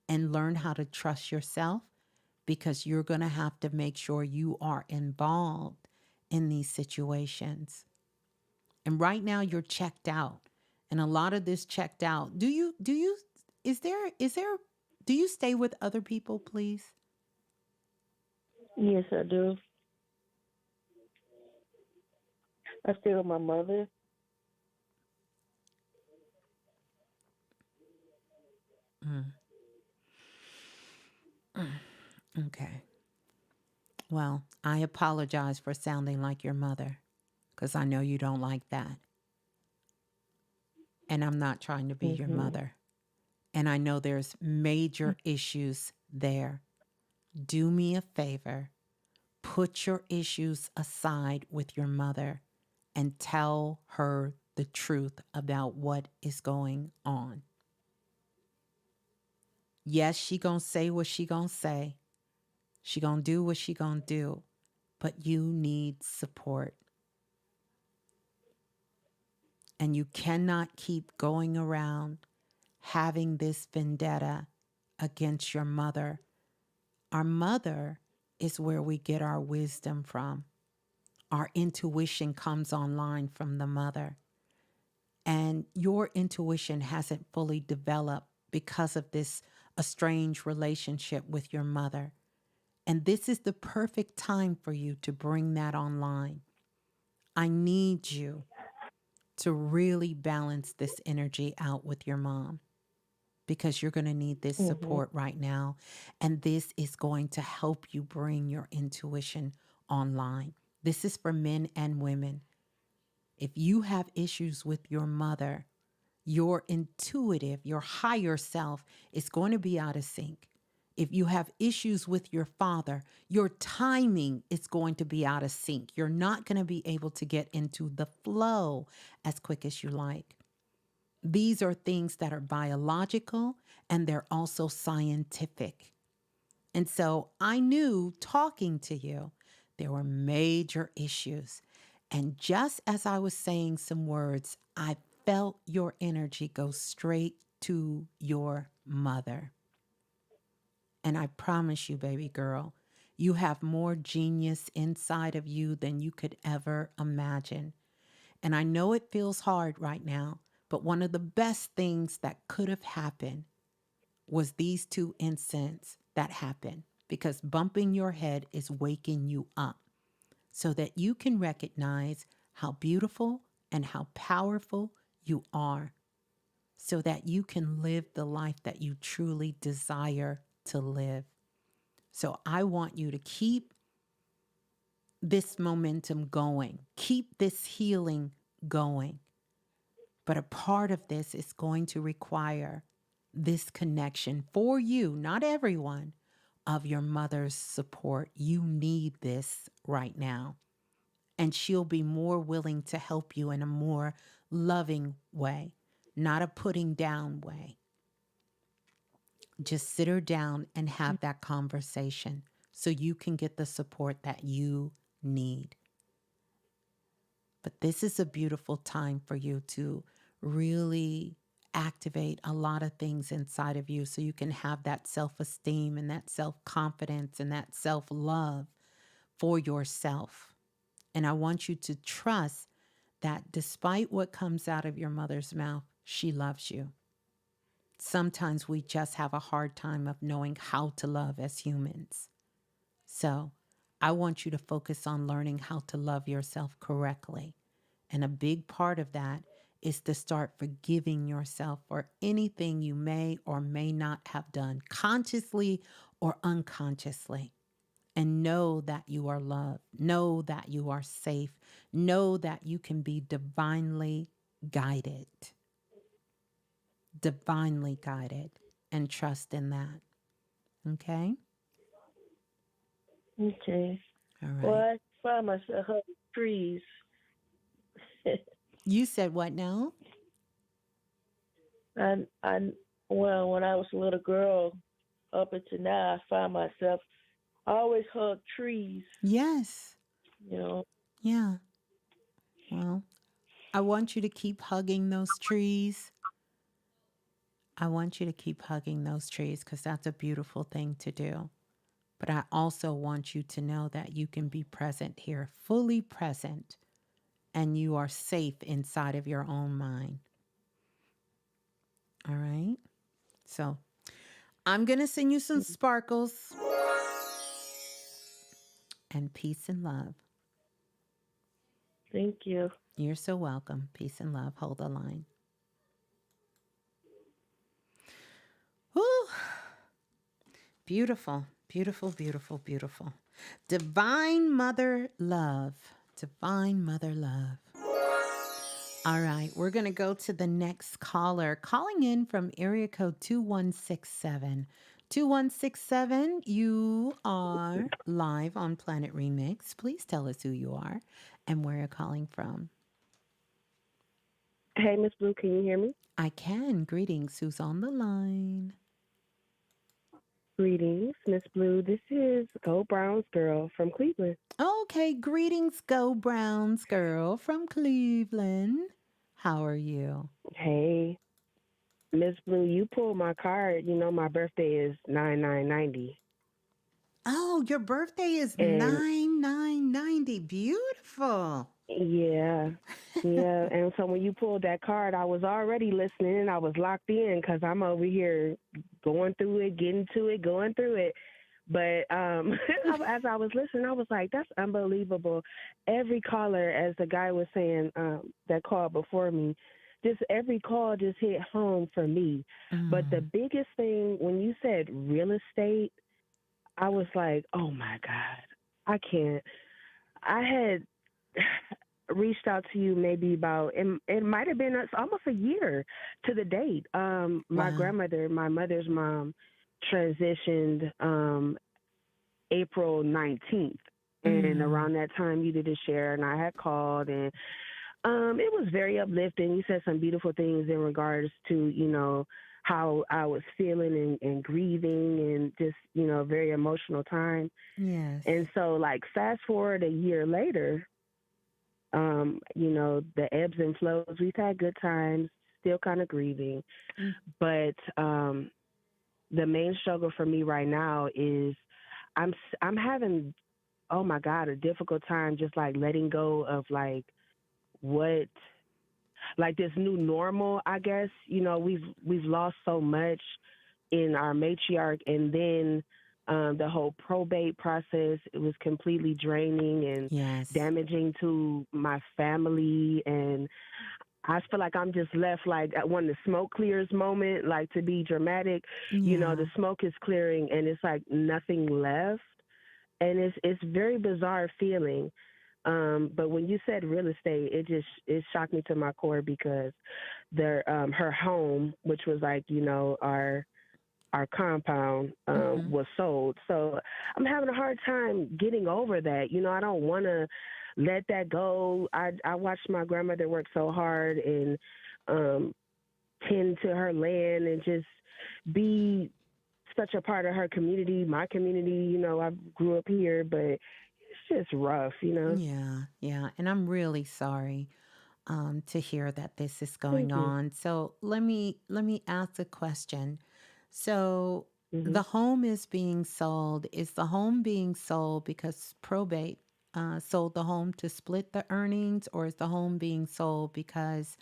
and learn how to trust yourself, because you're going to have to make sure you are involved in these situations. And right now you're checked out. And a lot of this checked out. Do you stay with other people, please? Yes, I do. I stay with my mother. Okay. Well, I apologize for sounding like your mother, because I know you don't like that. And I'm not trying to be your mother. And I know there's major issues there. Do me a favor. Put your issues aside with your mother and tell her the truth about what is going on. Yes, she gonna say what she gonna say. She gonna do what she gonna do. But you need support. And you cannot keep going around having this vendetta against your mother. Our mother is where we get our wisdom from. Our intuition comes online from the mother. And your intuition hasn't fully developed because of this estranged relationship with your mother. And this is the perfect time for you to bring that online. I need you to really balance this energy out with your mom, because you're going to need this support right now. And this is going to help you bring your intuition online. This is for men and women. If you have issues with your mother, your intuitive, your higher self is going to be out of sync. If you have issues with your father, your timing is going to be out of sync. You're not going to be able to get into the flow as quick as you like. These are things that are biological, and they're also scientific. And so I knew, talking to you, there were major issues. And just as I was saying some words, I felt your energy go straight to your mother. And I promise you, baby girl, you have more genius inside of you than you could ever imagine. And I know it feels hard right now, but one of the best things that could have happened was these two incidents that happened, because bumping your head is waking you up so that you can recognize how beautiful and how powerful you are, so that you can live the life that you truly desire to live. So I want you to keep this momentum going, keep this healing going. But a part of this is going to require this connection for you, not everyone, of your mother's support. You need this right now. And she'll be more willing to help you in a more loving way, not a putting down way. Just sit her down and have that conversation so you can get the support that you need. But this is a beautiful time for you to really activate a lot of things inside of you so you can have that self-esteem and that self-confidence and that self-love for yourself. And I want you to trust that despite what comes out of your mother's mouth, she loves you. Sometimes we just have a hard time of knowing how to love as humans. So I want you to focus on learning how to love yourself correctly. And a big part of that is to start forgiving yourself for anything you may or may not have done, consciously or unconsciously. And know that you are loved. Know that you are safe. Know that you can be divinely guided. Divinely guided. And trust in that. Okay? Okay. All right. Well, I find myself hugging trees. You said what now? I, well, when I was a little girl, up until now, I find myself I always hug trees. Yes. You know. Yeah. Well, I want you to keep hugging those trees. I want you to keep hugging those trees because that's a beautiful thing to do. But I also want you to know that you can be present here, fully present, and you are safe inside of your own mind. All right? So I'm going to send you some sparkles and peace and love. Thank you. You're so welcome. Peace and love. Hold the line. Woo. Beautiful, beautiful, beautiful, beautiful. Divine Mother Love. Divine Mother Love. All right, we're going to go to the next caller. Calling in from area code 2167. 2167, you are live on Planet Remix. Please tell us who you are and where you're calling from. Hey, Ms.Blue, can you hear me? I can. Greetings. Who's on the line? Greetings, Miss Blue. This is Go Browns girl from Cleveland. Okay, greetings, Go Browns girl from Cleveland. How are you? Hey, Miss Blue, you pulled my card. You know my birthday is 9990. Oh, your birthday is And 9990. Beautiful. yeah, yeah. And so when you pulled that card, I was already listening and I was locked in because I'm over here going through it, getting to it, going through it. But as I was listening, I was like, that's unbelievable. Every caller, as the guy was saying that called before me, just every call just hit home for me. But the biggest thing, when you said real estate, I was like, oh, my God, I can't. I had reached out to you maybe about, it might have been almost a year to the date. My grandmother, my mother's mom, transitioned April 19th. And around that time, you did a share, and I had called, and it was very uplifting. You said some beautiful things in regards to, you know, how I was feeling and grieving and just, you know, very emotional time. Yes. And so, like, fast forward a year later, you know, the ebbs and flows, we've had good times, still kind of grieving. But the main struggle for me right now is I'm having, oh my God, a difficult time just like letting go of like what, like this new normal, I guess. We've lost so much in our matriarch, and then the whole probate process, it was completely draining and Yes. damaging to my family. And I feel like I'm just left like at when the smoke clears moment, like to be dramatic, Yeah. the smoke is clearing and it's like nothing left. And it's very bizarre feeling. But when you said real estate, it shocked me to my core because her home, which was like, our compound, Hmm. was sold. So I'm having a hard time getting over that. I don't want to let that go. I watched my grandmother work so hard and um, tend to her land and just be such a part of her community, my community. I grew up here, but it's just rough. Yeah. Yeah. And I'm really sorry to hear that this is going Thank you. on. So let me ask a question. So Hmm. the home is being sold. Is the home being sold because probate sold the home to split the earnings, or is the home being sold because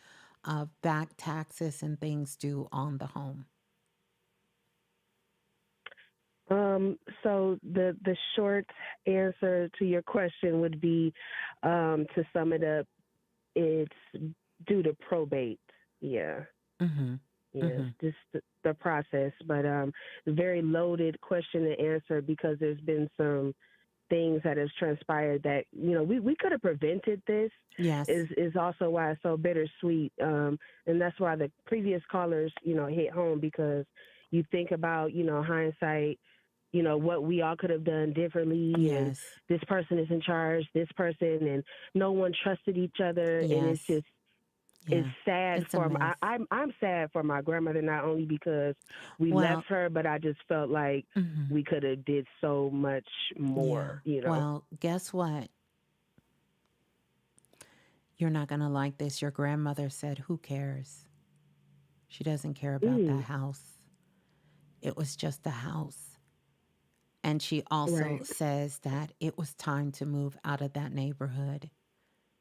of back taxes and things due on the home? So the short answer to your question would be, to sum it up, it's due to probate. Yeah. Mm-hmm. Yeah, Mm-hmm. just the process, but very loaded question to answer because there's been some things that has transpired that we could have prevented this. Yes. Is also why it's so bittersweet, and that's why the previous callers hit home because you think about hindsight, what we all could have done differently, and Yes. this person is in charge, this person, and no one trusted each other, and it's Yes. just it's Yeah. sad It's a for mess. I'm sad for my grandmother, not only because we left Well, her, but I just felt like mhm. we could have did so much Yeah. more. Well, guess what? You're not going to like this. Your grandmother said, "Who cares? She doesn't care about that Mm, house. It was just a house." And she also right. says that it was time to move out of that neighborhood.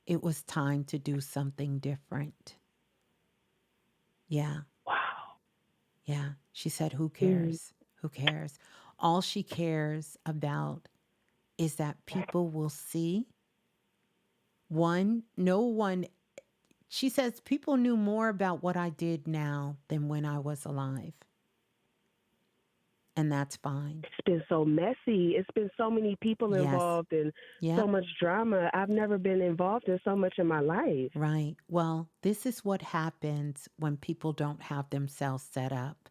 It was time to do something different. Yeah. Wow. Yeah. She said, "Who Mm, cares? Who cares?" All she cares about is that people will see. One, no one, she says, people knew more about what I did now than when I was alive. And that's fine. it's been so messy. It's been so many people Yes. involved and so Yep. much drama. I've never been involved in so much in my life. Right. Well, this is what happens when people don't have themselves set up.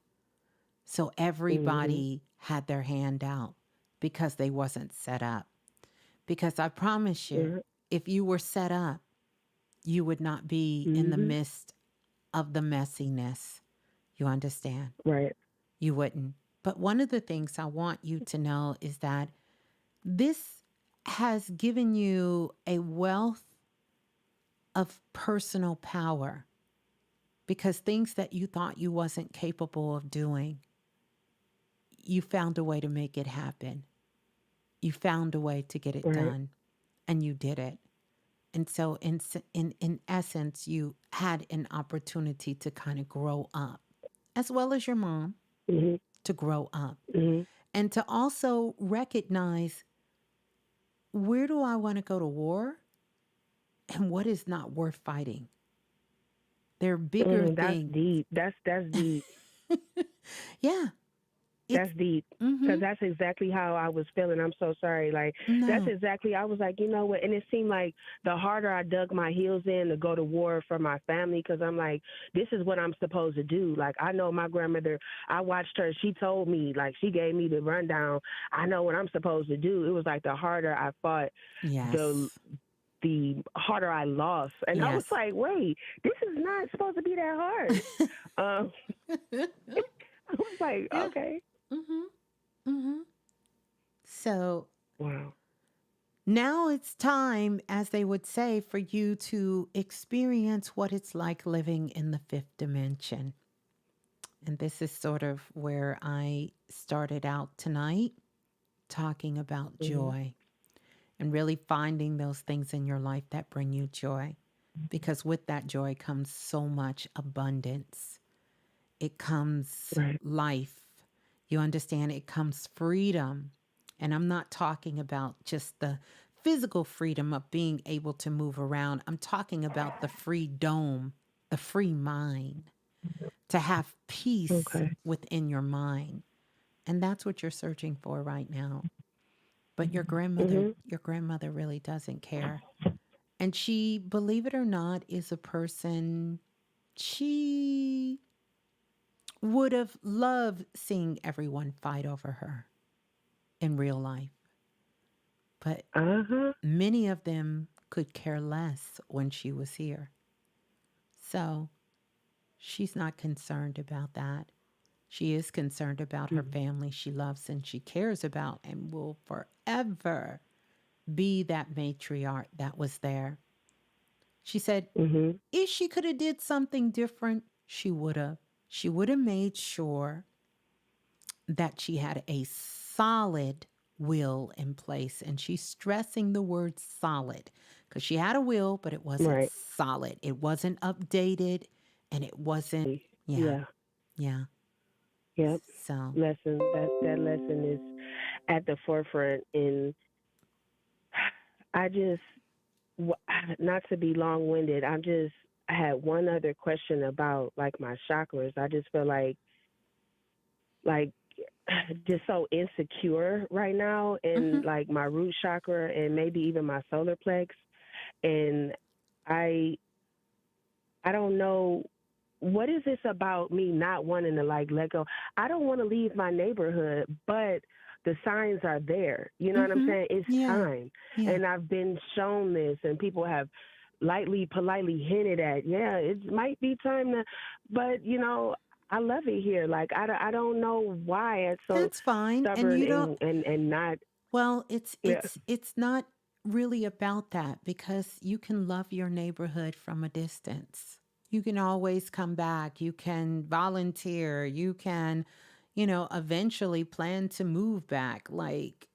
So Hmm. everybody had their hand out because they wasn't set up. Because I promise you, Hmm. if you were set up, you would not be in the Hmm. midst of the messiness. You understand? Right. You wouldn't. But one of the things I want you to know is that this has given you a wealth of personal power, because things that you thought you wasn't capable of doing, you found a way to make it happen. You found a way to get it Right. done, and you did it. And so in essence, you had an opportunity to kind of grow up, as well as your mom, Hmm. to grow up, Hmm. and to also recognize, where do I want to go to war and what is not worth fighting. There are bigger That's things. deep. That's deep. Yeah, it's That's deep. mm-hmm. Because that's exactly how I was feeling. I'm so sorry. Like, that's No. exactly, I was like, you know what? And it seemed like the harder I dug my heels in to go to war for my family, because I'm like, this is what I'm supposed to do. Like, I know my grandmother, I watched her. She told me, like, she gave me the rundown. I know what I'm supposed to do. It was like the harder I fought, the Yes. the harder I lost. And I was Yes. like, wait, this is not supposed to be that hard. Um, I was like, Yeah. okay. Mm-hmm. Mm-hmm. So Wow. now it's time, as they would say, for you to experience what it's like living in the fifth dimension. And this is sort of where I started out tonight, talking about Hmm. joy and really finding those things in your life that bring you joy. because with that joy comes so much abundance. It comes Right. life. You understand? It comes freedom. And I'm not talking about just the physical freedom of being able to move around. I'm talking about the free dome, the free mind, to have peace Okay. within your mind. And that's what you're searching for right now. But Mhm. your grandmother really doesn't care. And she, believe it or not, is a person, she would have loved seeing everyone fight over her in real life. But Uh-huh. many of them could care less when she was here. So she's not concerned about that. She is concerned about her family she loves and she cares about and will forever be that matriarch that was there. She said Mhm. if she could have did something different, she would have. She would have made sure that she had a solid will in place. And she's stressing the word solid because she had a will, but it wasn't Right. solid. It wasn't updated and it wasn't, yeah, Yeah. yeah. Yep. So, Lesson. That lesson is at the forefront. And I just, not to be long winded. I had one other question about like my chakras. I just feel like just so insecure right now in mhm. like my root chakra and maybe even my solar plex. And I I don't know what is this about me not wanting to like let go. I don't want to leave my neighborhood, but the signs are there. You know what I'm saying? It's Yeah, time. yeah. And I've been shown this and people have lightly politely hinted at, yeah, it might be time to, but I love it here. Like I don't know why it's so That's fine. And stubborn you don't, and not. well, Yeah. it's not really about that because you can love your neighborhood from a distance. You can always come back. You can volunteer. You can, eventually plan to move back. Like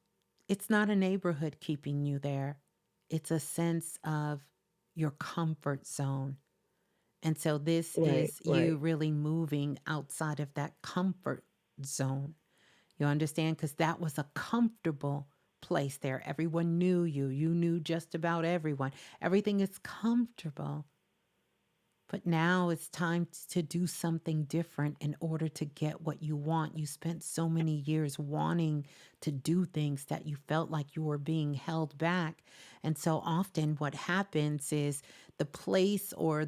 it's not a neighborhood keeping you there. It's a sense of your comfort zone. And so this Right, is you right. really moving outside of that comfort zone. You understand? Because that was a comfortable place there. Everyone knew you. You knew just about everyone. Everything is comfortable. But now it's time to do something different in order to get what you want. You spent so many years wanting to do things that you felt like you were being held back. And so often what happens is the place or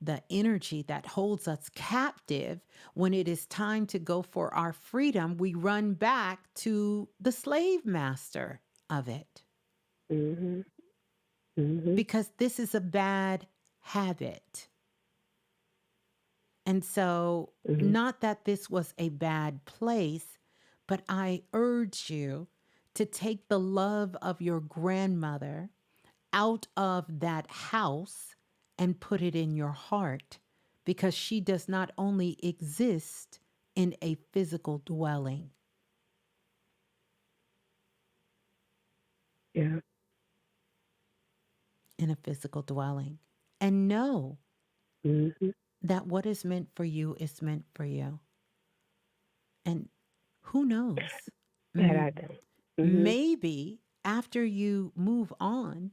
the energy that holds us captive, when it is time to go for our freedom, we run back to the slave master of it Mhm. Mhm. because this is a bad habit. And so, Mhm. not that this was a bad place, but I urge you to take the love of your grandmother out of that house and put it in your heart because she does not only exist in a physical dwelling. Yeah. In a physical dwelling. And know Mhm. that what is meant for you is meant for you. And who knows? That I do. Mhm. Maybe after you move on,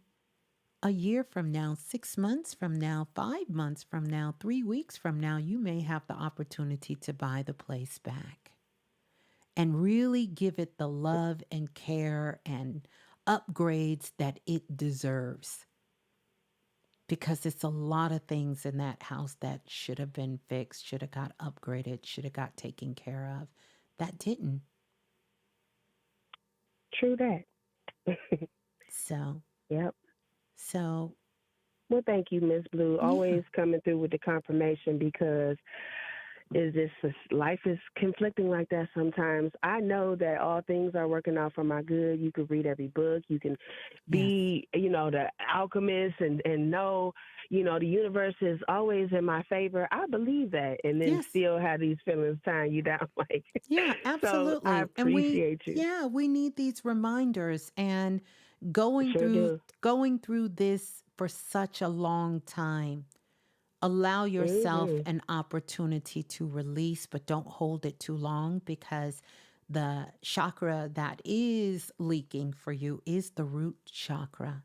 a year from now, 6 months from now, 5 months from now, 3 weeks from now, you may have the opportunity to buy the place back and really give it the love and care and upgrades that it deserves. Because it's a lot of things in that house that should have been fixed, should have got upgraded, should have got taken care of, that didn't. True that. So, Yep. so Well, thank you, Ms. Blue. yeah. Always coming through with the confirmation because is just life is conflicting like that sometimes. I know that all things are working out for my good. You can read every book. You can be, the alchemist and know, the universe is always in my favor. I believe that, and then Yes. still have these feelings tying you down. Like, Yeah, so I absolutely. And appreciate you. we need these reminders, and going Sure through do. going through this for such a long time. Allow yourself Mhm. an opportunity to release, but don't hold it too long, because the chakra that is leaking for you is the root chakra.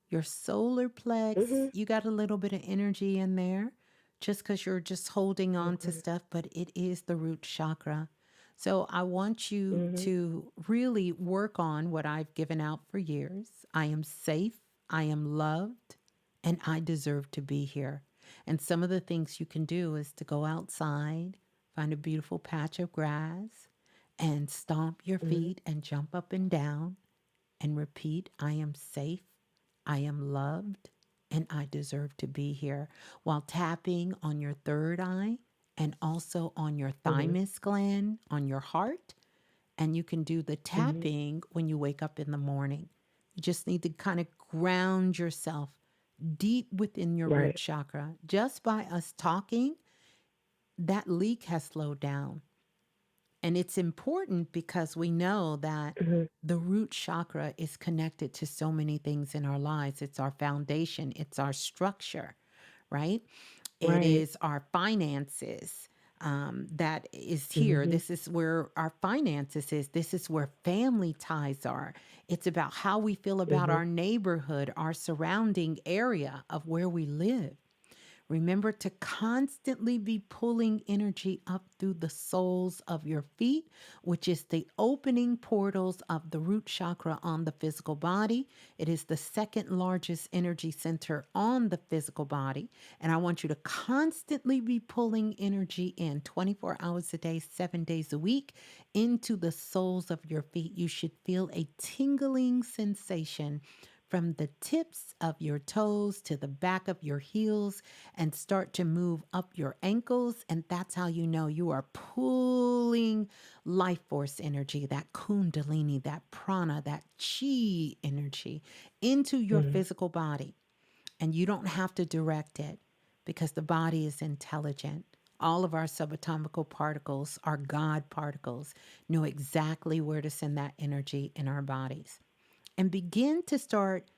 Your solar plex, Mhm. you got a little bit of energy in there just because you're just holding on to Okay. stuff, but it is the root chakra. So I want you Mhm. to really work on what I've given out for years. I am safe, I am loved, and I deserve to be here. And some of the things you can do is to go outside, find a beautiful patch of grass, and stomp your Mhm. feet and jump up and down and repeat, I am safe, I am loved, and I deserve to be here, while tapping on your third eye and also on your Mhm. thymus gland, on your heart. And you can do the Mhm. tapping when you wake up in the morning. You just need to kind of ground yourself deep within your root Right. chakra. Just by us talking, that leak has slowed down. And it's important because we know that Mhm. the root chakra is connected to so many things in our lives. It's our foundation, it's our structure, right? It Right. is our finances. That is here. Mhm. This is where our finances is. This is where family ties are. It's about how we feel about Mhm. our neighborhood, our surrounding area of where we live. Remember to constantly be pulling energy up through the soles of your feet, which is the opening portals of the root chakra on the physical body. It is the second largest energy center on the physical body. And I want you to constantly be pulling energy in 24 hours a day, 7 days a week into the soles of your feet. You should feel a tingling sensation from the tips of your toes to the back of your heels, and start to move up your ankles. And that's how you know you are pulling life force energy, that kundalini, that prana, that chi energy into your Mhm. physical body. And you don't have to direct it, because the body is intelligent. All of our subatomical particles, our God particles, know exactly where to send that energy in our bodies. And begin to start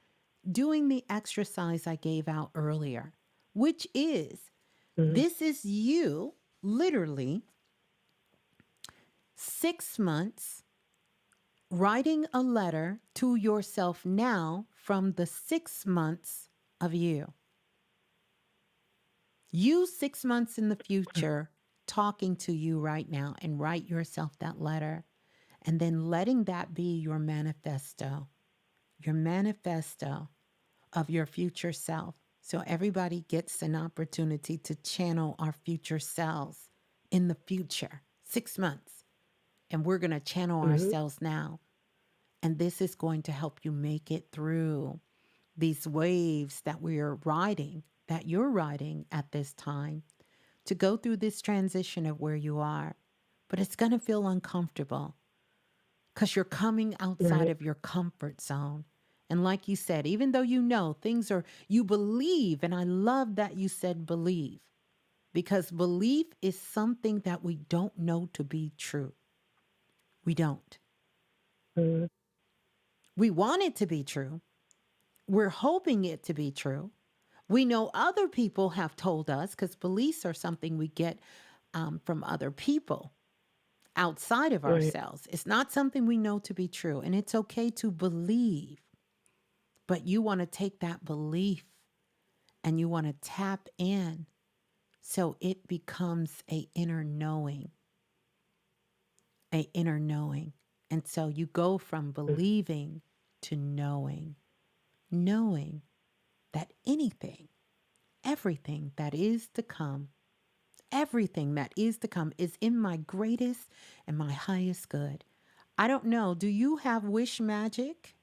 doing the exercise I gave out earlier, which is, Mhm. this is you literally 6 months writing a letter to yourself now from the 6 months of you. You 6 months in the future talking to you right now, and write yourself that letter, and then letting that be your manifesto of your future self. So everybody gets an opportunity to channel our future selves in the future, 6 months. And we're going to channel Mhm. ourselves now. And this is going to help you make it through these waves that we are riding, that you're riding at this time, to go through this transition of where you are. But it's going to feel uncomfortable, because you're coming outside Right. of your comfort zone. And like you said, even though you know things are, you believe, and I love that you said believe, because belief is something that we don't know to be true. We don't. Mhm. We want it to be true. We're hoping it to be true. We know other people have told us, because beliefs are something we get from other people outside of Right. ourselves. It's not something we know to be true. And it's okay to believe. But you want to take that belief and you want to tap in, so it becomes a inner knowing, a inner knowing. And so you go from Mhm. believing to knowing that anything, everything that is to come, everything that is to come is in my greatest and my highest good. I don't know. Do you have wish magic?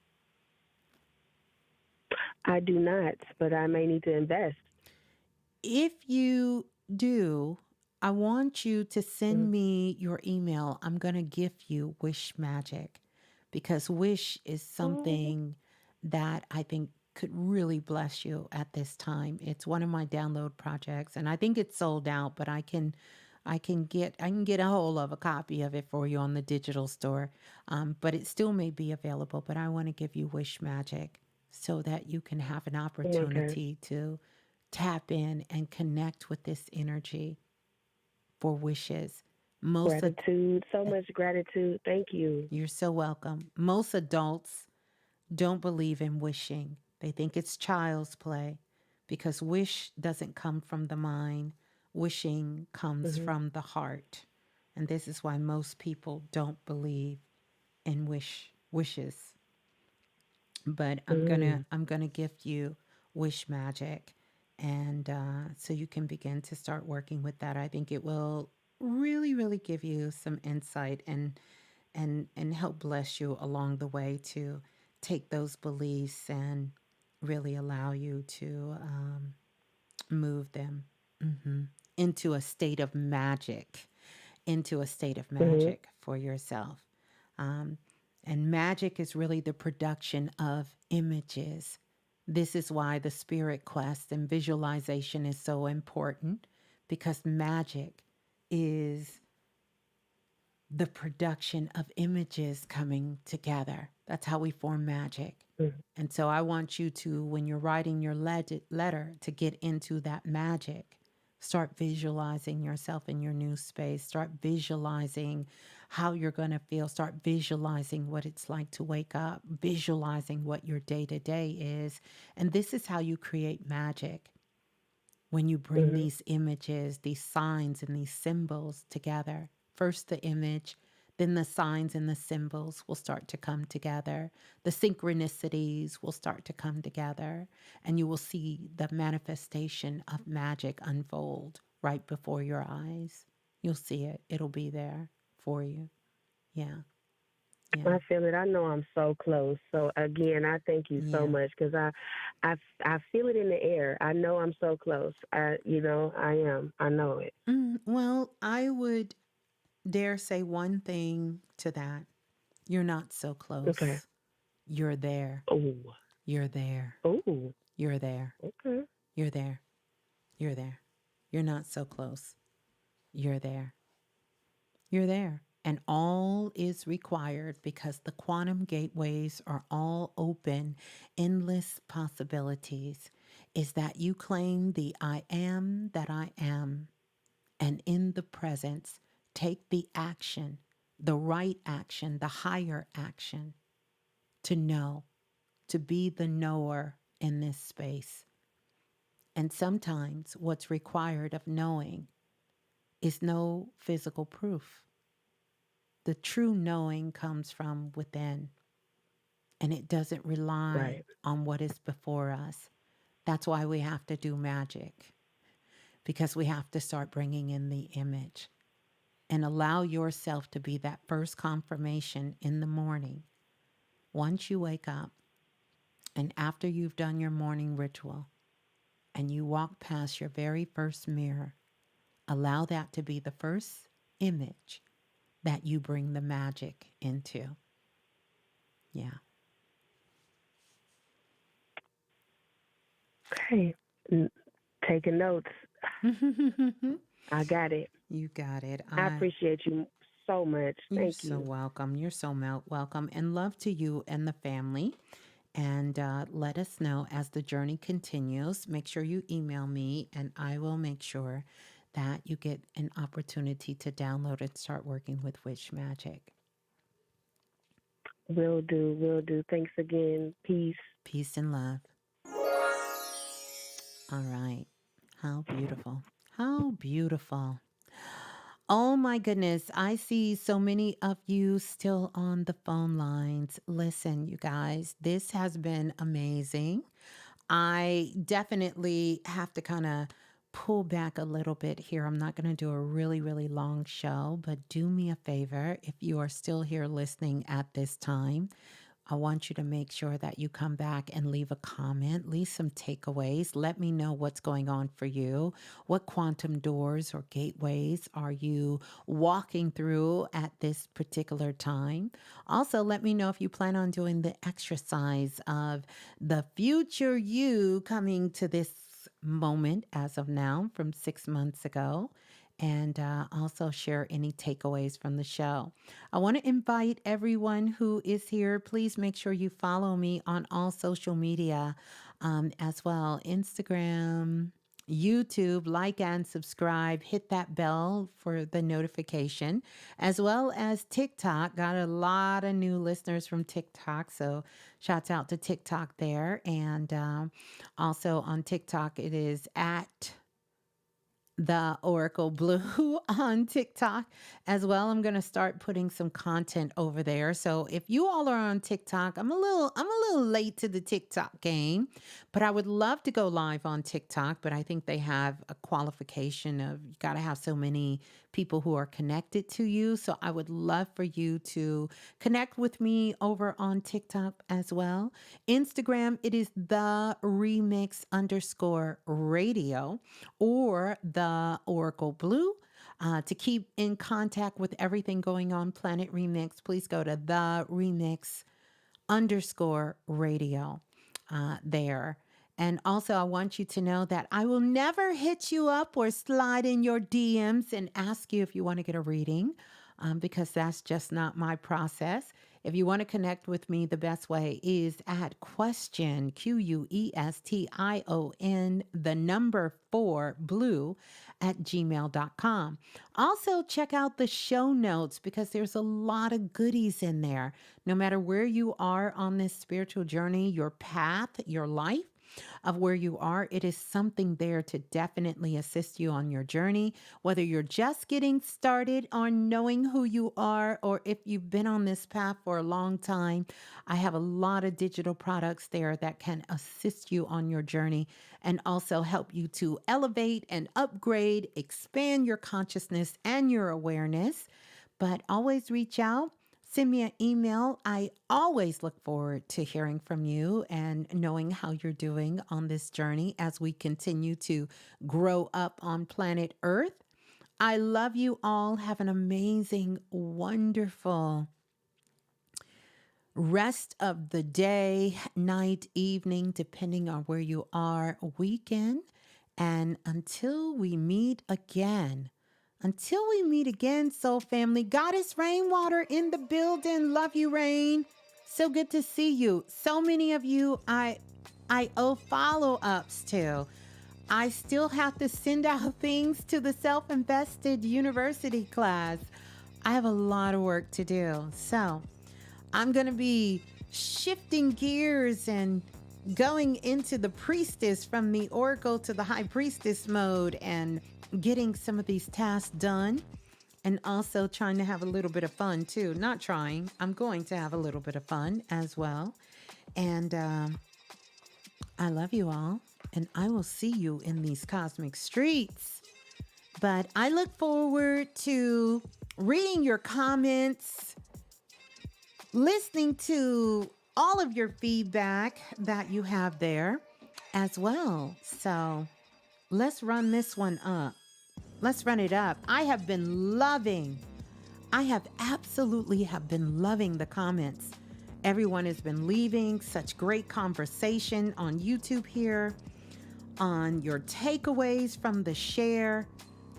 I do not, but I may need to invest. If you do, I want you to send me your email. I'm going to gift you Wish Magic because Wish is something that I think could really bless you at this time. It's one of my download projects and I think it's sold out, but I can get a hold of a copy of it for you on the digital store. But it still may be available, but I want to give you Wish Magic so that you can have an Okay. opportunity to tap in and connect with this energy for wishes. Most of, Gratitude. So much gratitude. Thank you. you're so welcome. Most adults don't believe in wishing. They think it's child's play because wish doesn't come from the mind. Wishing comes Hmm. from the heart. And this is why most people don't believe in wishes. But I'm gonna gift you Wish Magic, and so you can begin to start working with that. I think it will really, really give you some insight and help bless you along the way to take those beliefs and really allow you to move them mhm, into a state of magic, into a state of Hmm. magic for yourself. Um, and magic is really the production of images. This is why the spirit quest and visualization is so important because magic is the production of images coming together. That's how we form magic. And so I want you to, when you're writing your letter, to get into that magic. Start visualizing yourself in your new space. Start visualizing how you're going to feel. Start visualizing what it's like to wake up, visualizing what your day to day is. And this is how you create magic when you bring Hmm. these images, these signs, and these symbols together. First, the image, then the signs and the symbols will start to come together. The synchronicities will start to come together, and you will see the manifestation of magic unfold right before your eyes. You'll see it, it'll be there for you. Yeah, yeah, I feel it. I know I'm so close. So again, I thank you so yeah. much because I feel it in the air. I know I'm so close. I am. I know it. Well, I would dare say one thing to that. You're not so Okay. close. You're there. Oh. You're there. Oh. You're there. Okay. You're there. You're there. You're not so close. You're there. You're there. And all is required because the quantum gateways are all open, endless possibilities, is that you claim the I am that I am. And in the presence, take the action, the right action, the higher action to know, to be the knower in this space. And sometimes what's required of knowing is no physical proof. The true knowing comes from within, and it doesn't rely Right. on what is before us. That's why we have to do magic, because we have to start bringing in the image and allow yourself to be that first confirmation in the morning. Once you wake up and after you've done your morning ritual and you walk past your very first mirror, allow that to be the first image that you bring the magic into. Yeah. Okay. N- Taking notes. I got it. You got it. I appreciate you so much. You're Thank so you. welcome. You're so welcome. And love to you and the family. And let us know as the journey continues. Make sure you email me, and I will make sure that you get an opportunity to download and start working with Witch Magic. Will do. Will do. Thanks again. Peace. Peace and love. All right. How beautiful. How beautiful. Oh my goodness. I see so many of you still on the phone lines. Listen, you guys, this has been amazing. I definitely have to kind of pull back a little bit here. I'm not going to do a really, really long show, but do me a favor if you are still here listening at this time. I want you to make sure that you come back and leave a comment, leave some takeaways. Let me know what's going on for you. What quantum doors or gateways are you walking through at this particular time? Also, let me know if you plan on doing the exercise of the future you coming to this moment as of now from 6 months ago. And also share any takeaways from the show. I want to invite everyone who is here. Please make sure you follow me on all social media as well. Instagram, YouTube, like and subscribe. Hit that bell for the notification, as well as TikTok. Got a lot of new listeners from TikTok. So shouts out to TikTok there. And also on TikTok, it is at the Oracle Blue on TikTok as well. I'm going to start putting some content over there. So if you all are on TikTok, I'm a little late to the TikTok game, but I would love to go live on TikTok, but I think they have a qualification of you got to have so many people who are connected to you. So I would love for you to connect with me over on TikTok as well. Instagram, it is the remix_radio or the Oracle Blue. To keep in contact with everything going on Planet Remix, please go to the remix_radio there. And also, I want you to know that I will never hit you up or slide in your DMs and ask you if you want to get a reading because that's just not my process. If you want to connect with me, the best way is at question, QUESTION, the number 4 blue at gmail.com. Also, check out the show notes because there's a lot of goodies in there. No matter where you are on this spiritual journey, your path, your life, of where you are, it is something there to definitely assist you on your journey, whether you're just getting started on knowing who you are, or if you've been on this path for a long time. I have a lot of digital products there that can assist you on your journey and also help you to elevate and upgrade, expand your consciousness and your awareness. But always reach out. Send me an email. I always look forward to hearing from you and knowing how you're doing on this journey as we continue to grow up on planet Earth. I love you all. Have an amazing, wonderful rest of the day, night, evening, depending on where you are, weekend. And until we meet again, soul family, Goddess Rainwater in the building. Love you, Rain. So good to see you. So many of you I owe follow-ups to. I still have to send out things to the self-invested university class. I have a lot of work to do. So I'm going to be shifting gears and going into the priestess from the oracle to the high priestess mode and getting some of these tasks done, and also trying to have a little bit of fun too. Not trying, I'm going to have a little bit of fun as well. And I love you all, and I will see you in these cosmic streets. But I look forward to reading your comments, listening to all of your feedback that you have there as well. So let's run this one up. Let's run it up. I have absolutely been loving the comments. Everyone has been leaving such great conversation on YouTube here, on your takeaways from the share,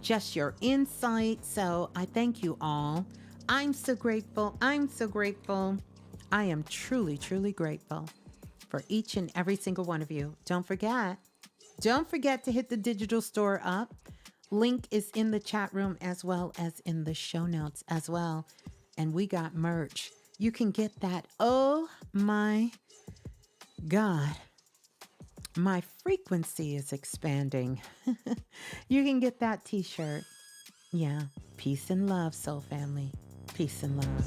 just your insight. So I thank you all. I'm so grateful. I am truly, truly grateful for each and every single one of you. Don't forget to hit the digital store up. Link is in the chat room as well as in the show notes as well. And we got merch. You can get that. Oh my God. My frequency is expanding. You can get that t-shirt. Yeah. Peace and love, soul family. Peace and love.